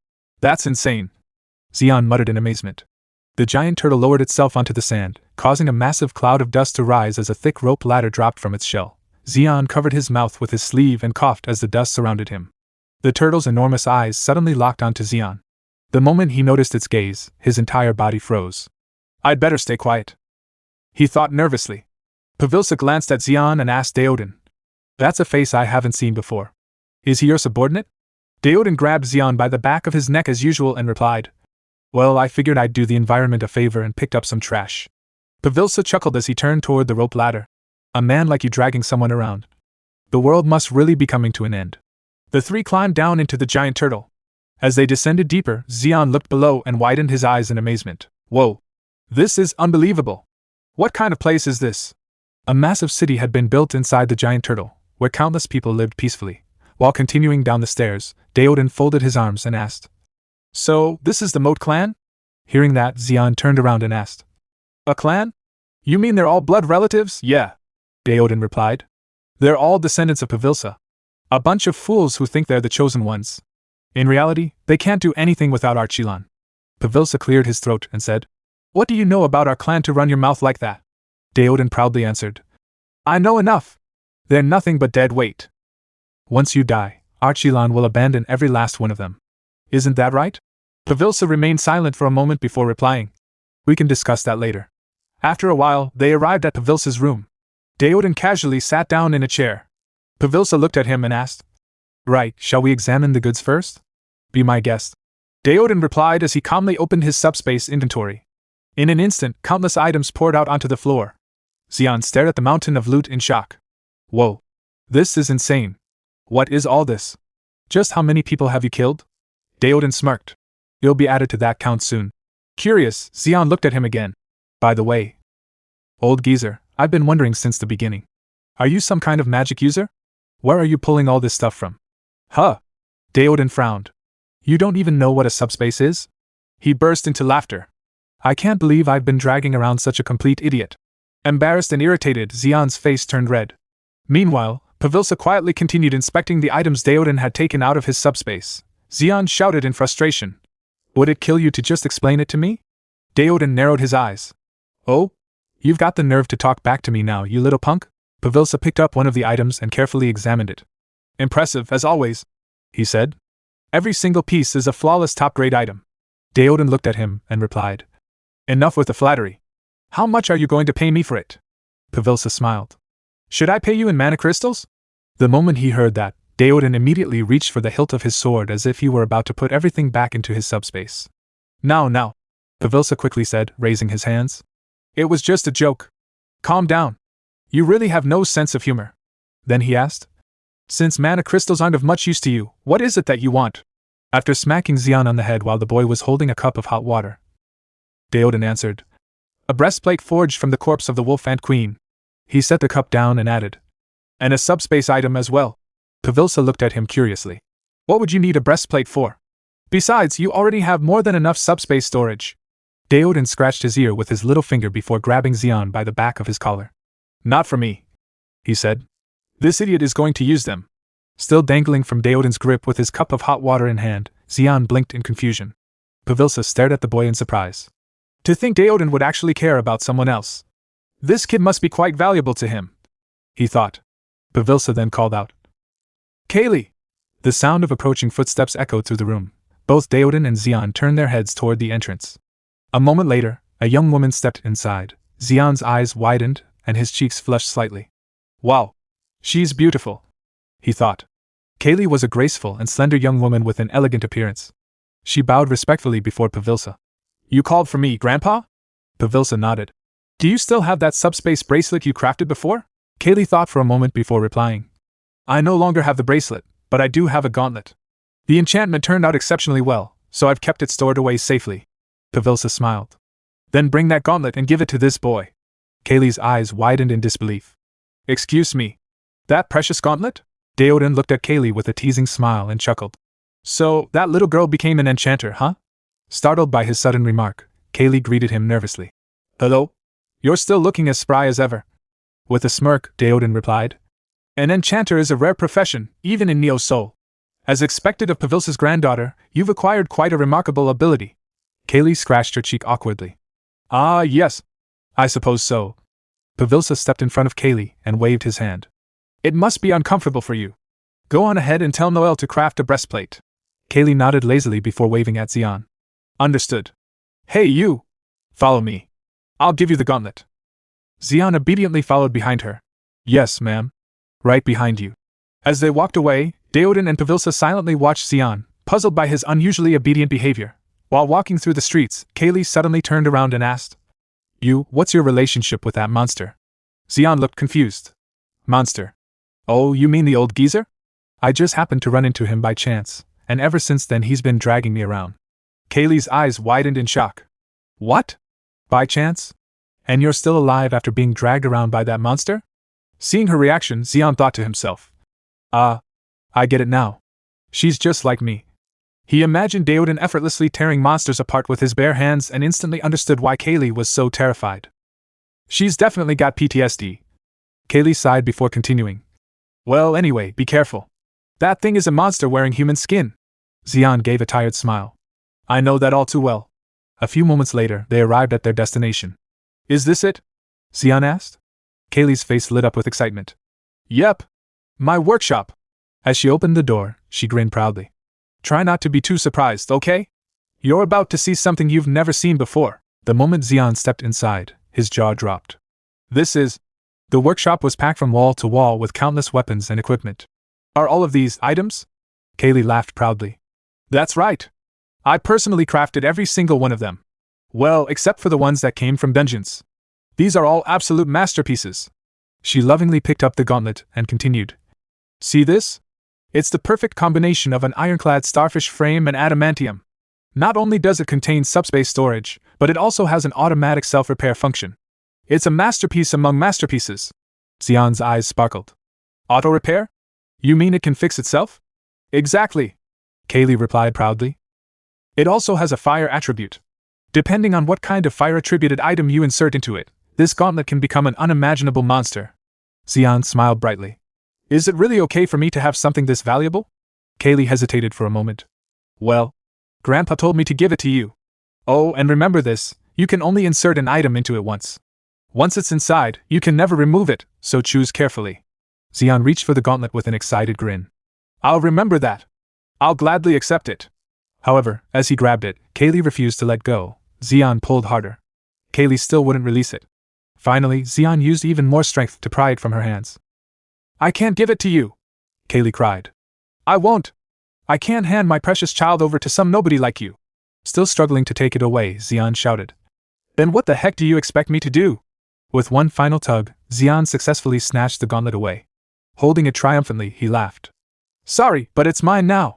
That's insane. Zeon muttered in amazement. The giant turtle lowered itself onto the sand, causing a massive cloud of dust to rise as a thick rope ladder dropped from its shell. Zeon covered his mouth with his sleeve and coughed as the dust surrounded him. The turtle's enormous eyes suddenly locked onto Zeon. The moment he noticed its gaze, his entire body froze. I'd better stay quiet, he thought nervously. Pavilsa glanced at Zeon and asked Deoden. That's a face I haven't seen before. Is he your subordinate? Deoden grabbed Zeon by the back of his neck as usual and replied. Well, I figured I'd do the environment a favor and picked up some trash. Pavilsa chuckled as he turned toward the rope ladder. A man like you dragging someone around. The world must really be coming to an end. The 3 climbed down into the giant turtle. As they descended deeper, Zeon looked below and widened his eyes in amazement. Whoa! This is unbelievable! What kind of place is this? A massive city had been built inside the giant turtle, where countless people lived peacefully. While continuing down the stairs, Deoden folded his arms and asked. So, this is the Moat clan? Hearing that, Zeon turned around and asked. A clan? You mean they're all blood relatives? Yeah, Deoden replied. They're all descendants of Pavilsa. A bunch of fools who think they're the chosen ones. In reality, they can't do anything without Archilon. Pavilsa cleared his throat and said. What do you know about our clan to run your mouth like that? Deoden proudly answered. I know enough. They're nothing but dead weight. Once you die, Archilon will abandon every last one of them. Isn't that right? Pavilsa remained silent for a moment before replying. We can discuss that later. After a while, they arrived at Pavilsa's room. Deodan casually sat down in a chair. Pavilsa looked at him and asked, "Right, shall we examine the goods first?" "Be my guest." Deodan replied as he calmly opened his subspace inventory. In an instant, countless items poured out onto the floor. Zeon stared at the mountain of loot in shock. "Whoa. This is insane. What is all this? Just how many people have you killed?" Deodan smirked. "You'll be added to that count soon." Curious, Zeon looked at him again. "By the way, old geezer, I've been wondering since the beginning. Are you some kind of magic user? Where are you pulling all this stuff from?" "Huh?" Deodan frowned. "You don't even know what a subspace is?" He burst into laughter. "I can't believe I've been dragging around such a complete idiot." Embarrassed and irritated, Zeon's face turned red. Meanwhile, Pavilsa quietly continued inspecting the items Deodan had taken out of his subspace. Zeon shouted in frustration. "Would it kill you to just explain it to me?" Deodan narrowed his eyes. "Oh? You've got the nerve to talk back to me now, you little punk?" Pavilsa picked up one of the items and carefully examined it. "Impressive, as always," he said. "Every single piece is a flawless top-grade item." Deodan looked at him and replied, "Enough with the flattery. How much are you going to pay me for it?" Pavilsa smiled. "Should I pay you in mana crystals?" The moment he heard that, Deodan immediately reached for the hilt of his sword as if he were about to put everything back into his subspace. Now, Pavilsa quickly said, raising his hands. "It was just a joke. Calm down. You really have no sense of humor." Then he asked, "Since mana crystals aren't of much use to you, what is it that you want?" After smacking Zeon on the head while the boy was holding a cup of hot water, Deodan answered, "A breastplate forged from the corpse of the wolf and queen." He set the cup down and added, "And a subspace item as well." Pavilsa looked at him curiously. "What would you need a breastplate for? Besides, you already have more than enough subspace storage." Deodan scratched his ear with his little finger before grabbing Zeon by the back of his collar. "Not for me," he said. "This idiot is going to use them." Still dangling from Deodan's grip with his cup of hot water in hand, Zeon blinked in confusion. Pavilsa stared at the boy in surprise. To think Deodan would actually care about someone else. This kid must be quite valuable to him, he thought. Pavilsa then called out, "Kaylee!" The sound of approaching footsteps echoed through the room. Both Deodan and Zeon turned their heads toward the entrance. A moment later, a young woman stepped inside. Zeon's eyes widened, and his cheeks flushed slightly. "Wow! She's beautiful," he thought. Kaylee was a graceful and slender young woman with an elegant appearance. She bowed respectfully before Pavilsa. "You called for me, Grandpa?" Pavilsa nodded. "Do you still have that subspace bracelet you crafted before?" Kaylee thought for a moment before replying. "I no longer have the bracelet, but I do have a gauntlet. The enchantment turned out exceptionally well, so I've kept it stored away safely." Pavilsa smiled. "Then bring that gauntlet and give it to this boy." Kaylee's eyes widened in disbelief. "Excuse me? That precious gauntlet?" Deodan looked at Kaylee with a teasing smile and chuckled. "So, that little girl became an enchanter, huh?" Startled by his sudden remark, Kaylee greeted him nervously. "Hello? You're still looking as spry as ever." With a smirk, Deodan replied, "An enchanter is a rare profession, even in Neo Soul. As expected of Pavilsa's granddaughter, you've acquired quite a remarkable ability." Kaylee scratched her cheek awkwardly. "Ah, yes. I suppose so." Pavilsa stepped in front of Kaylee and waved his hand. "It must be uncomfortable for you. Go on ahead and tell Noel to craft a breastplate." Kaylee nodded lazily before waving at Zeon. "Understood. Hey, you! Follow me. I'll give you the gauntlet." Zeon obediently followed behind her. "Yes, ma'am. Right behind you." As they walked away, Deodan and Pavilsa silently watched Zeon, puzzled by his unusually obedient behavior. While walking through the streets, Kaylee suddenly turned around and asked, What's your relationship with that monster?" Zeon looked confused. "Monster? Oh, you mean the old geezer? I just happened to run into him by chance, and ever since then he's been dragging me around." Kaylee's eyes widened in shock. "What? By chance? And you're still alive after being dragged around by that monster?" Seeing her reaction, Zeon thought to himself, I get it now. She's just like me." He imagined Deodan effortlessly tearing monsters apart with his bare hands and instantly understood why Kaylee was so terrified. "She's definitely got PTSD." Kaylee sighed before continuing. "Well, anyway, be careful. That thing is a monster wearing human skin." Zeon gave a tired smile. "I know that all too well." A few moments later, they arrived at their destination. "Is this it?" Zeon asked. Kaylee's face lit up with excitement. "Yep. My workshop." As she opened the door, she grinned proudly. "Try not to be too surprised, okay? You're about to see something you've never seen before." The moment Zeon stepped inside, his jaw dropped. This is. The workshop was packed from wall to wall with countless weapons and equipment. Are all of these items? Kaylee laughed proudly. That's right. I personally crafted every single one of them. Well, except for the ones that came from dungeons. These are all absolute masterpieces. She lovingly picked up the gauntlet and continued. See this? It's the perfect combination of an ironclad starfish frame and adamantium. Not only does it contain subspace storage, but it also has an automatic self-repair function. It's a masterpiece among masterpieces. Zeon's eyes sparkled. Auto-repair? You mean it can fix itself? Exactly, Kaylee replied proudly. It also has a fire attribute. Depending on what kind of fire-attributed item you insert into it, this gauntlet can become an unimaginable monster. Zeon smiled brightly. Is it really okay for me to have something this valuable? Kaylee hesitated for a moment. Well, Grandpa told me to give it to you. Oh, and remember this, you can only insert an item into it once. Once it's inside, you can never remove it, so choose carefully. Zeon reached for the gauntlet with an excited grin. I'll remember that. I'll gladly accept it. However, as he grabbed it, Kaylee refused to let go. Zeon pulled harder. Kaylee still wouldn't release it. Finally, Zeon used even more strength to pry it from her hands. I can't give it to you, Kaylee cried. I won't. I can't hand my precious child over to some nobody like you. Still struggling to take it away, Zeon shouted. Then what the heck do you expect me to do? With one final tug, Zeon successfully snatched the gauntlet away. Holding it triumphantly, he laughed. Sorry, but it's mine now.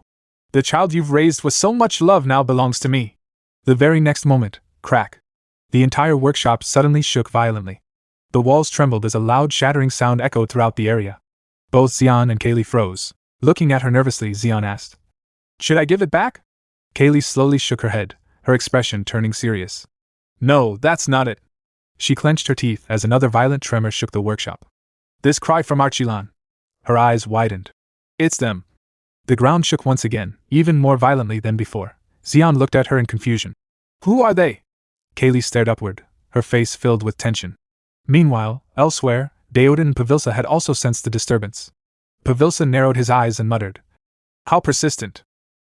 The child you've raised with so much love now belongs to me. The very next moment, crack. The entire workshop suddenly shook violently. The walls trembled as a loud shattering sound echoed throughout the area. Both Zeon and Kaylee froze. Looking at her nervously, Zeon asked, Should I give it back? Kaylee slowly shook her head, her expression turning serious. No, that's not it. She clenched her teeth as another violent tremor shook the workshop. This cry from Archilon. Her eyes widened. It's them. The ground shook once again, even more violently than before. Zeon looked at her in confusion. Who are they? Kaylee stared upward, her face filled with tension. Meanwhile, elsewhere, Deoden and Pavilsa had also sensed the disturbance. Pavilsa narrowed his eyes and muttered. How persistent.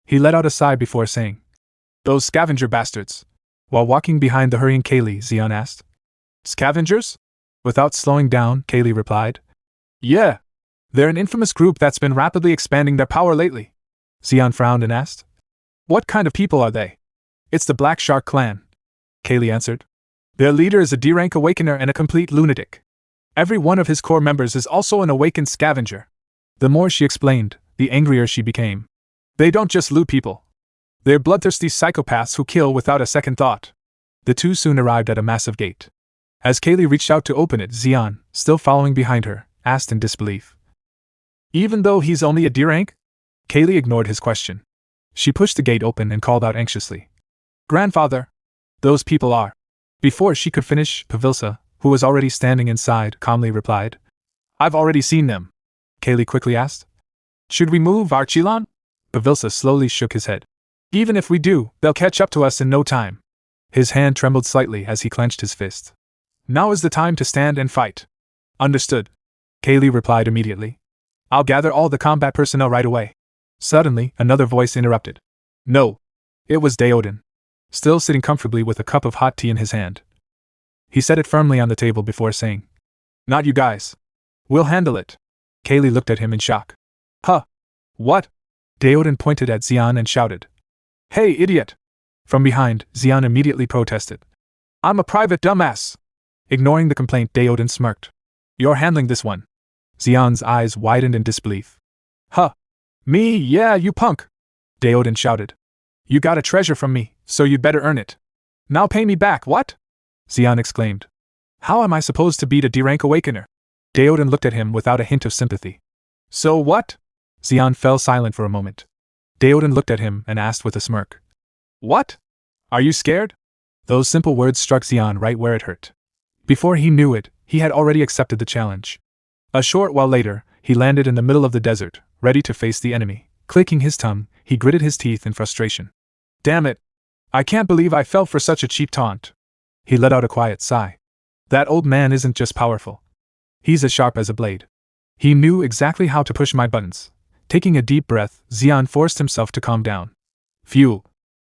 He let out a sigh before saying, Those scavenger bastards. While walking behind the hurrying Kaylee, Zeon asked. Scavengers? Without slowing down, Kaylee replied. Yeah. They're an infamous group that's been rapidly expanding their power lately. Zeon frowned and asked. What kind of people are they? It's the Black Shark clan, Kaylee answered. Their leader is a D-rank awakener and a complete lunatic. Every one of his core members is also an awakened scavenger. The more she explained, the angrier she became. They don't just loot people. They're bloodthirsty psychopaths who kill without a second thought. The two soon arrived at a massive gate. As Kaylee reached out to open it, Zeon, still following behind her, asked in disbelief. Even though he's only a D-rank? Kaylee ignored his question. She pushed the gate open and called out anxiously. Grandfather! Those people are. Before she could finish, Pavilsa, who was already standing inside, calmly replied. I've already seen them. Kaylee quickly asked. Should we move, Archilon? Pavilsa slowly shook his head. Even if we do, they'll catch up to us in no time. His hand trembled slightly as he clenched his fist. Now is the time to stand and fight. Understood. Kaylee replied immediately. I'll gather all the combat personnel right away. Suddenly, another voice interrupted. No. It was Deoden. Still sitting comfortably with a cup of hot tea in his hand. He set it firmly on the table before saying, Not you guys. We'll handle it. Kaylee looked at him in shock. Huh? What? Deoden pointed at Zeon and shouted. Hey, idiot! From behind, Zeon immediately protested. I'm a private dumbass! Ignoring the complaint, Deoden smirked. You're handling this one. Zeon's eyes widened in disbelief. Huh? Me? Yeah, you punk! Deoden shouted. You got a treasure from me, so you'd better earn it. Now pay me back, what? Zeon exclaimed. How am I supposed to beat a D-rank awakener? Deoden looked at him without a hint of sympathy. So what? Zeon fell silent for a moment. Deoden looked at him and asked with a smirk. What? Are you scared? Those simple words struck Zeon right where it hurt. Before he knew it, he had already accepted the challenge. A short while later, he landed in the middle of the desert, ready to face the enemy. Clicking his tongue, he gritted his teeth in frustration. Damn it! I can't believe I fell for such a cheap taunt. He let out a quiet sigh. That old man isn't just powerful. He's as sharp as a blade. He knew exactly how to push my buttons. Taking a deep breath, Zeon forced himself to calm down. Phew.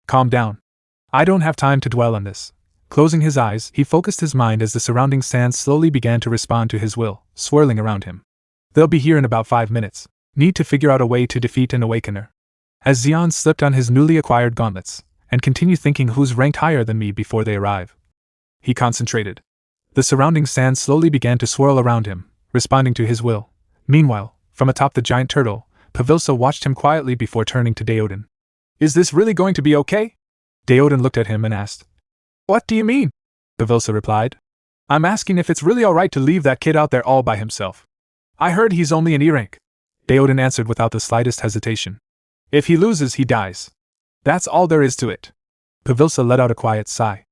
Calm down. I don't have time to dwell on this. Closing his eyes, he focused his mind as the surrounding sand slowly began to respond to his will, swirling around him. They'll be here in about 5 minutes. Need to figure out a way to defeat an awakener. As Zeon slipped on his newly acquired gauntlets, and continued thinking who's ranked higher than me before they arrive. He concentrated. The surrounding sand slowly began to swirl around him, responding to his will. Meanwhile, from atop the giant turtle, Pavilsa watched him quietly before turning to Deoden. Is this really going to be okay? Deoden looked at him and asked. What do you mean? Pavilsa replied. I'm asking if it's really alright to leave that kid out there all by himself. I heard he's only an E rank. Deoden answered without the slightest hesitation. If he loses, he dies. That's all there is to it. Pavilsa let out a quiet sigh.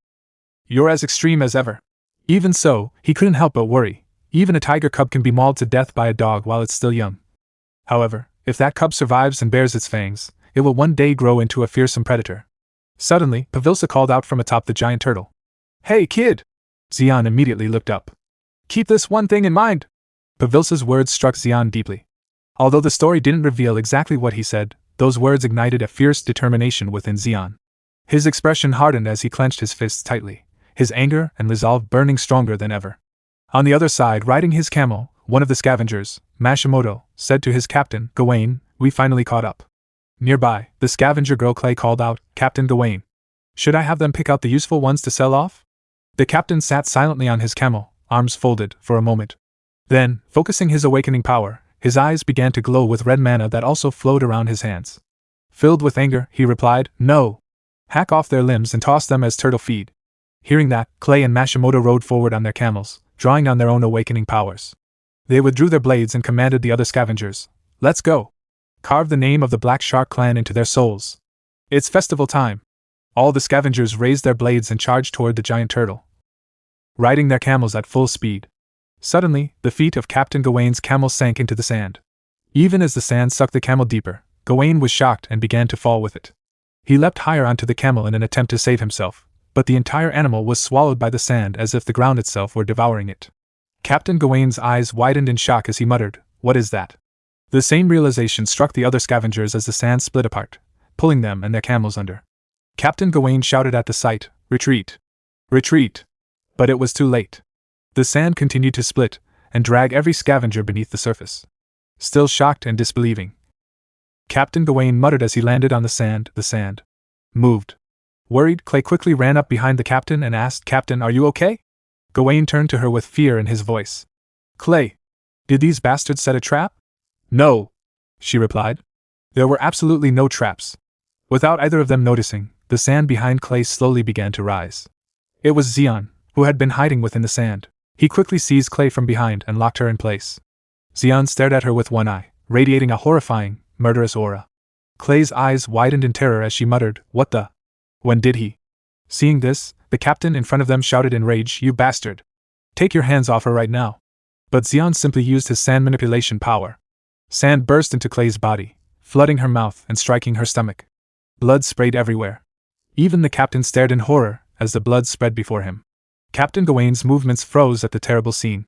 You're as extreme as ever. Even so, he couldn't help but worry. Even a tiger cub can be mauled to death by a dog while it's still young. However, if that cub survives and bears its fangs, it will one day grow into a fearsome predator. Suddenly, Pavilsa called out from atop the giant turtle. Hey kid! Zeon immediately looked up. Keep this one thing in mind! Pavilsa's words struck Zeon deeply. Although the story didn't reveal exactly what he said, those words ignited a fierce determination within Zeon. His expression hardened as he clenched his fists tightly, his anger and resolve burning stronger than ever. On the other side, riding his camel, one of the scavengers, Mashimoto, said to his captain, Gawain, we finally caught up. Nearby, the scavenger girl Clay called out, Captain Gawain. Should I have them pick out the useful ones to sell off? The captain sat silently on his camel, arms folded, for a moment. Then, focusing his awakening power, his eyes began to glow with red mana that also flowed around his hands. Filled with anger, he replied, No! Hack off their limbs and toss them as turtle feed. Hearing that, Clay and Mashimoto rode forward on their camels, drawing on their own awakening powers. They withdrew their blades and commanded the other scavengers, Let's go! Carve the name of the Black Shark clan into their souls. It's festival time. All the scavengers raised their blades and charged toward the giant turtle, riding their camels at full speed. Suddenly, the feet of Captain Gawain's camel sank into the sand. Even as the sand sucked the camel deeper, Gawain was shocked and began to fall with it. He leapt higher onto the camel in an attempt to save himself, but the entire animal was swallowed by the sand as if the ground itself were devouring it. Captain Gawain's eyes widened in shock as he muttered, What is that? The same realization struck the other scavengers as the sand split apart, pulling them and their camels under. Captain Gawain shouted at the sight, Retreat! Retreat! But it was too late. The sand continued to split and drag every scavenger beneath the surface. Still shocked and disbelieving, Captain Gawain muttered as he landed on the sand moved. Worried, Clay quickly ran up behind the captain and asked, Captain, are you okay? Gawain turned to her with fear in his voice. Clay, did these bastards set a trap? No, she replied. There were absolutely no traps. Without either of them noticing, the sand behind Clay slowly began to rise. It was Zeon, who had been hiding within the sand. He quickly seized Clay from behind and locked her in place. Zeon stared at her with one eye, radiating a horrifying, murderous aura. Clay's eyes widened in terror as she muttered, What the? When did he? Seeing this, the captain in front of them shouted in rage, You bastard! Take your hands off her right now. But Zeon simply used his sand manipulation power. Sand burst into Clay's body, flooding her mouth and striking her stomach. Blood sprayed everywhere. Even the captain stared in horror as the blood spread before him. Captain Gawain's movements froze at the terrible scene.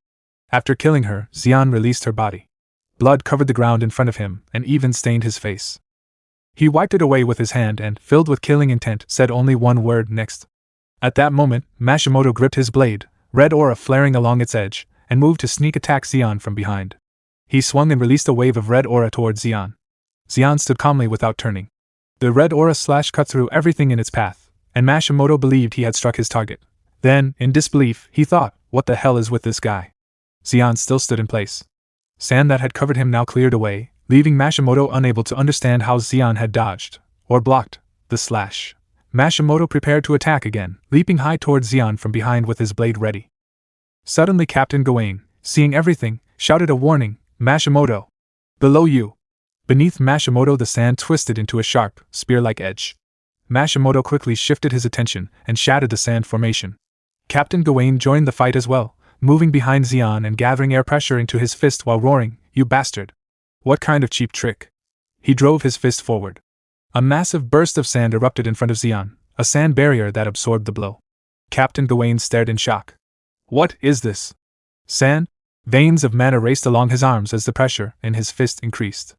After killing her, Zeon released her body. Blood covered the ground in front of him and even stained his face. He wiped it away with his hand and, filled with killing intent, said only one word, Next. At that moment, Mashimoto gripped his blade, red aura flaring along its edge, and moved to sneak attack Zeon from behind. He swung and released a wave of red aura toward Zeon. Zeon stood calmly without turning. The red aura slash cut through everything in its path, and Mashimoto believed he had struck his target. Then, in disbelief, he thought, What the hell is with this guy? Zeon still stood in place. Sand that had covered him now cleared away, leaving Mashimoto unable to understand how Zeon had dodged, or blocked, the slash. Mashimoto prepared to attack again, leaping high toward Zeon from behind with his blade ready. Suddenly Captain Gawain, seeing everything, shouted a warning, Mashimoto! Below you! Beneath Mashimoto the sand twisted into a sharp, spear-like edge. Mashimoto quickly shifted his attention and shattered the sand formation. Captain Gawain joined the fight as well, moving behind Zeon and gathering air pressure into his fist while roaring, You bastard! What kind of cheap trick? He drove his fist forward. A massive burst of sand erupted in front of Zeon, a sand barrier that absorbed the blow. Captain Gawain stared in shock. What is this? Sand? Veins of mana raced along his arms as the pressure in his fist increased.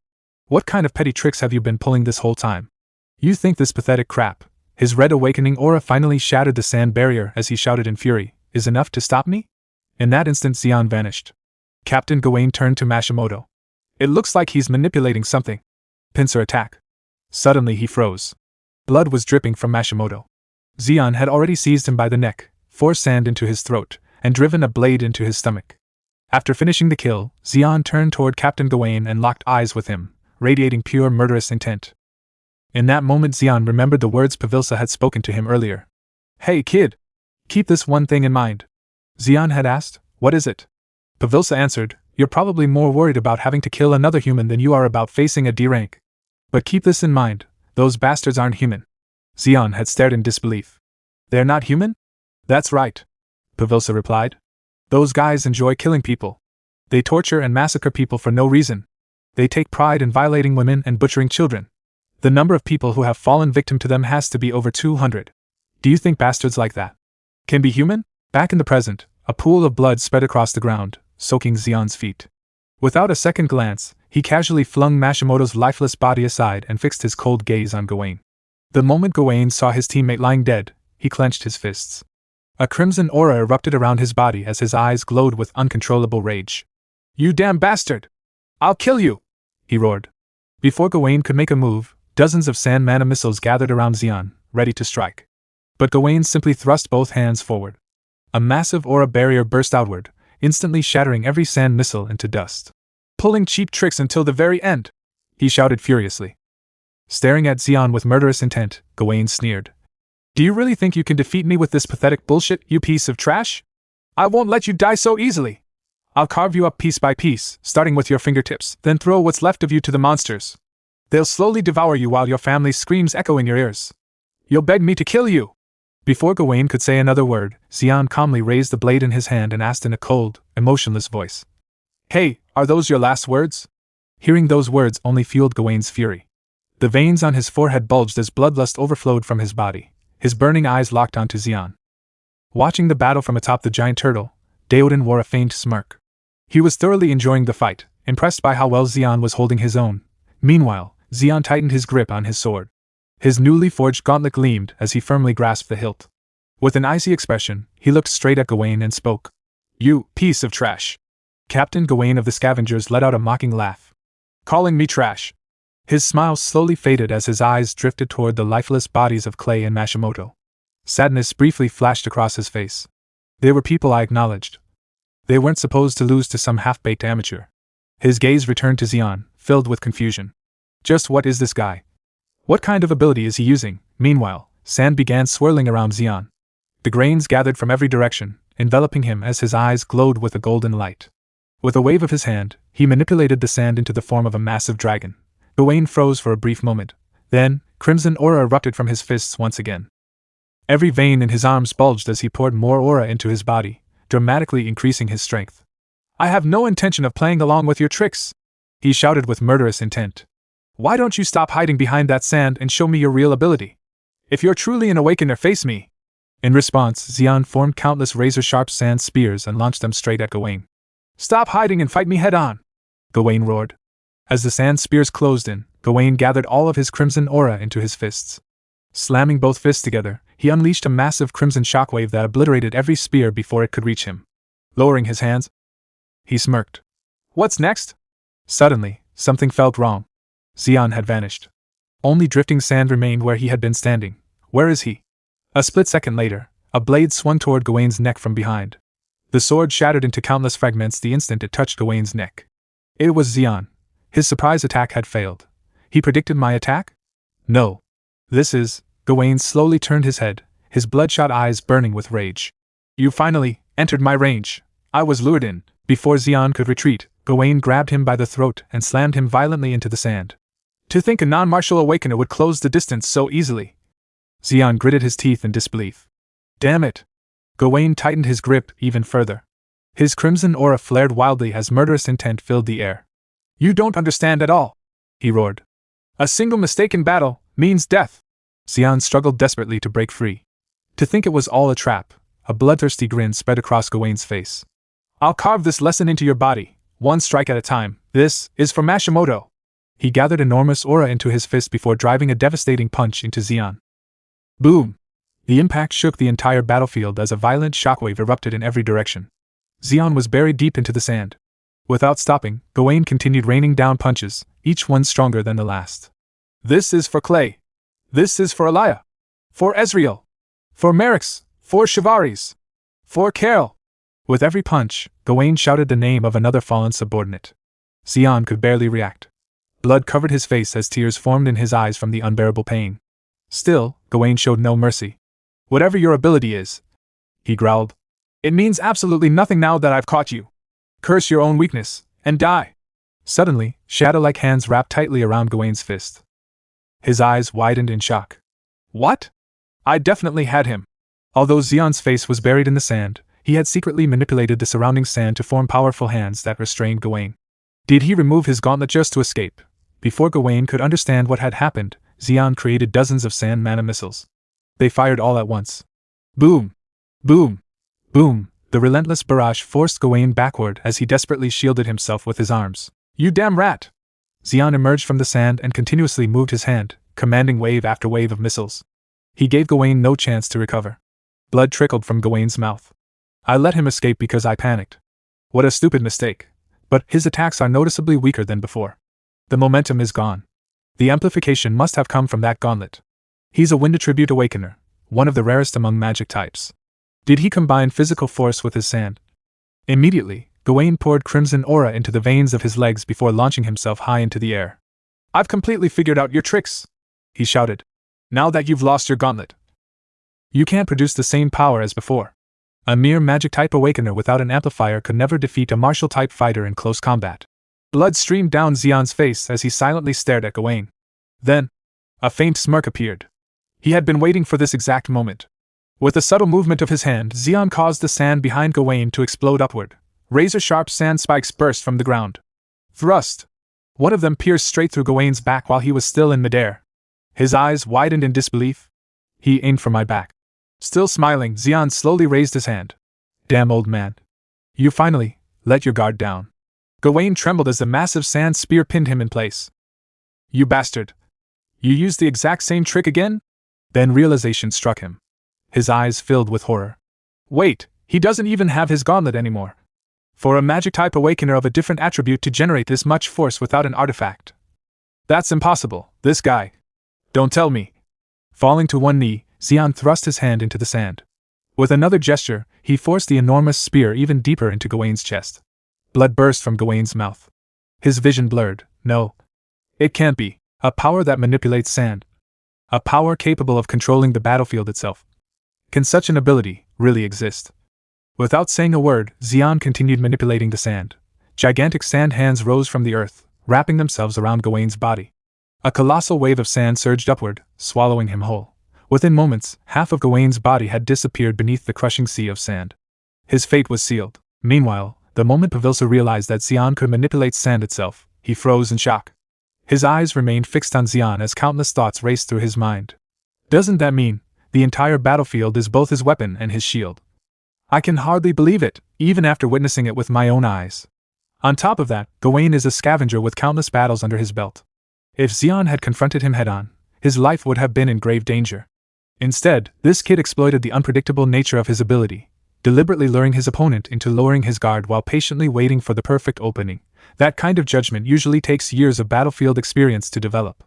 What kind of petty tricks have you been pulling this whole time? You think this pathetic crap His red awakening aura finally shattered the sand barrier as he shouted in fury, "Is enough to stop me?" In that instant Zeon vanished. Captain Gawain turned to Mashimoto. "It looks like he's manipulating something. Pincer attack." Suddenly he froze. Blood was dripping from Mashimoto. Zeon had already seized him by the neck, forced sand into his throat, and driven a blade into his stomach. After finishing the kill, Zeon turned toward Captain Gawain and locked eyes with him, radiating pure murderous intent. In that moment Zeon remembered the words Pavilsa had spoken to him earlier. "Hey kid! Keep this one thing in mind." Zeon had asked, "What is it?" Pavilsa answered, "You're probably more worried about having to kill another human than you are about facing a D rank. But keep this in mind, those bastards aren't human." Zeon had stared in disbelief. "They're not human?" "That's right," Pavilsa replied. "Those guys enjoy killing people. They torture and massacre people for no reason. They take pride in violating women and butchering children. The number of people who have fallen victim to them has to be over 200. Do you think bastards like that can be human?" Back in the present, a pool of blood spread across the ground, soaking Zeon's feet. Without a second glance, he casually flung Mashimoto's lifeless body aside and fixed his cold gaze on Gawain. The moment Gawain saw his teammate lying dead, he clenched his fists. A crimson aura erupted around his body as his eyes glowed with uncontrollable rage. "You damn bastard! I'll kill you!" he roared. Before Gawain could make a move, dozens of sand mana missiles gathered around Zeon, ready to strike. But Gawain simply thrust both hands forward. A massive aura barrier burst outward, instantly shattering every sand missile into dust. "Pulling cheap tricks until the very end!" he shouted furiously. Staring at Zeon with murderous intent, Gawain sneered. "Do you really think you can defeat me with this pathetic bullshit, you piece of trash? I won't let you die so easily! I'll carve you up piece by piece, starting with your fingertips, then throw what's left of you to the monsters. They'll slowly devour you while your family's screams echo in your ears. You'll beg me to kill you!" Before Gawain could say another word, Zeon calmly raised the blade in his hand and asked in a cold, emotionless voice, "Hey, are those your last words?" Hearing those words only fueled Gawain's fury. The veins on his forehead bulged as bloodlust overflowed from his body. His burning eyes locked onto Zeon. Watching the battle from atop the giant turtle, Deodan wore a faint smirk. He was thoroughly enjoying the fight, impressed by how well Zeon was holding his own. Meanwhile, Zeon tightened his grip on his sword. His newly forged gauntlet gleamed as he firmly grasped the hilt. With an icy expression, he looked straight at Gawain and spoke. "You piece of trash!" Captain Gawain of the Scavengers let out a mocking laugh. "Calling me trash?" His smile slowly faded as his eyes drifted toward the lifeless bodies of Clay and Mashimoto. Sadness briefly flashed across his face. They were people I acknowledged. They weren't supposed to lose to some half-baked amateur. His gaze returned to Zeon, filled with confusion. Just what is this guy? What kind of ability is he using? Meanwhile, sand began swirling around Zeon. The grains gathered from every direction, enveloping him as his eyes glowed with a golden light. With a wave of his hand, he manipulated the sand into the form of a massive dragon. Gawain froze for a brief moment. Then, crimson aura erupted from his fists once again. Every vein in his arms bulged as he poured more aura into his body, dramatically increasing his strength. "I have no intention of playing along with your tricks," he shouted with murderous intent. "Why don't you stop hiding behind that sand and show me your real ability? If you're truly an awakener, face me!" In response, Zeon formed countless razor-sharp sand spears and launched them straight at Gawain. "Stop hiding and fight me head-on!" Gawain roared. As the sand spears closed in, Gawain gathered all of his crimson aura into his fists. Slamming both fists together, he unleashed a massive crimson shockwave that obliterated every spear before it could reach him. Lowering his hands, he smirked. "What's next?" Suddenly, something felt wrong. Zeon had vanished. Only drifting sand remained where he had been standing. Where is he? A split second later, a blade swung toward Gawain's neck from behind. The sword shattered into countless fragments the instant it touched Gawain's neck. It was Zeon. His surprise attack had failed. He predicted my attack? No. This is... Gawain slowly turned his head, his bloodshot eyes burning with rage. "You finally entered my range. I was lured in." Before Zeon could retreat, Gawain grabbed him by the throat and slammed him violently into the sand. "To think a non-martial awakener would close the distance so easily." Zeon gritted his teeth in disbelief. "Damn it!" Gawain tightened his grip even further. His crimson aura flared wildly as murderous intent filled the air. "You don't understand at all," he roared. "A single mistake in battle means death." Zeon struggled desperately to break free. To think it was all a trap, a bloodthirsty grin spread across Gawain's face. "I'll carve this lesson into your body, one strike at a time. This is for Mashimoto." He gathered enormous aura into his fist before driving a devastating punch into Zeon. Boom! The impact shook the entire battlefield as a violent shockwave erupted in every direction. Zeon was buried deep into the sand. Without stopping, Gawain continued raining down punches, each one stronger than the last. This is for Clay. This is for Elia. For Ezreal. For Merrick's. For Shivaris. For Carol. With every punch, Gawain shouted the name of another fallen subordinate. Zeon could barely react. Blood covered his face as tears formed in his eyes from the unbearable pain. Still, Gawain showed no mercy. Whatever your ability is, he growled, it means absolutely nothing now that I've caught you. Curse your own weakness, and die. Suddenly, shadow-like hands wrapped tightly around Gawain's fist. His eyes widened in shock. What? I definitely had him. Although Zeon's face was buried in the sand, he had secretly manipulated the surrounding sand to form powerful hands that restrained Gawain. Did he remove his gauntlet just to escape? Before Gawain could understand what had happened, Zeon created dozens of sand mana missiles. They fired all at once. Boom! Boom! Boom! The relentless barrage forced Gawain backward as he desperately shielded himself with his arms. You damn rat! Zeon emerged from the sand and continuously moved his hand, commanding wave after wave of missiles. He gave Gawain no chance to recover. Blood trickled from Gawain's mouth. I let him escape because I panicked. What a stupid mistake. But his attacks are noticeably weaker than before. The momentum is gone. The amplification must have come from that gauntlet. He's a wind attribute awakener, one of the rarest among magic types. Did he combine physical force with his sand? Immediately, Gawain poured crimson aura into the veins of his legs before launching himself high into the air. I've completely figured out your tricks, he shouted. Now that you've lost your gauntlet, you can't produce the same power as before. A mere magic-type awakener without an amplifier could never defeat a martial-type fighter in close combat. Blood streamed down Zeon's face as he silently stared at Gawain. Then, a faint smirk appeared. He had been waiting for this exact moment. With a subtle movement of his hand, Zeon caused the sand behind Gawain to explode upward. Razor-sharp sand spikes burst from the ground. Thrust! One of them pierced straight through Gawain's back while he was still in midair. His eyes widened in disbelief. He aimed for my back. Still smiling, Zeon slowly raised his hand. Damn old man. You finally let your guard down. Gawain trembled as the massive sand spear pinned him in place. You bastard. You used the exact same trick again? Then realization struck him. His eyes filled with horror. Wait, he doesn't even have his gauntlet anymore. For a magic-type awakener of a different attribute to generate this much force without an artifact. That's impossible, this guy. Don't tell me. Falling to one knee, Zeon thrust his hand into the sand. With another gesture, he forced the enormous spear even deeper into Gawain's chest. Blood burst from Gawain's mouth. His vision blurred. No. It can't be. A power that manipulates sand. A power capable of controlling the battlefield itself. Can such an ability really exist? Without saying a word, Zeon continued manipulating the sand. Gigantic sand hands rose from the earth, wrapping themselves around Gawain's body. A colossal wave of sand surged upward, swallowing him whole. Within moments, half of Gawain's body had disappeared beneath the crushing sea of sand. His fate was sealed. Meanwhile, the moment Pavilsa realized that Zeon could manipulate sand itself, he froze in shock. His eyes remained fixed on Zeon as countless thoughts raced through his mind. Doesn't that mean the entire battlefield is both his weapon and his shield? I can hardly believe it, even after witnessing it with my own eyes. On top of that, Gawain is a scavenger with countless battles under his belt. If Zeon had confronted him head-on, his life would have been in grave danger. Instead, this kid exploited the unpredictable nature of his ability, deliberately luring his opponent into lowering his guard while patiently waiting for the perfect opening. That kind of judgment usually takes years of battlefield experience to develop.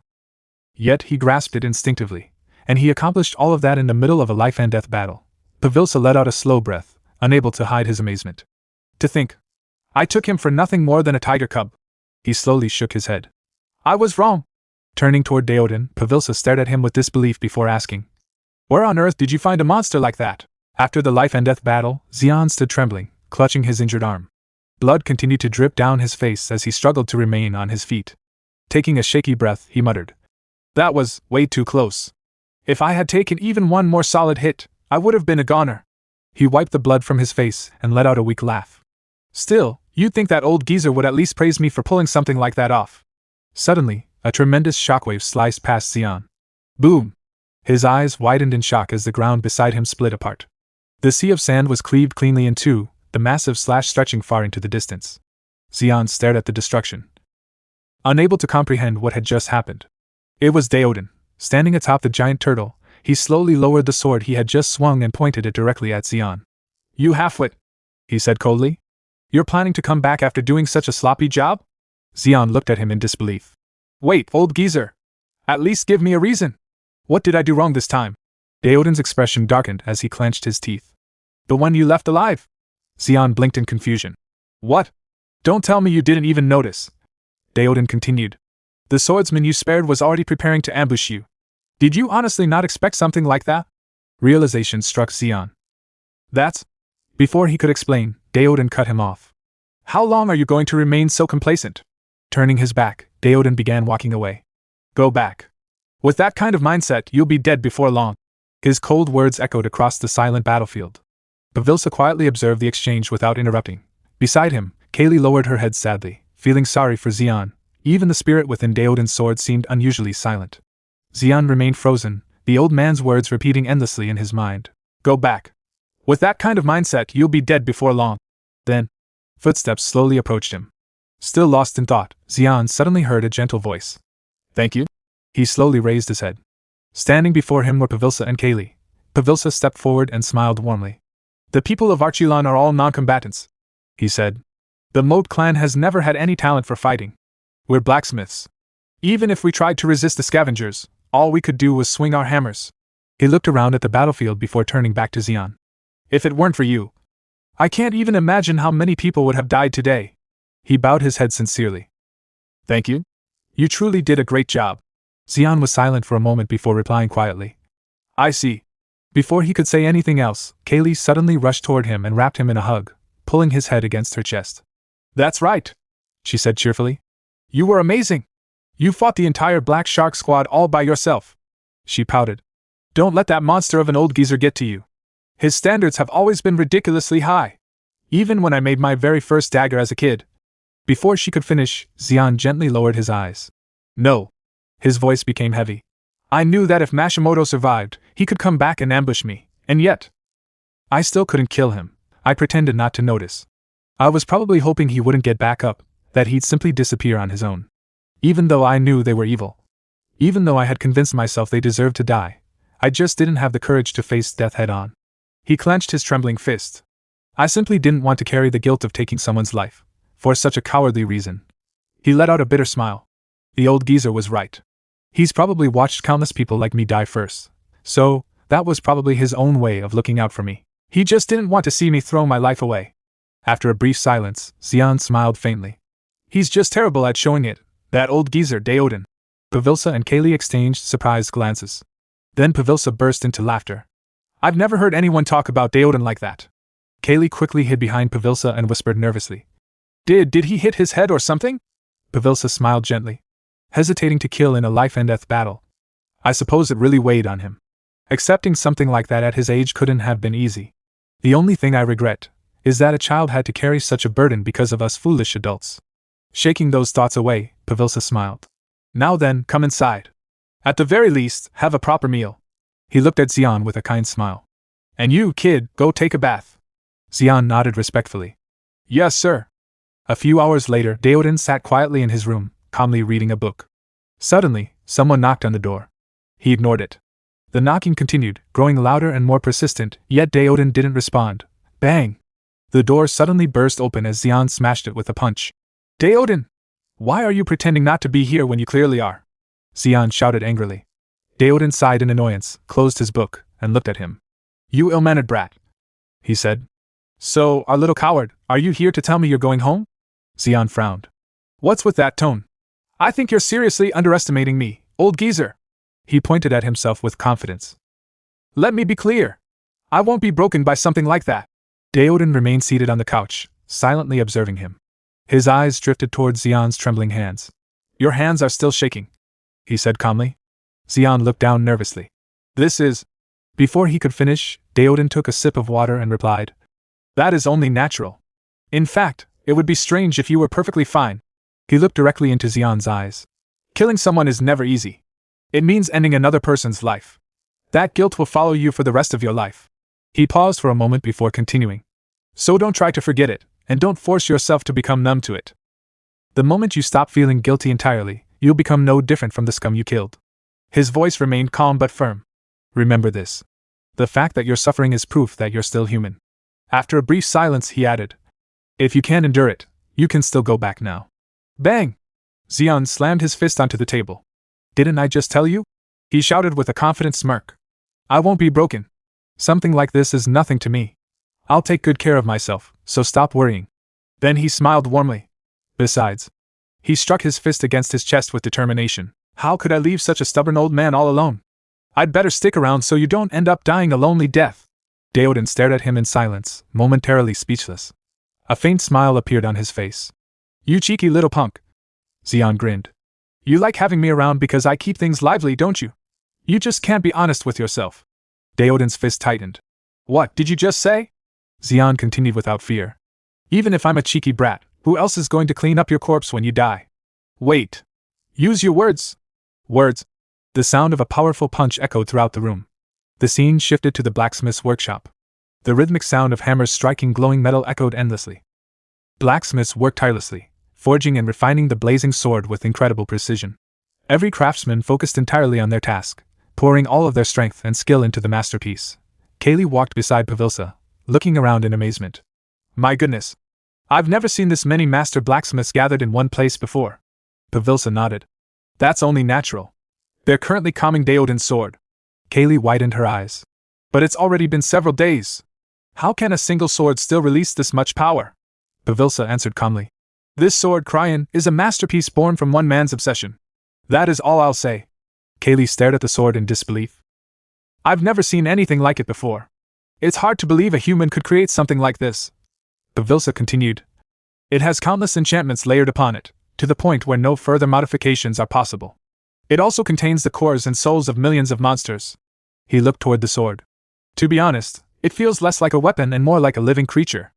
Yet he grasped it instinctively, and he accomplished all of that in the middle of a life-and-death battle. Pavilsa let out a slow breath, unable to hide his amazement. To think, I took him for nothing more than a tiger cub. He slowly shook his head. I was wrong. Turning toward Deodan, Pavilsa stared at him with disbelief before asking, where on earth did you find a monster like that? After the life-and-death battle, Zeon stood trembling, clutching his injured arm. Blood continued to drip down his face as he struggled to remain on his feet. Taking a shaky breath, he muttered, that was way too close. If I had taken even one more solid hit, I would have been a goner. He wiped the blood from his face and let out a weak laugh. Still, you'd think that old geezer would at least praise me for pulling something like that off. Suddenly, a tremendous shockwave sliced past Zeon. Boom! His eyes widened in shock as the ground beside him split apart. The sea of sand was cleaved cleanly in two, the massive slash stretching far into the distance. Zeon stared at the destruction, unable to comprehend what had just happened. It was Deodan, standing atop the giant turtle, He slowly lowered the sword he had just swung and pointed it directly at Zeon. "You halfwit," he said coldly. "You're planning to come back after doing such a sloppy job?" Zeon looked at him in disbelief. "Wait, old geezer. At least give me a reason. What did I do wrong this time?" Daoden's expression darkened as he clenched his teeth. "The one you left alive?" Zeon blinked in confusion. "What? Don't tell me you didn't even notice." Daoden continued. "The swordsman you spared was already preparing to ambush you. Did you honestly not expect something like that?" Realization struck Zeon. "That's—" Before he could explain, Daoden cut him off. "How long are you going to remain so complacent?" Turning his back, Daoden began walking away. "Go back. With that kind of mindset, you'll be dead before long." His cold words echoed across the silent battlefield. Pavilsa quietly observed the exchange without interrupting. Beside him, Kaylee lowered her head sadly, feeling sorry for Zeon. Even the spirit within Daoden's sword seemed unusually silent. Zeon remained frozen, the old man's words repeating endlessly in his mind. "Go back. With that kind of mindset, you'll be dead before long." Then, footsteps slowly approached him. Still lost in thought, Zeon suddenly heard a gentle voice. "Thank you?" He slowly raised his head. Standing before him were Pavilsa and Kaylee. Pavilsa stepped forward and smiled warmly. "The people of Archilan are all non-combatants," he said. "The Moat clan has never had any talent for fighting. We're blacksmiths. Even if we tried to resist the scavengers, all we could do was swing our hammers." He looked around at the battlefield before turning back to Zeon. "If it weren't for you, I can't even imagine how many people would have died today." He bowed his head sincerely. "Thank you. You truly did a great job." Zeon was silent for a moment before replying quietly. "I see." Before he could say anything else, Kaylee suddenly rushed toward him and wrapped him in a hug, pulling his head against her chest. "That's right," she said cheerfully. "You were amazing. You fought the entire Black Shark squad all by yourself." She pouted. "Don't let that monster of an old geezer get to you. His standards have always been ridiculously high. Even when I made my very first dagger as a kid." Before she could finish, Zeon gently lowered his eyes. "No." His voice became heavy. "I knew that if Mashimoto survived, he could come back and ambush me, and yet I still couldn't kill him. I pretended not to notice. I was probably hoping he wouldn't get back up, that he'd simply disappear on his own. Even though I knew they were evil. Even though I had convinced myself they deserved to die, I just didn't have the courage to face death head-on." He clenched his trembling fist. "I simply didn't want to carry the guilt of taking someone's life, for such a cowardly reason." He let out a bitter smile. The old geezer was right. He's probably watched countless people like me die first, so that was probably his own way of looking out for me. He just didn't want to see me throw my life away. After a brief silence, Zeon smiled faintly. "He's just terrible at showing it, that old geezer Daoden." Pavilsa and Kaylee exchanged surprised glances. Then Pavilsa burst into laughter. "I've never heard anyone talk about Daoden like that." Kaylee quickly hid behind Pavilsa and whispered nervously. Did he hit his head or something?" Pavilsa smiled gently. "Hesitating to kill in a life-and-death battle. I suppose it really weighed on him. Accepting something like that at his age couldn't have been easy. The only thing I regret is that a child had to carry such a burden because of us foolish adults." Shaking those thoughts away, Pavilsa smiled. "Now then, come inside. At the very least, have a proper meal." He looked at Zeon with a kind smile. "And you, kid, go take a bath." Zeon nodded respectfully. "Yes, sir." A few hours later, Daoden sat quietly in his room, calmly reading a book. Suddenly, someone knocked on the door. He ignored it. The knocking continued, growing louder and more persistent, yet Daoden didn't respond. Bang! The door suddenly burst open as Zeon smashed it with a punch. "Daoden! Why are you pretending not to be here when you clearly are?" Zeon shouted angrily. Daoden sighed in annoyance, closed his book, and looked at him. "You ill-mannered brat," he said. "So, our little coward, are you here to tell me you're going home?" Zeon frowned. "What's with that tone? I think you're seriously underestimating me, old geezer." He pointed at himself with confidence. "Let me be clear. I won't be broken by something like that." Daoden remained seated on the couch, silently observing him. His eyes drifted towards Zeon's trembling hands. "Your hands are still shaking," he said calmly. Zeon looked down nervously. "This is—" Before he could finish, Daoden took a sip of water and replied, "That is only natural. In fact, it would be strange if you were perfectly fine." He looked directly into Zeon's eyes. "Killing someone is never easy. It means ending another person's life. That guilt will follow you for the rest of your life." He paused for a moment before continuing. "So don't try to forget it, and don't force yourself to become numb to it. The moment you stop feeling guilty entirely, you'll become no different from the scum you killed." His voice remained calm but firm. Remember this. The fact that you're suffering is proof that you're still human. After a brief silence, he added, if you can't endure it, you can still go back now. Bang! Zeon slammed his fist onto the table. Didn't I just tell you? He shouted with a confident smirk. I won't be broken. Something like this is nothing to me. I'll take good care of myself, so stop worrying. Then he smiled warmly. Besides, he struck his fist against his chest with determination. How could I leave such a stubborn old man all alone? I'd better stick around so you don't end up dying a lonely death. Deoden stared at him in silence, momentarily speechless. A faint smile appeared on his face. You cheeky little punk. Zeon grinned. You like having me around because I keep things lively, don't you? You just can't be honest with yourself. Deoden's fist tightened. What did you just say? Zeon continued without fear. Even if I'm a cheeky brat, who else is going to clean up your corpse when you die? Wait. Use your words. Words. The sound of a powerful punch echoed throughout the room. The scene shifted to the blacksmith's workshop. The rhythmic sound of hammers striking glowing metal echoed endlessly. Blacksmiths worked tirelessly, forging and refining the blazing sword with incredible precision. Every craftsman focused entirely on their task, pouring all of their strength and skill into the masterpiece. Kaylee walked beside Pavilsa, looking around in amazement. My goodness! I've never seen this many master blacksmiths gathered in one place before. Pavilsa nodded. That's only natural. They're currently calming Deoden's sword. Kaylee widened her eyes. But it's already been several days. How can a single sword still release this much power? Pavilsa answered calmly. This sword, Cryan, is a masterpiece born from one man's obsession. That is all I'll say. Kaylee stared at the sword in disbelief. I've never seen anything like it before. It's hard to believe a human could create something like this. Pavilsa continued. It has countless enchantments layered upon it, to the point where no further modifications are possible. It also contains the cores and souls of millions of monsters. He looked toward the sword. To be honest, it feels less like a weapon and more like a living creature.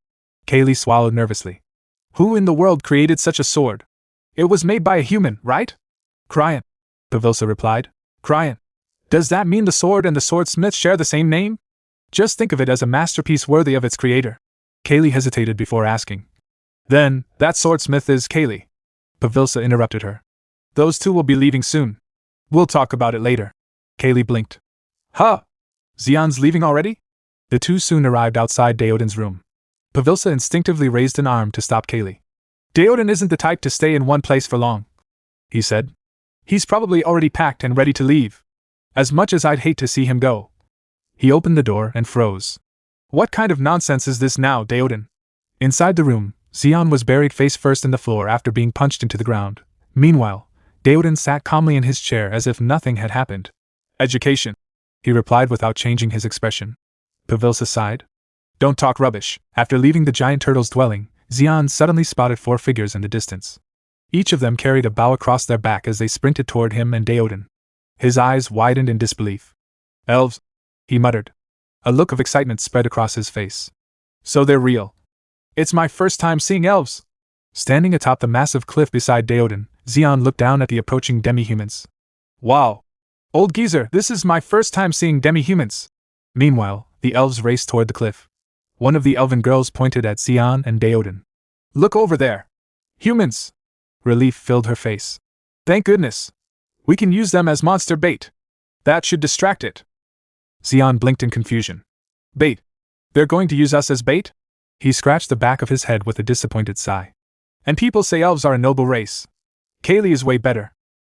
Kaylee swallowed nervously. Who in the world created such a sword? It was made by a human, right? Cryan. Pavilsa replied. Cryan. Does that mean the sword and the swordsmith share the same name? Just think of it as a masterpiece worthy of its creator. Kaylee hesitated before asking. Then, that swordsmith is Kaylee. Pavilsa interrupted her. Those two will be leaving soon. We'll talk about it later. Kaylee blinked. Huh? Zeon's leaving already? The two soon arrived outside Deoden's room. Pavilsa instinctively raised an arm to stop Kaylee. Deoden isn't the type to stay in one place for long, he said. He's probably already packed and ready to leave. As much as I'd hate to see him go. He opened the door and froze. What kind of nonsense is this now, Deoden? Inside the room, Zeon was buried face first in the floor after being punched into the ground. Meanwhile, Deoden sat calmly in his chair as if nothing had happened. Education, he replied without changing his expression. Pavilsa sighed. Don't talk rubbish. After leaving the giant turtle's dwelling, Zeon suddenly spotted 4 figures in the distance. Each of them carried a bow across their back as they sprinted toward him and Deoden. His eyes widened in disbelief. Elves, he muttered. A look of excitement spread across his face. So they're real. It's my first time seeing elves. Standing atop the massive cliff beside Deoden, Zeon looked down at the approaching demi-humans. Wow! Old geezer, this is my first time seeing demi-humans. Meanwhile, the elves raced toward the cliff. One of the elven girls pointed at Zeon and Deoden. Look over there! Humans! Relief filled her face. Thank goodness! We can use them as monster bait. That should distract it. Zeon blinked in confusion. Bait? They're going to use us as bait? He scratched the back of his head with a disappointed sigh. And people say elves are a noble race. Kaylee is way better.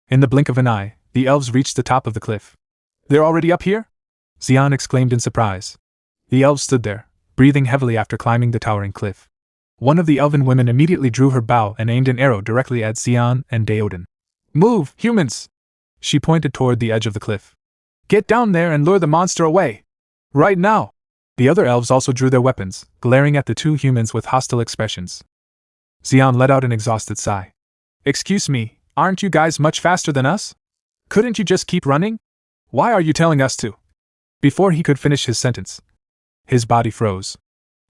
In the blink of an eye, the elves reached the top of the cliff. They're already up here? Zeon exclaimed in surprise. The elves stood there, breathing heavily after climbing the towering cliff. One of the elven women immediately drew her bow and aimed an arrow directly at Zeon and Deoden. Move, humans! She pointed toward the edge of the cliff. Get down there and lure the monster away! Right now! The other elves also drew their weapons, glaring at the two humans with hostile expressions. Zeon let out an exhausted sigh. Excuse me, aren't you guys much faster than us? Couldn't you just keep running? Why are you telling us to? Before he could finish his sentence, his body froze.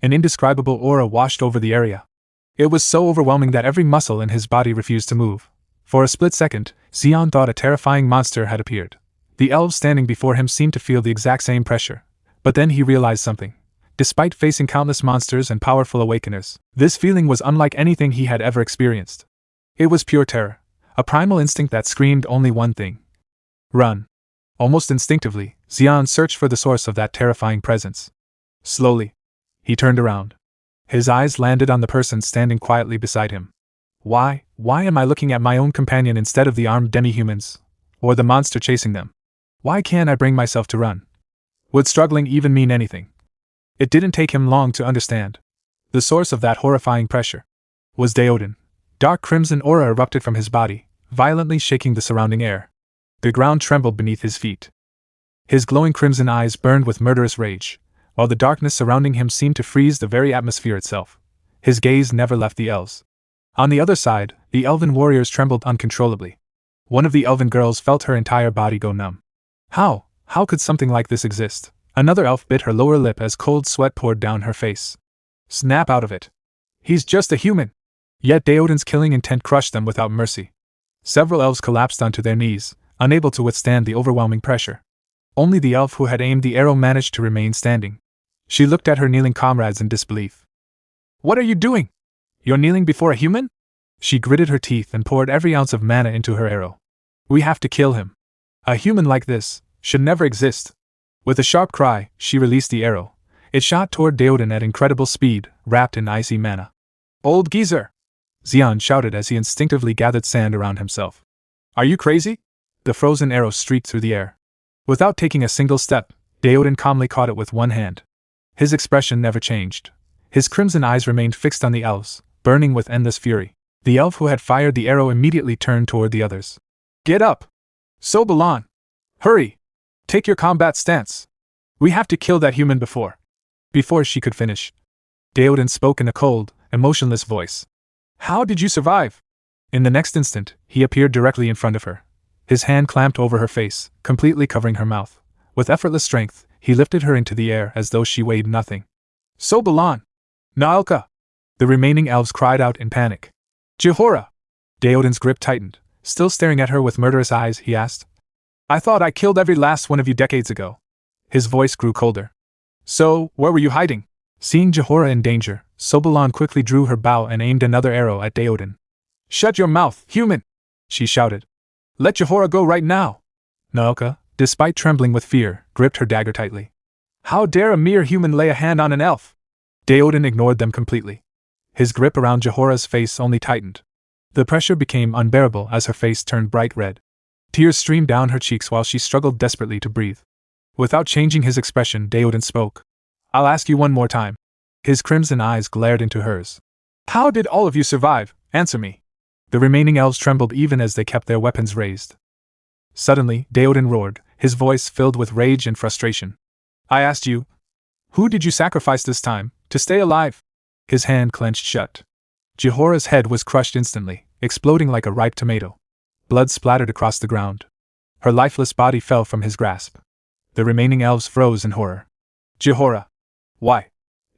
An indescribable aura washed over the area. It was so overwhelming that every muscle in his body refused to move. For a split second, Zeon thought a terrifying monster had appeared. The elves standing before him seemed to feel the exact same pressure. But then he realized something. Despite facing countless monsters and powerful awakeners, this feeling was unlike anything he had ever experienced. It was pure terror, a primal instinct that screamed only one thing. Run. Almost instinctively, Zeon searched for the source of that terrifying presence. Slowly, he turned around. His eyes landed on the person standing quietly beside him. Why am I looking at my own companion instead of the armed demi-humans? Or the monster chasing them? Why can't I bring myself to run? Would struggling even mean anything? It didn't take him long to understand. The source of that horrifying pressure was Deoden. Dark crimson aura erupted from his body, violently shaking the surrounding air. The ground trembled beneath his feet. His glowing crimson eyes burned with murderous rage, while the darkness surrounding him seemed to freeze the very atmosphere itself. His gaze never left the elves. On the other side, the elven warriors trembled uncontrollably. One of the elven girls felt her entire body go numb. How could something like this exist? Another elf bit her lower lip as cold sweat poured down her face. Snap out of it. He's just a human. Yet Deoden's killing intent crushed them without mercy. Several elves collapsed onto their knees, unable to withstand the overwhelming pressure. Only the elf who had aimed the arrow managed to remain standing. She looked at her kneeling comrades in disbelief. What are you doing? You're kneeling before a human? She gritted her teeth and poured every ounce of mana into her arrow. We have to kill him. A human like this should never exist. With a sharp cry, she released the arrow. It shot toward Deoden at incredible speed, wrapped in icy mana. Old geezer! Zeon shouted as he instinctively gathered sand around himself. Are you crazy? The frozen arrow streaked through the air. Without taking a single step, Deoden calmly caught it with one hand. His expression never changed. His crimson eyes remained fixed on the elves, burning with endless fury. The elf who had fired the arrow immediately turned toward the others. Get up! Sobalan! Hurry! Take your combat stance! We have to kill that human Before she could finish, Deoden spoke in a cold, emotionless voice. How did you survive? In the next instant, he appeared directly in front of her. His hand clamped over her face, completely covering her mouth. With effortless strength, he lifted her into the air as though she weighed nothing. Sobalan! Naalka! The remaining elves cried out in panic. Jihora! Deoden's grip tightened. Still staring at her with murderous eyes, he asked. I thought I killed every last one of you decades ago. His voice grew colder. So, where were you hiding? Seeing Jihora in danger, Sobalan quickly drew her bow and aimed another arrow at Deoden. Shut your mouth, human! She shouted. Let Jihora go right now! Naalka, despite trembling with fear, gripped her dagger tightly. How dare a mere human lay a hand on an elf? Deoden ignored them completely. His grip around Jihora's face only tightened. The pressure became unbearable as her face turned bright red. Tears streamed down her cheeks while she struggled desperately to breathe. Without changing his expression, Deoden spoke. I'll ask you one more time. His crimson eyes glared into hers. How did all of you survive? Answer me. The remaining elves trembled even as they kept their weapons raised. Suddenly, Deoden roared, his voice filled with rage and frustration. I asked you, who did you sacrifice this time, to stay alive? His hand clenched shut. Jihora's head was crushed instantly, exploding like a ripe tomato. Blood splattered across the ground. Her lifeless body fell from his grasp. The remaining elves froze in horror. Jihora! Why?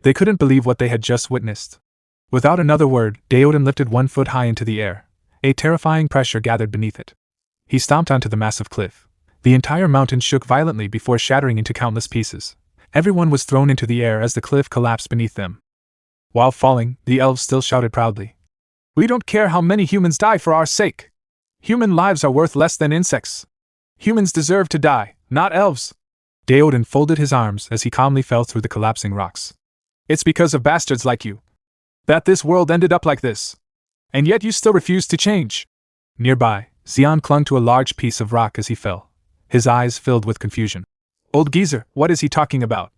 They couldn't believe what they had just witnessed. Without another word, Deoden lifted 1 foot high into the air. A terrifying pressure gathered beneath it. He stomped onto the massive cliff. The entire mountain shook violently before shattering into countless pieces. Everyone was thrown into the air as the cliff collapsed beneath them. While falling, the elves still shouted proudly. We don't care how many humans die for our sake. Human lives are worth less than insects. Humans deserve to die, not elves. Deoden folded his arms as he calmly fell through the collapsing rocks. It's because of bastards like you that this world ended up like this. And yet you still refuse to change. Nearby, Zeon clung to a large piece of rock as he fell, his eyes filled with confusion. Old geezer, what is he talking about?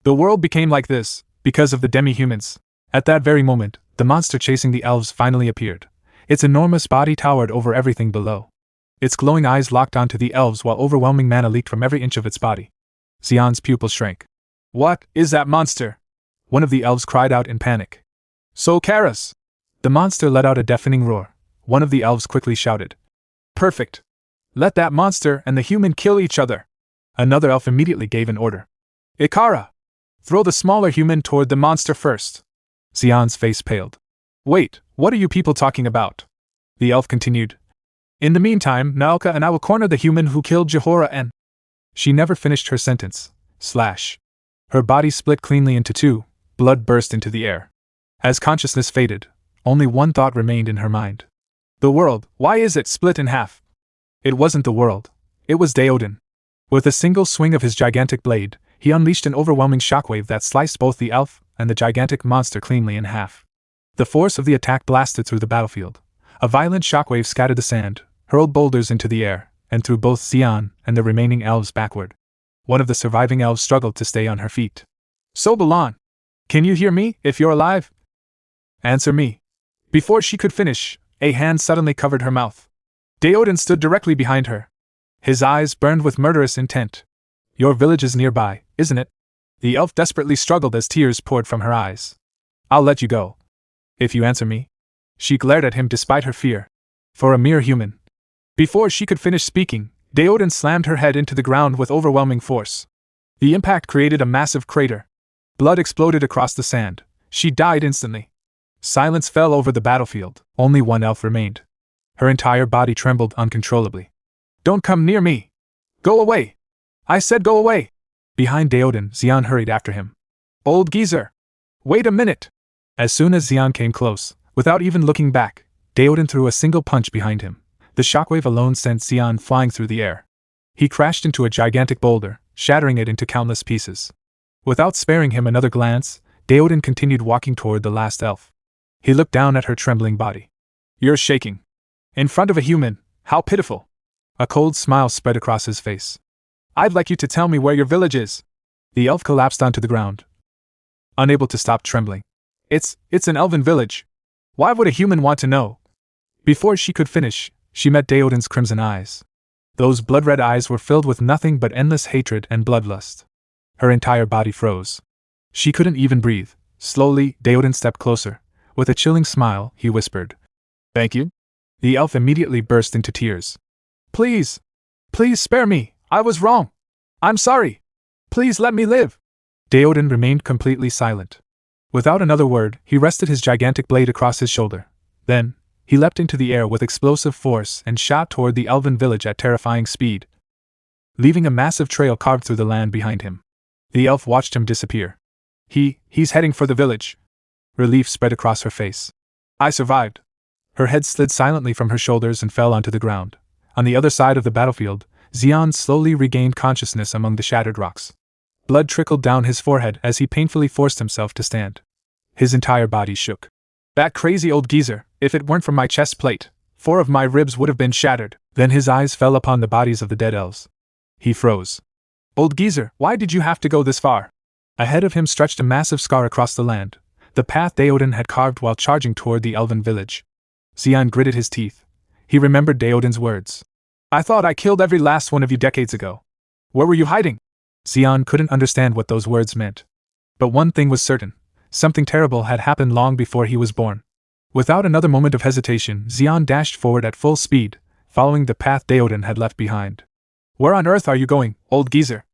The world became like this because of the demi-humans. At that very moment, the monster chasing the elves finally appeared. Its enormous body towered over everything below. Its glowing eyes locked onto the elves while overwhelming mana leaked from every inch of its body. Zeon's pupils shrank. What is that monster? One of the elves cried out in panic. So Karas! The monster let out a deafening roar. One of the elves quickly shouted. Perfect! Let that monster and the human kill each other! Another elf immediately gave an order. Ikara! Throw the smaller human toward the monster first. Zeon's face paled. Wait, what are you people talking about? The elf continued. In the meantime, Naalka and I will corner the human who killed Jihora and... She never finished her sentence. Slash. Her body split cleanly into two, blood burst into the air. As consciousness faded, only one thought remained in her mind. The world, why is it split in half? It wasn't the world. It was Deoden. With a single swing of his gigantic blade, he unleashed an overwhelming shockwave that sliced both the elf and the gigantic monster cleanly in half. The force of the attack blasted through the battlefield. A violent shockwave scattered the sand, hurled boulders into the air, and threw both Zeon and the remaining elves backward. One of the surviving elves struggled to stay on her feet. Sobalon! Can you hear me, if you're alive? Answer me. Before she could finish, a hand suddenly covered her mouth. Deodan stood directly behind her. His eyes burned with murderous intent. Your village is nearby, isn't it? The elf desperately struggled as tears poured from her eyes. I'll let you go. If you answer me. She glared at him despite her fear. For a mere human. Before she could finish speaking, Deodan slammed her head into the ground with overwhelming force. The impact created a massive crater. Blood exploded across the sand. She died instantly. Silence fell over the battlefield. Only one elf remained. Her entire body trembled uncontrollably. Don't come near me! Go away! I said go away! Behind Deodan, Zeon hurried after him. Old geezer! Wait a minute! As soon as Zeon came close, without even looking back, Deodan threw a single punch behind him. The shockwave alone sent Zeon flying through the air. He crashed into a gigantic boulder, shattering it into countless pieces. Without sparing him another glance, Deodan continued walking toward the last elf. He looked down at her trembling body. You're shaking. In front of a human, how pitiful. A cold smile spread across his face. I'd like you to tell me where your village is. The elf collapsed onto the ground, unable to stop trembling. It's an elven village. Why would a human want to know? Before she could finish, she met Deodan's crimson eyes. Those blood-red eyes were filled with nothing but endless hatred and bloodlust. Her entire body froze. She couldn't even breathe. Slowly, Deodan stepped closer. With a chilling smile, he whispered, Thank you? The elf immediately burst into tears. Please! Please spare me! I was wrong! I'm sorry! Please let me live! Deodan remained completely silent. Without another word, he rested his gigantic blade across his shoulder. Then, he leapt into the air with explosive force and shot toward the elven village at terrifying speed, leaving a massive trail carved through the land behind him. The elf watched him disappear. He's heading for the village. Relief spread across her face. I survived. Her head slid silently from her shoulders and fell onto the ground. On the other side of the battlefield, Zeon slowly regained consciousness among the shattered rocks. Blood trickled down his forehead as he painfully forced himself to stand. His entire body shook. That crazy old geezer, if it weren't for my chest plate, 4 of my ribs would have been shattered. Then his eyes fell upon the bodies of the dead elves. He froze. Old geezer, why did you have to go this far? Ahead of him stretched a massive scar across the land, the path Deodan had carved while charging toward the elven village. Zeon gritted his teeth. He remembered Deodan's words. I thought I killed every last one of you decades ago. Where were you hiding? Zeon couldn't understand what those words meant. But one thing was certain. Something terrible had happened long before he was born. Without another moment of hesitation, Zeon dashed forward at full speed, following the path Deodan had left behind. Where on earth are you going, old geezer?